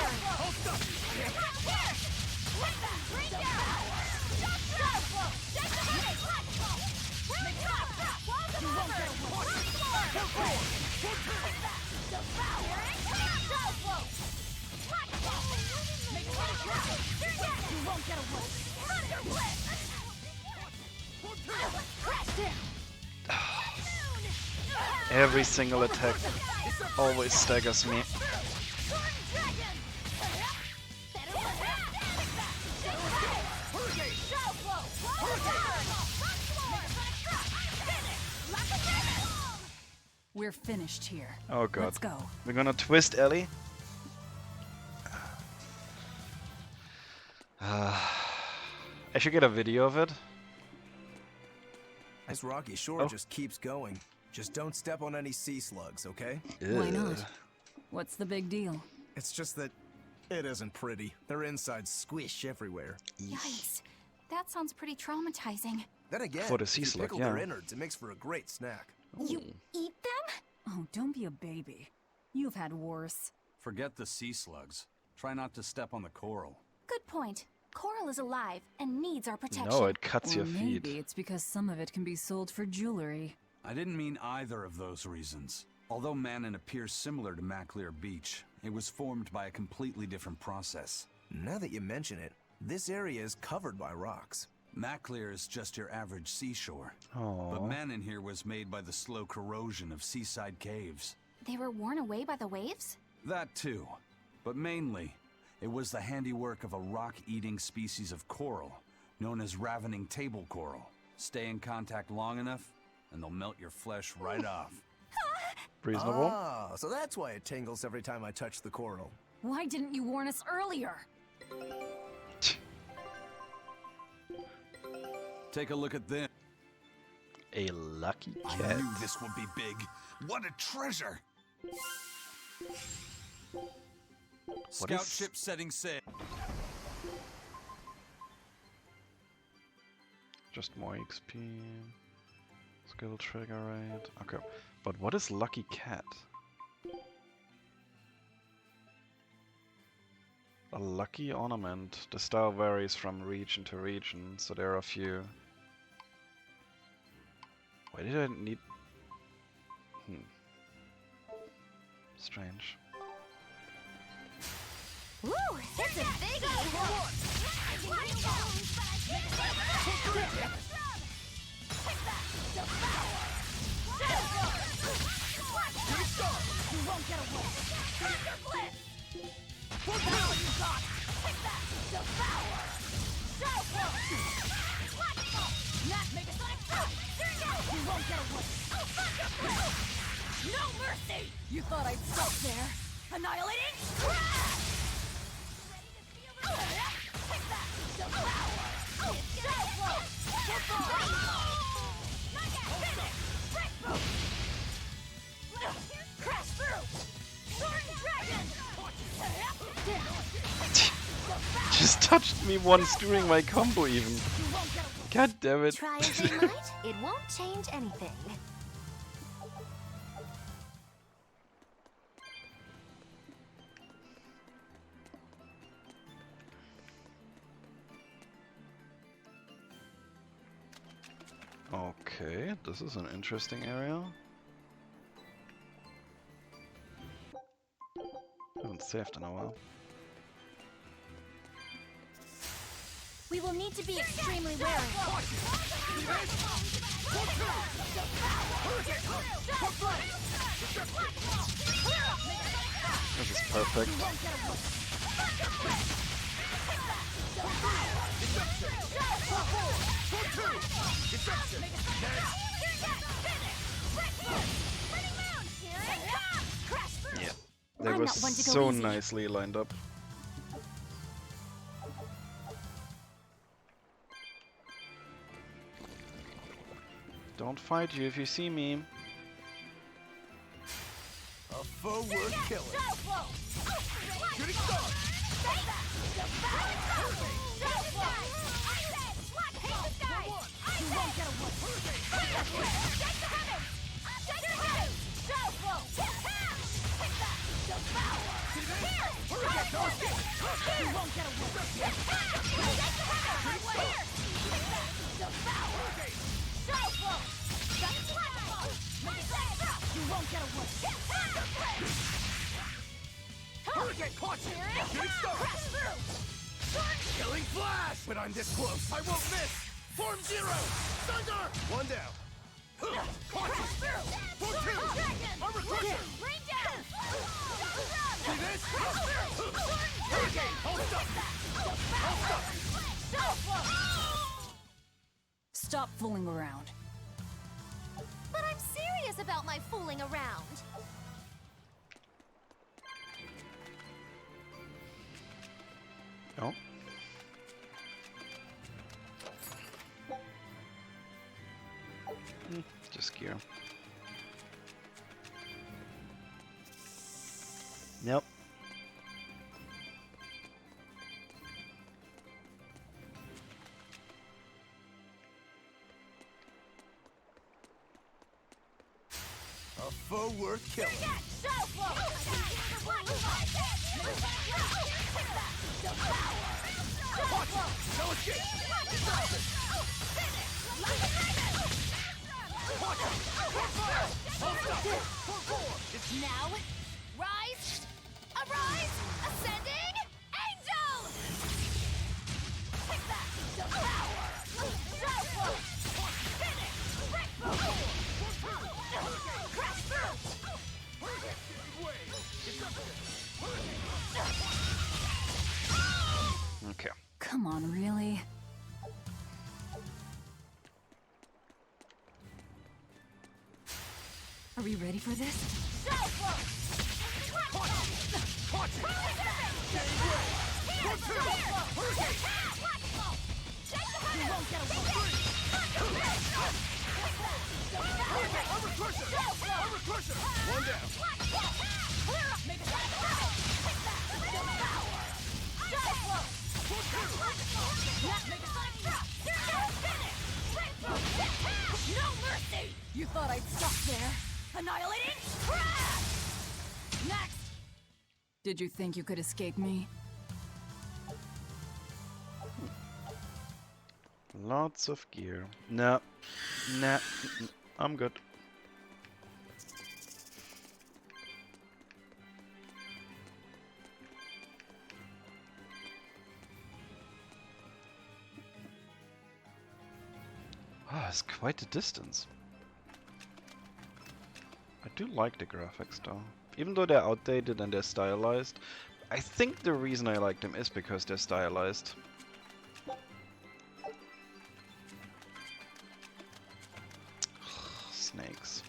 Every single attack always staggers me. We're finished here. Oh god. Let's go. We're gonna twist Ellie. I should get a video of it. This rocky shore just keeps going. Just don't step on any sea slugs, okay? Why not? What's the big deal? It's just that it isn't pretty. Their insides squish everywhere. Yikes. That sounds pretty traumatizing. Then again, For the sea if you slug, pickle yeah. their innards, it makes for a great snack. You eat them? Oh, don't be a baby. You've had worse. Forget the sea slugs. Try not to step on the coral. Good point. coral is alive and needs our protection. No, it cuts Or your feet. maybe it's because some of it can be sold for jewelry. I didn't mean either of those reasons. Although Manon appears similar to Maclear Beach, it was formed by a completely different process. Now that you mention it, this area is covered by rocks. Maclear is just your average seashore. Aww. But Manon here was made by the slow corrosion of seaside caves. They were worn away by the waves? That too. But mainly, it was the handiwork of a rock-eating species of coral, known as ravening table coral. Stay in contact long enough, and they'll melt your flesh right off. Reasonable. Ah, so that's why it tingles every time I touch the coral. Why didn't you warn us earlier? Take a look at this. A lucky I cat. knew this would be big. What a treasure! Scout is- ship setting sail. Just more XP. Skill trigger rate. Okay. But what is lucky cat? A lucky ornament. The style varies from region to region, so there are a few. Why did I need... Strange. Woo! It's a You won't get away. Thunder Blitz! Now you got! Take that! Devour! Shadow Flow! Flexible! Not make a sonic shot! You won't get away! Thunder Blitz! No mercy! You thought I'd stop there? Annihilating crash! Ready to feel the take that! Devour! Shadow Flow! Not yet! Finish! Break boom! Crash through! Sword Dragon! Just touched me once during my combo even. God damn it. Try as they might, it won't change anything. Okay, this is an interesting area. Haven't saved in a while. We will need to be extremely wary. This is perfect. Yeah, they were so nicely lined up. Don't fight you if you see me. A forward killer. Shooting star! You won't get away! Hurricane caught you! Shooting star! Killing flash! When I'm this close, I won't miss! Form zero! Thunder! One down. Caught you! Form two! Armor crusher! Rain down! See this? Hurricane! Hold up! Hold up! Stop fooling around. But I'm serious about my fooling around. Oh. Just gear. Yep. A A foe worth killing. No escape! It's now. Rise! Arise! Ascending! Angel! Take that! Devour! Shuffle! Finish! Breakthrough! Crash through! Okay. Come on, really? Are we ready for this? One down. No mercy! You thought I'd stop there? Annihilating? Crash! Next! Did you think you could escape me? Lots of gear. No. Nah. I'm good. Ah, it's quite a distance. I do like the graphics though. Even though they're outdated and they're stylized, I think the reason I like them is because they're stylized. Snakes.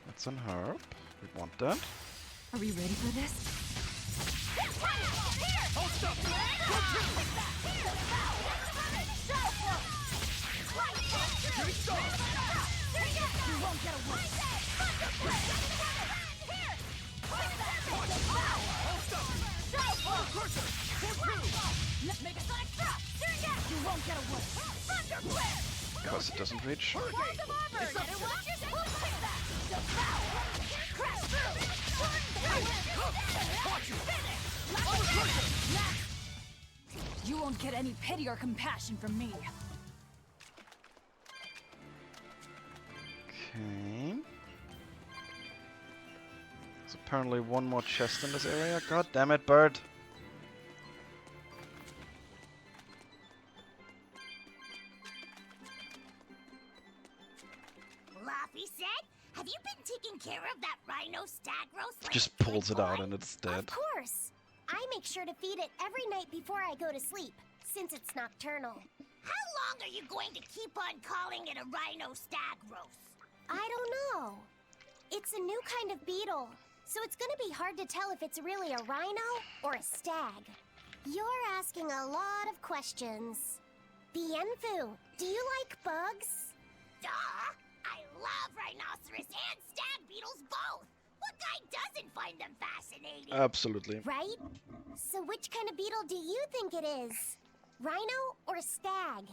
That's an herb. We want that. Are we ready for this? Because it doesn't reach. You won't get any pity or compassion from me. Okay. There's apparently one more chest in this area. God damn it, bird. Laffy said, have you been taking care of that rhino stag roast? Just pulls it out and it's dead. Of course. I make sure to feed it every night before I go to sleep, since it's nocturnal. How long are you going to keep on calling it a rhino stag roast? I don't know. It's a new kind of beetle, so it's gonna be hard to tell if it's really a rhino or a stag. You're asking a lot of questions. Bienfu, do you like bugs? Duh! I love rhinoceros and stag beetles both! What guy doesn't find them fascinating? Absolutely. Right? So which kind of beetle do you think it is? Rhino or stag?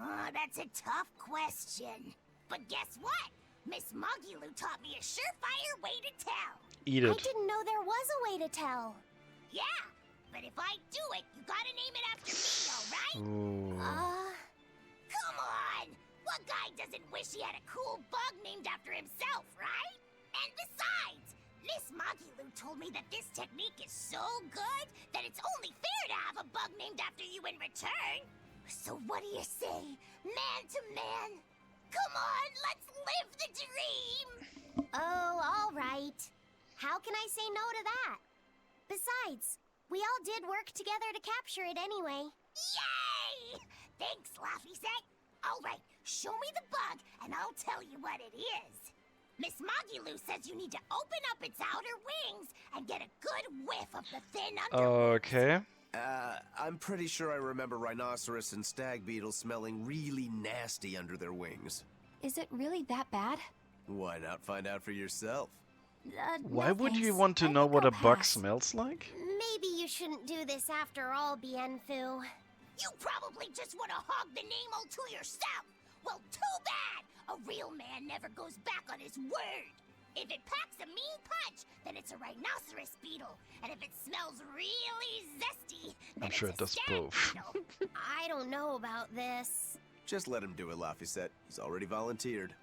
Oh, that's a tough question. But guess what? Miss Mogulu taught me a surefire way to tell. Eat it. I didn't know there was a way to tell. Yeah, but if I do it, you gotta name it after me, alright? Ooh. Come on! What guy doesn't wish he had a cool bug named after himself, right? And besides, Miss Mogulu told me that this technique is so good that it's only fair to have a bug named after you in return. So what do you say, man to man? Come on, let's live the dream! Oh, all right. How can I say no to that? Besides, we all did work together to capture it anyway. Yay! Thanks, Laffy-Set. All right, show me the bug, and I'll tell you what it is. Miss Mogulu says you need to open up its outer wings and get a good whiff of the thin underwings. Okay. I'm pretty sure I remember rhinoceros and stag beetles smelling really nasty under their wings. Is it really that bad? Why not find out for yourself? Why would you want to know what a bug smells like? Maybe you shouldn't do this after all, Bienfu. You probably just want to hog the name all to yourself. Well, too bad! A real man never goes back on his word! If it packs a mean punch, then it's a rhinoceros beetle. And if it smells really zesty, then I'm sure it it's a does stag both. beetle. I don't know about this. Just let him do it, Laphicet. He's already volunteered.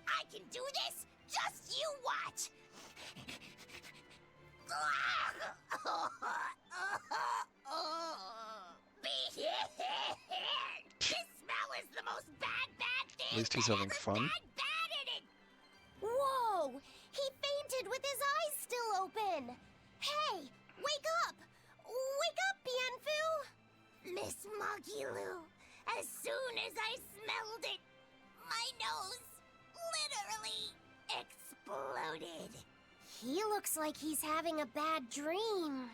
I can do this! Just you watch! This smell is the most bad thing! At least he's having fun. Whoa! He fainted with his eyes still open! Hey! Wake up! Wake up, Bienfu! Miss Magilu, as soon as I smelled it, my nose literally exploded. He looks like he's having a bad dream.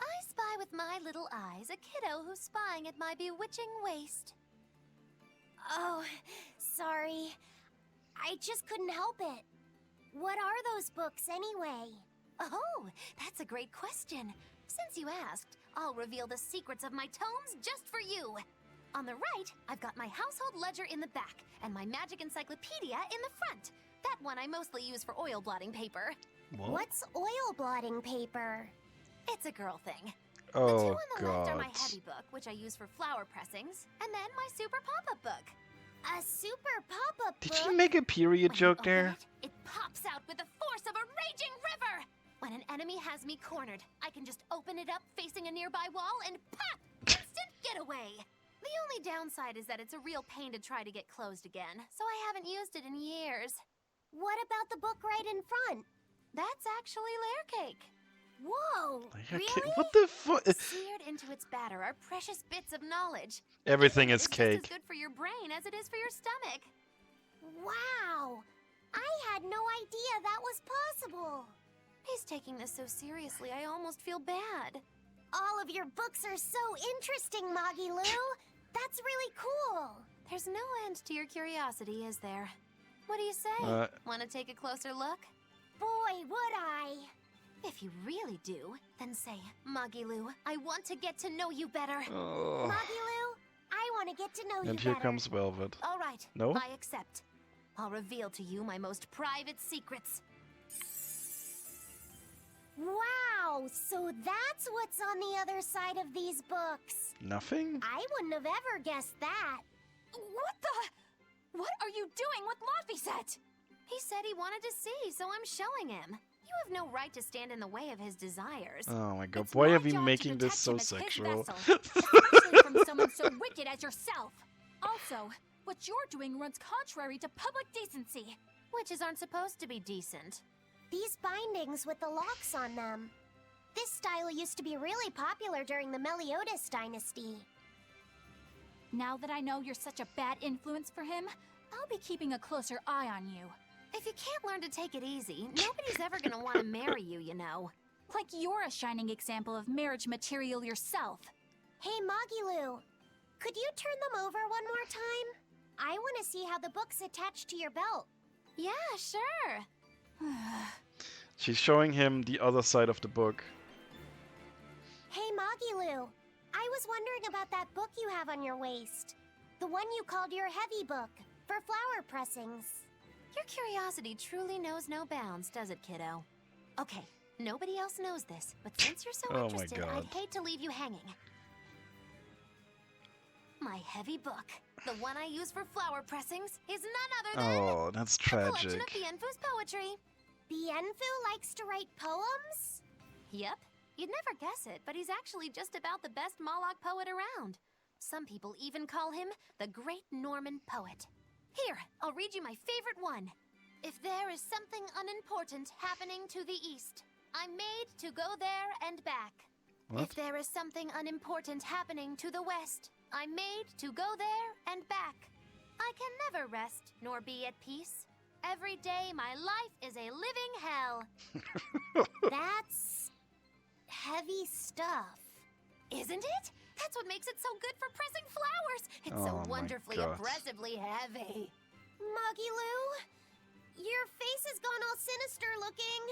I spy with my little eyes a kiddo who's spying at my bewitching waist. Oh, sorry. I just couldn't help it. What are those books anyway? Oh, that's a great question. Since you asked, I'll reveal the secrets of my tomes just for you. On the right, I've got my household ledger in the back, and my magic encyclopedia in the front. That one I mostly use for oil blotting paper. What? What's oil blotting paper? It's a girl thing. Oh, the two on the left are God. my heavy book, which I use for flower pressings, and then my super pop-up book. A super pop-up Did book? you make a period When joke you open there? It pops out with the force of a raging river! When an enemy has me cornered, I can just open it up facing a nearby wall and pop! Instant getaway! The only downside is that it's a real pain to try to get closed again, so I haven't used it in years. What about the book right in front? That's actually layer cake. Whoa! Really? What the fuck? Seared into its batter are precious bits of knowledge. Everything It's is just as cake. good for your brain as it is for your stomach. Wow! I had no idea that was possible. He's taking this so seriously, I almost feel bad. All of your books are so interesting, Magilu. That's really cool. There's no end to your curiosity, is there? What do you say? Want to take a closer look? Boy, would I. If you really do, then say, Magilu, I want to get to know you better. Oh. Magilu, I want to get to know you And here better. comes Velvet. All right, No? I accept. I'll reveal to you my most private secrets. Wow, so that's what's on the other side of these books. Nothing? I wouldn't have ever guessed that. What the? What are you doing with Laphicet? He said he wanted to see, so I'm showing him. You have no right to stand in the way of his desires. Oh my god, It's why my are we job to making this protect so him as his sexual? vessel, especially from someone so wicked as yourself. Also, what you're doing runs contrary to public decency. Witches aren't supposed to be decent. These bindings with the locks on them. This style used to be really popular during the Meliodas dynasty. Now that I know you're such a bad influence for him, I'll be keeping a closer eye on you. If you can't learn to take it easy, nobody's ever gonna want to marry you, you know. Like you're a shining example of marriage material yourself. Hey, Magilu, could you turn them over one more time? I want to see how the book's attached to your belt. Yeah, sure. She's showing him the other side of the book. Hey, Magilu, I was wondering about that book you have on your waist. The one you called your heavy book, for flower pressings. Your curiosity truly knows no bounds, does it, kiddo? Okay, nobody else knows this, but since you're so Oh my interested, God. I'd hate to leave you hanging. My heavy book, the one I use for flower pressings, is none other than Oh, that's a collection tragic. of Bienfu's poetry. Bienfu likes to write poems? Yep, you'd never guess it, but he's actually just about the best Moloch poet around. Some people even call him the Great Norman Poet. Here, I'll read you my favorite one. If there is something unimportant happening to the east, I'm made to go there and back. What? If there is something unimportant happening to the west, I'm made to go there and back. I can never rest nor be at peace. Every day my life is a living hell. That's heavy stuff. Isn't it? That's what makes it so good for pressing flowers. It's Oh so my wonderfully God. oppressively heavy. Magilu, your face has gone all sinister looking.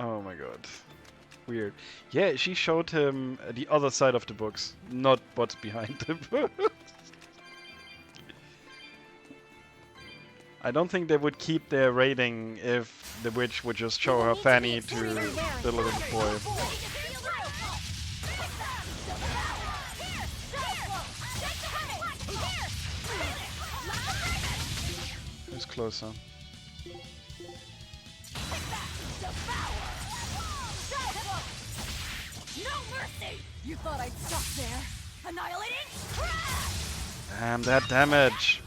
Oh my god. Weird. Yeah, she showed him the other side of the books, not what's behind the books. I don't think they would keep their rating if the witch would just show her fanny to the little boy. Who's closer? No mercy! You thought I'd stop there? Annihilating crash! Damn that damage!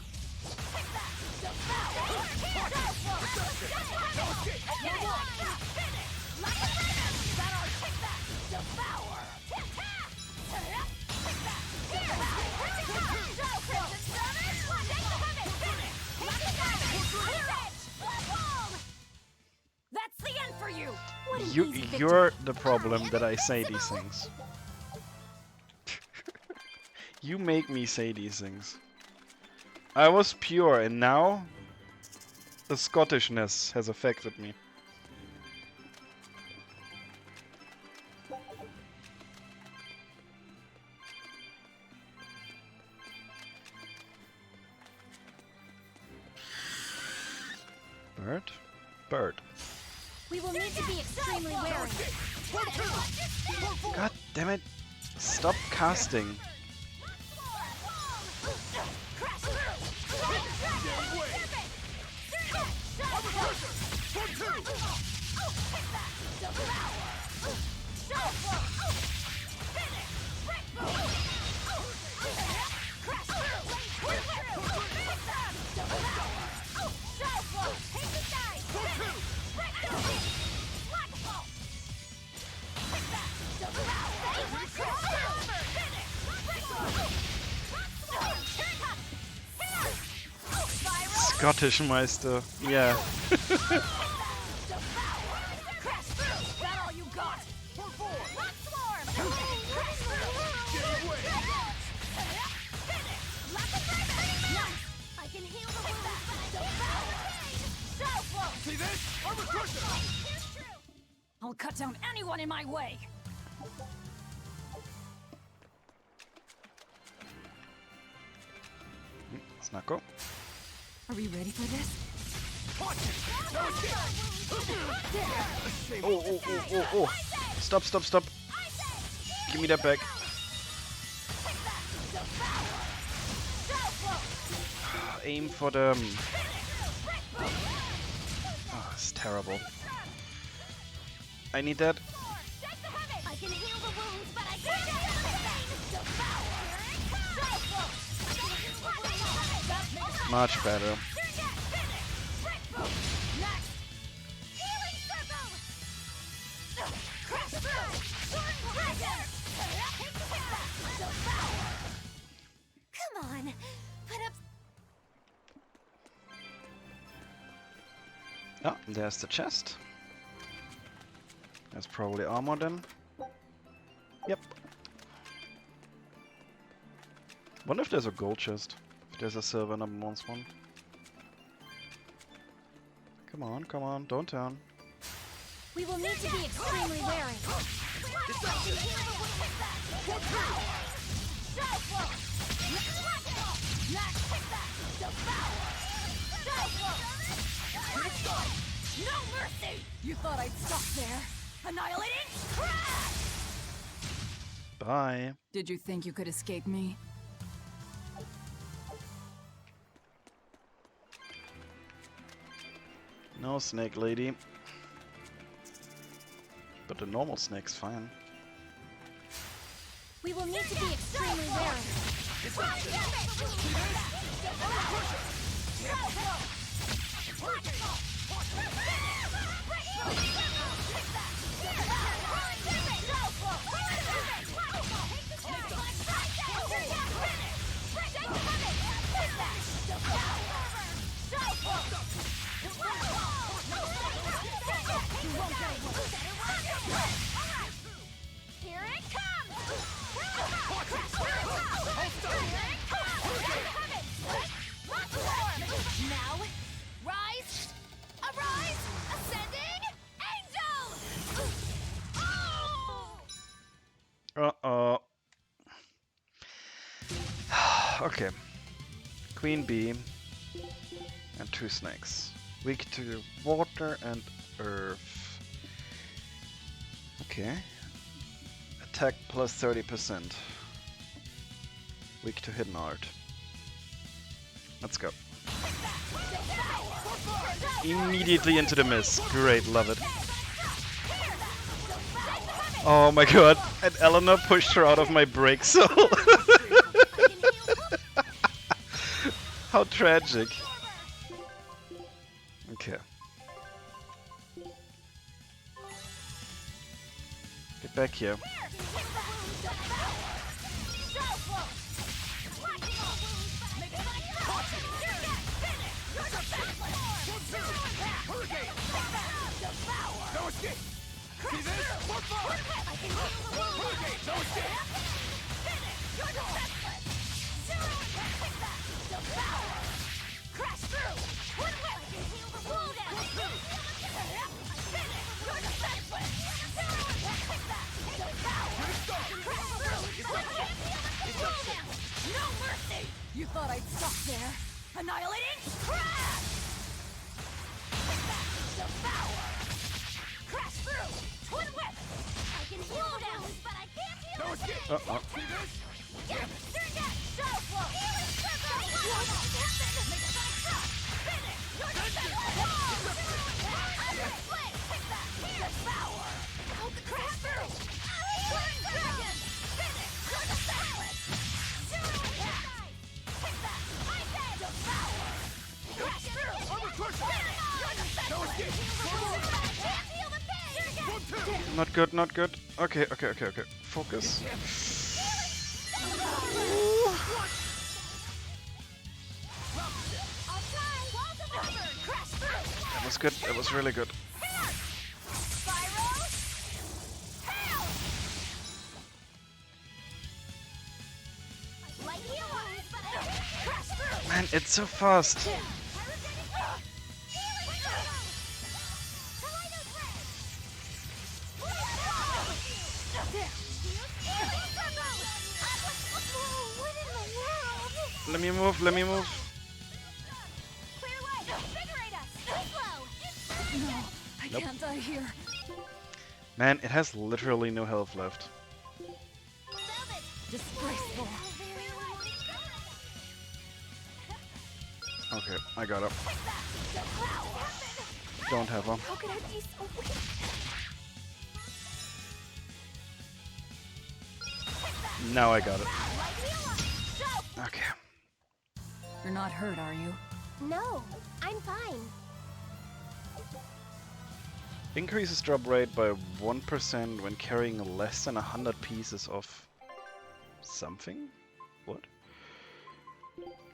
That's the end for you! You're the problem that I say these things. You make me say these things. I was pure and now the Scottishness has affected me. Bird? Bird. We will need to be extremely wary. God damn it. Stop casting. Scottish Meister, yeah. I'll cut down anyone in my way. Let's not go. Are we ready for this? Oh. Stop. Give me that back. Aim for them. Oh, it's terrible. I need that. I can heal the wounds, but I can't devour. Much better. Come on, put up. Oh, there's the chest. That's probably armor then. Yep. Wonder if there's a gold chest. If there's a silver number wants one. Come on, don't turn. We will need to be extremely wary. No mercy! You thought I'd stop there? Annihilating crash! Bye. Did you think you could escape me? No snake lady. But the normal snake's fine. We will need to be extremely wary. Here it comes! Now Okay. Queen bee and 2 snakes. Weak to water and earth. Okay. Attack plus 30%. Weak to hidden art. Let's go. Immediately into the mist. Great, love it. Oh my god, and Eleanor pushed her out of my break soul. How tragic. Okay. Get back here. No escape! See this? More fire! Hurricane! No escape! Crash through! Twin whip! Slow down! Finish! You're defenseless! Devour! Crash through! Twin whip! Slow down! No mercy! You thought I'd stop there? Annihilating crash! Devour! Crash through! Twin whip! I can heal down, but I can't heal. No escape! See this? Turn that! Shadow flow! Healing circle! What happened? Make a sonic shot! Finish! You're defenseless! Iron flame! Take that! Devour! Crash through! Twin dragon! Finish! You're defenseless! Zero attack! Take that! Ice edge! Devour! Crash through! Finish! You're defenseless! No escape! But I can't heal the pain! Not good, not good. Okay. Focus. That was good, that was really good. Man, it's so fast. Let me move. No, I Nope. can't die here. Man, it has literally no health left. Disgraceful. Okay, I got her. Don't have her. How could I be so weak? Now I got it. Okay. You're not hurt, are you? No, I'm fine. Increases drop rate by 1% when carrying less than 100 pieces of something? What?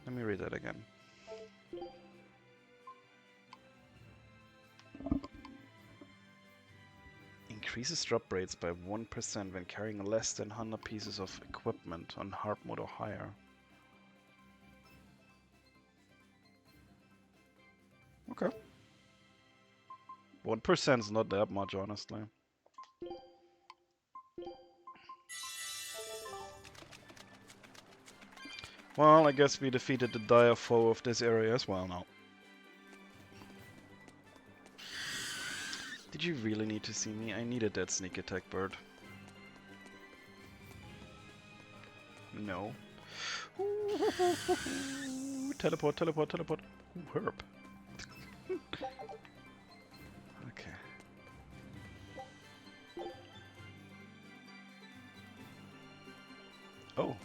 Let me read that again. Increases drop rates by 1% when carrying less than 100 pieces of equipment on hard mode or higher. Okay. 1% is not that much, honestly. Well, I guess we defeated the dire foe of this area as well now. Did you really need to see me? I needed that sneak attack bird. No. Ooh, teleport, teleport, teleport. Ooh, herb. Okay. Oh.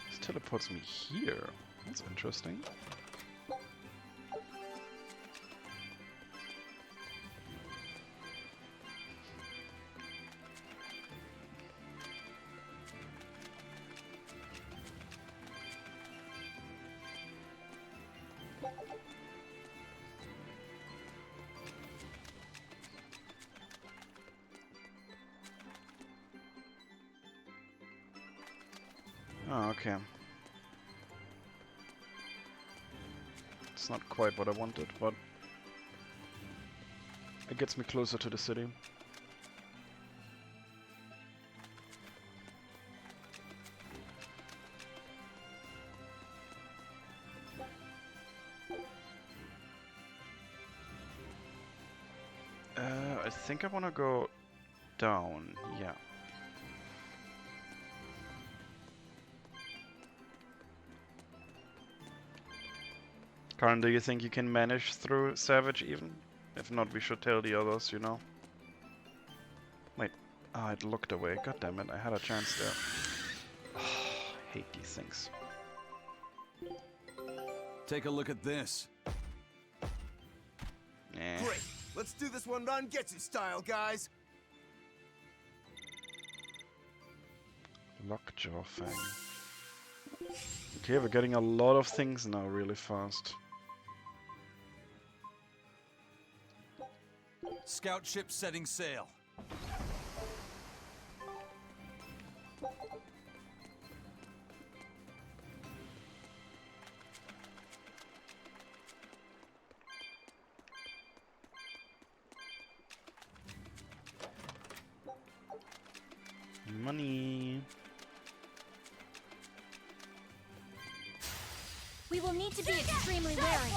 This teleports me here. That's interesting. Oh, okay. It's not quite what I wanted, but it gets me closer to the city. I think I want to go down. Yeah. Karen, do you think you can manage through Savage even? If not, we should tell the others, you know. Wait. Ah, it looked away. God damn it, I had a chance there. I hate these things. Take a look at this. Eh. Great. Let's do this one Rangetsu style, guys. Lockjaw Fang. Okay, we're getting a lot of things now really fast. Scout ship setting sail. Money. We will need to be extremely wary.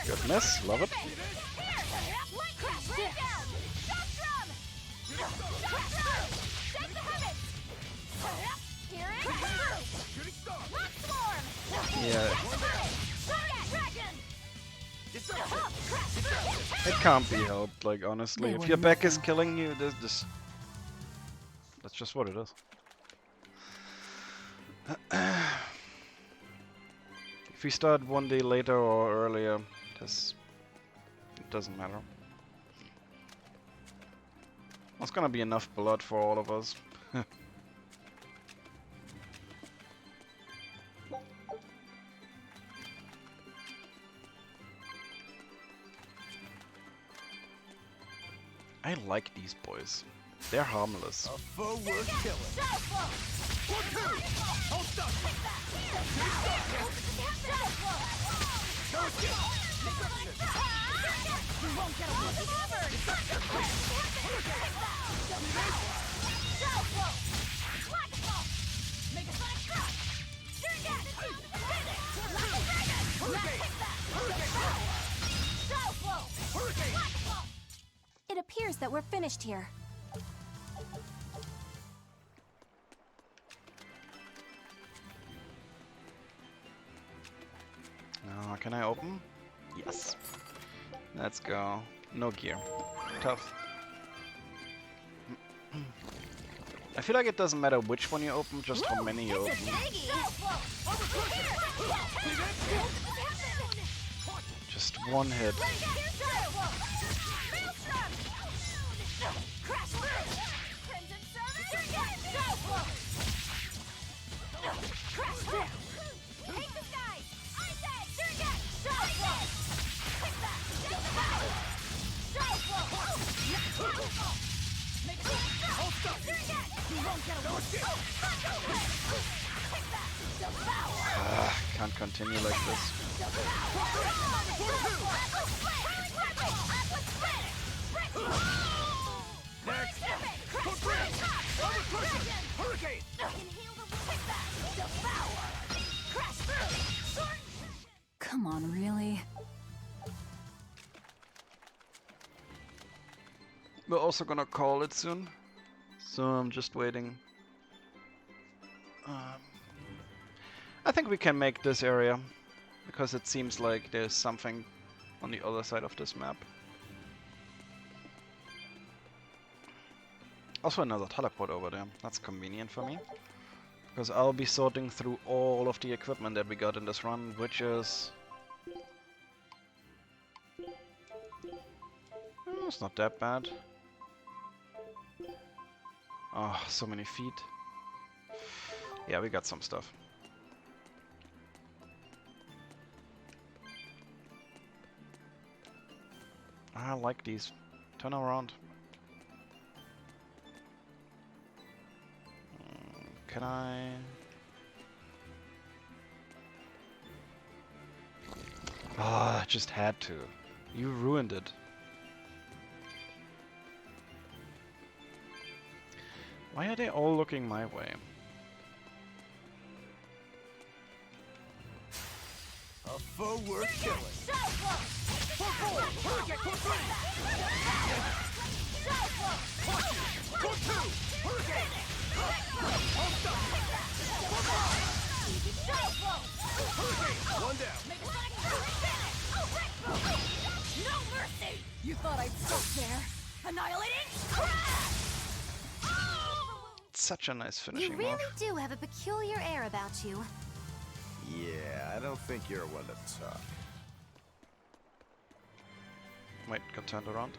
Goodness, love it. Yeah. It can't be helped, like, honestly. If your back is killing you, this... That's just what it is. If we start one day later or earlier, it doesn't matter. It's gonna be enough blood for all of us. I like these boys. They're harmless. A foe worth killing. Hold up. It appears that we're finished here. Can I open? Yes. Let's go. No gear. Tough. I feel like it doesn't matter which one you open, just how many you open. Just one hit. Can't continue like this. Come on, really? We're also gonna call it soon, so I'm just waiting. I think we can make this area, because it seems like there's something on the other side of this map. Also another teleport over there. That's convenient for me, because I'll be sorting through all of the equipment that we got in this run, which is... it's not that bad. Oh, so many feet. Yeah, we got some stuff. I like these. Turn around. Can I... Ah, I just had to. You ruined it. Why are they all looking my way? A foe worth killing. One down. No mercy! You thought I'd stop there? Annihilating? Such a nice You finishing really move. do have a peculiar air about you. Yeah, I don't think you're one to talk. Wait, got turned around.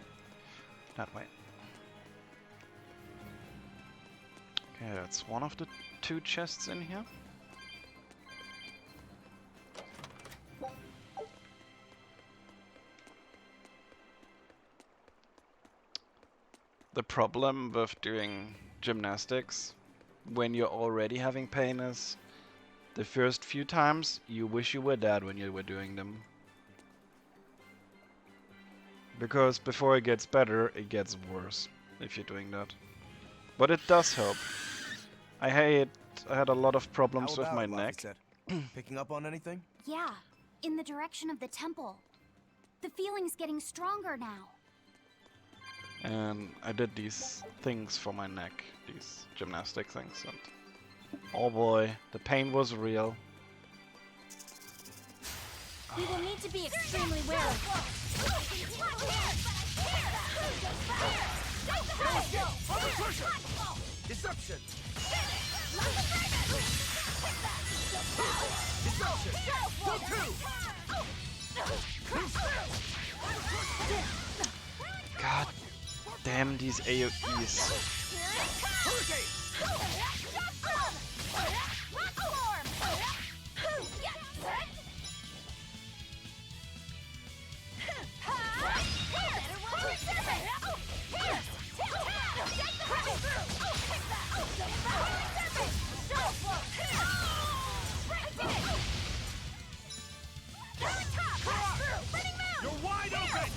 That way. Okay, that's one of the 2 chests in here. The problem with doing gymnastics when you're already having pain is the first few times you wish you were dead when you were doing them. Because before it gets better, it gets worse if you're doing that. But it does help. I had a lot of problems with my neck. Picking up on anything? Yeah, in the direction of the temple. The feeling's getting stronger now. And I did these things for my neck, these gymnastic things, and oh boy, the pain was real. We will need to be extremely wary. Deception. God damn these AoEs. You're wide open!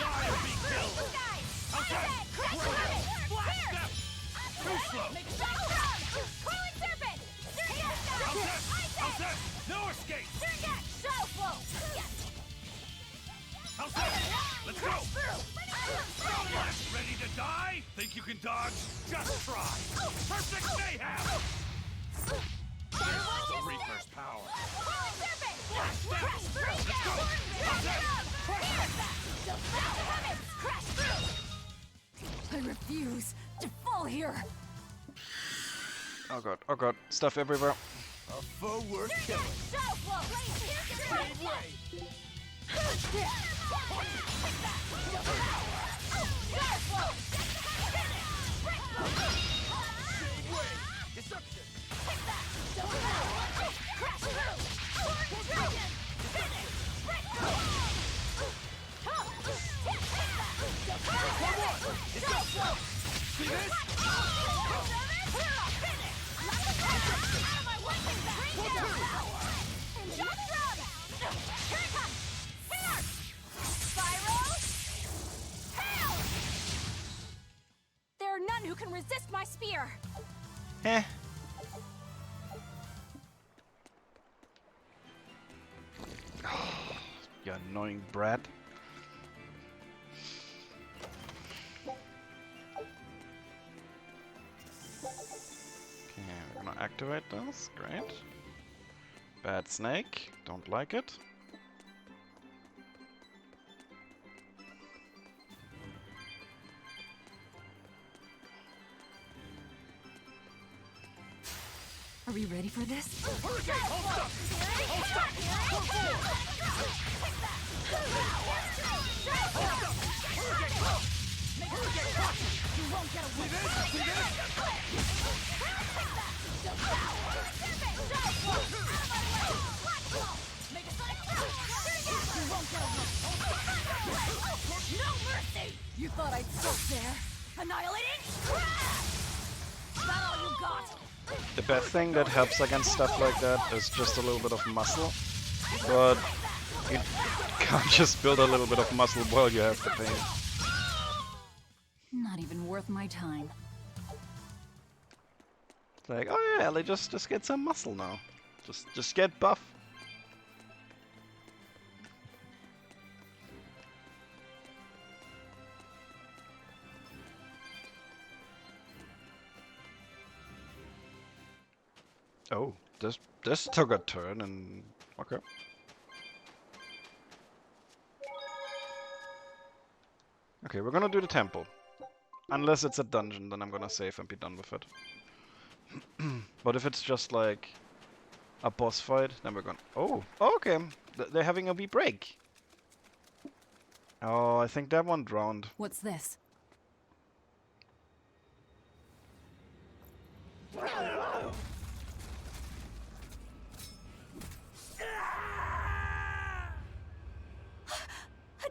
Die or be killed! Flash step! Too slow! No escape! Let's go! Ready to die? Think you can dodge? Just try! Perfect mayhem! The Reaper's power! I refuse to fall here. Oh god, stuff everywhere. A foe worth killing. See this? There are none who can resist my spear. Eh. You annoying brat. Okay, we're gonna activate this. Great. Bad snake. Don't like it. Are we ready for this? No mercy! You thought I'd stop there? Annihilating? Is that all you got? The best thing that helps against stuff like that is just a little bit of muscle, but you can't just build a little bit of muscle while you have the pain. Not even worth my time. like, oh yeah, Ellie, just get some muscle now. Just get buff. Oh, this took a turn and okay. Okay, we're gonna do the temple. Unless it's a dungeon, then I'm gonna save and be done with it. But if it's just like a boss fight, then we're gonna... Oh, okay. They're having a wee break. Oh, I think that one drowned. What's this? A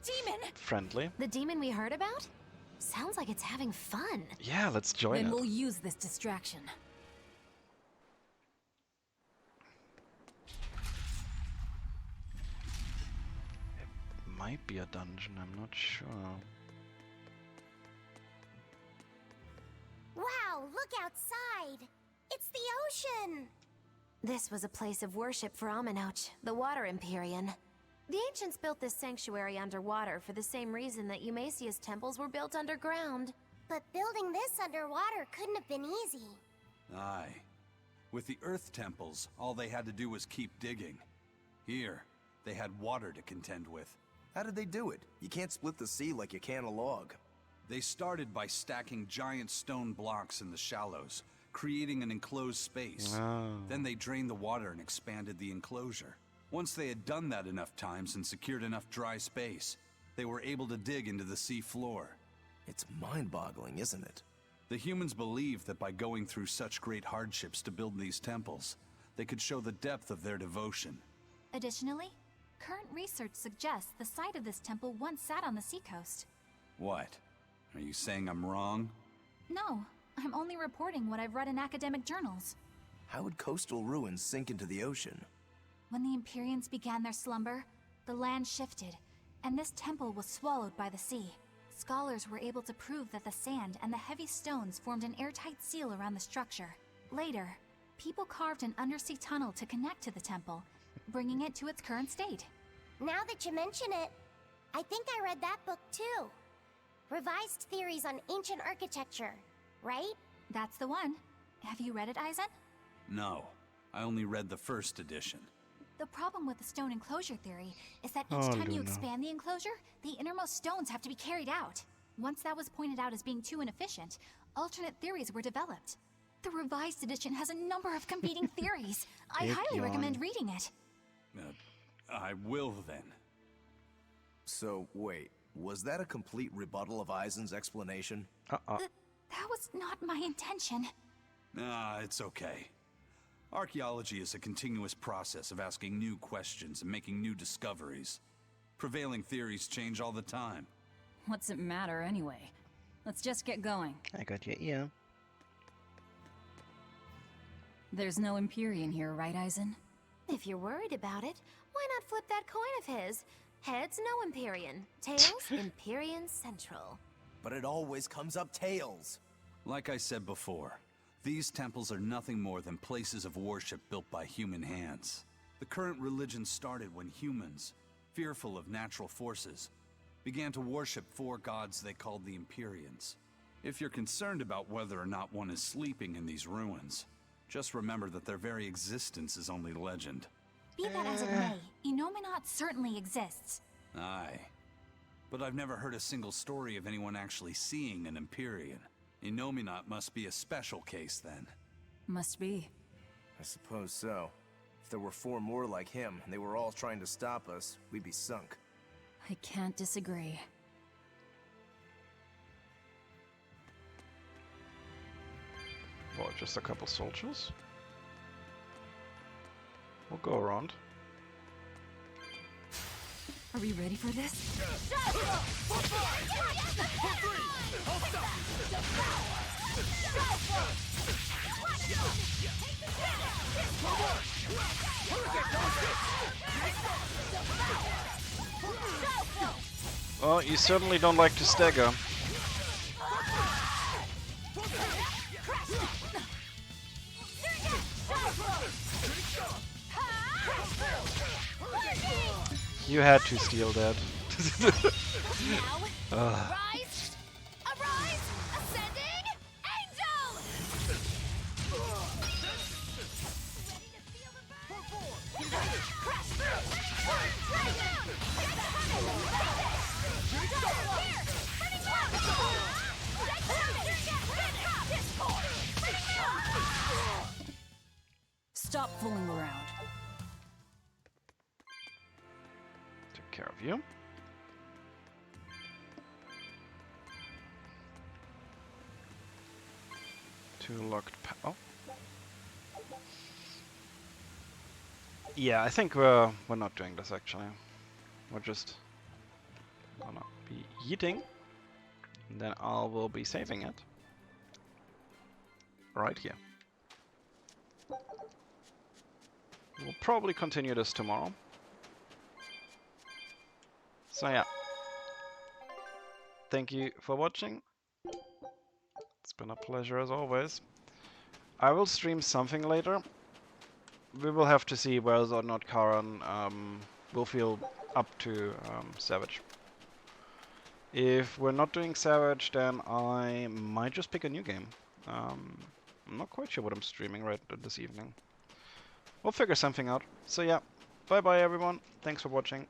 demon! Friendly. The demon we heard about? Sounds like it's having fun. Yeah, let's join Then it. we'll use this distraction. Might be a dungeon, I'm not sure. Wow, look outside! It's the ocean! This was a place of worship for Aminoch, the Water Empyrean. The ancients built this sanctuary underwater for the same reason that Eumasia's temples were built underground. But building this underwater couldn't have been easy. Aye. With the Earth temples, all they had to do was keep digging. Here, they had water to contend with. How did they do it? You can't split the sea like you can a log. They started by stacking giant stone blocks in the shallows, creating an enclosed space. Oh. Then they drained the water and expanded the enclosure. Once they had done that enough times and secured enough dry space, they were able to dig into the sea floor. It's mind-boggling, isn't it? The humans believed that by going through such great hardships to build these temples, they could show the depth of their devotion. Additionally, current research suggests the site of this temple once sat on the seacoast. What? Are you saying I'm wrong? No, I'm only reporting what I've read in academic journals. How would coastal ruins sink into the ocean? When the Empyreans began their slumber, the land shifted, and this temple was swallowed by the sea. Scholars were able to prove that the sand and the heavy stones formed an airtight seal around the structure. Later, people carved an undersea tunnel to connect to the temple, bringing it to its current state. Now that you mention it, I think I read that book too. Revised Theories on Ancient Architecture, right? That's the one. Have you read it, Aizen? No, I only read the first edition. The problem with the stone enclosure theory is that each Oh, time you Luna. expand the enclosure, the innermost stones have to be carried out. Once that was pointed out as being too inefficient, alternate theories were developed. The revised edition has a number of competing theories. I Big highly yawn. recommend reading it. I will then. So, wait, was that a complete rebuttal of Aizen's explanation? That was not my intention. It's okay. Archaeology is a continuous process of asking new questions and making new discoveries. Prevailing theories change all the time. What's it matter anyway? Let's just get going. I got your ear. There's no Empyrean here, right, Aizen? If you're worried about it, why not flip that coin of his? Heads, no Empyrean. Tails, Empyrean Central. But it always comes up tails. Like I said before, these temples are nothing more than places of worship built by human hands. The current religion started when humans, fearful of natural forces, began to worship four gods they called the Empyreans. If you're concerned about whether or not one is sleeping in these ruins, just remember that their very existence is only legend. Be that as it may, Inominat certainly exists. Aye. But I've never heard a single story of anyone actually seeing an Empyrean. Inominat must be a special case then. Must be. I suppose so. If there were 4 more like him, and they were all trying to stop us, we'd be sunk. I can't disagree. What, just a couple soldiers? We'll go around. Are we ready for this? Well, you certainly don't like to stagger. You had to steal that. Ugh. Arise! Arise! Ascending! Angel! Crash through! Stop fooling around. Take care of you. Two locked oh. Yeah, I think we're not doing this actually. We're just gonna be eating, and then I will be saving it right here. We'll probably continue this tomorrow. So yeah, thank you for watching. It's been a pleasure as always. I will stream something later. We will have to see whether or not Karan will feel up to Savage. If we're not doing Savage, then I might just pick a new game. I'm not quite sure what I'm streaming right this evening. We'll figure something out. So yeah, bye bye everyone. Thanks for watching.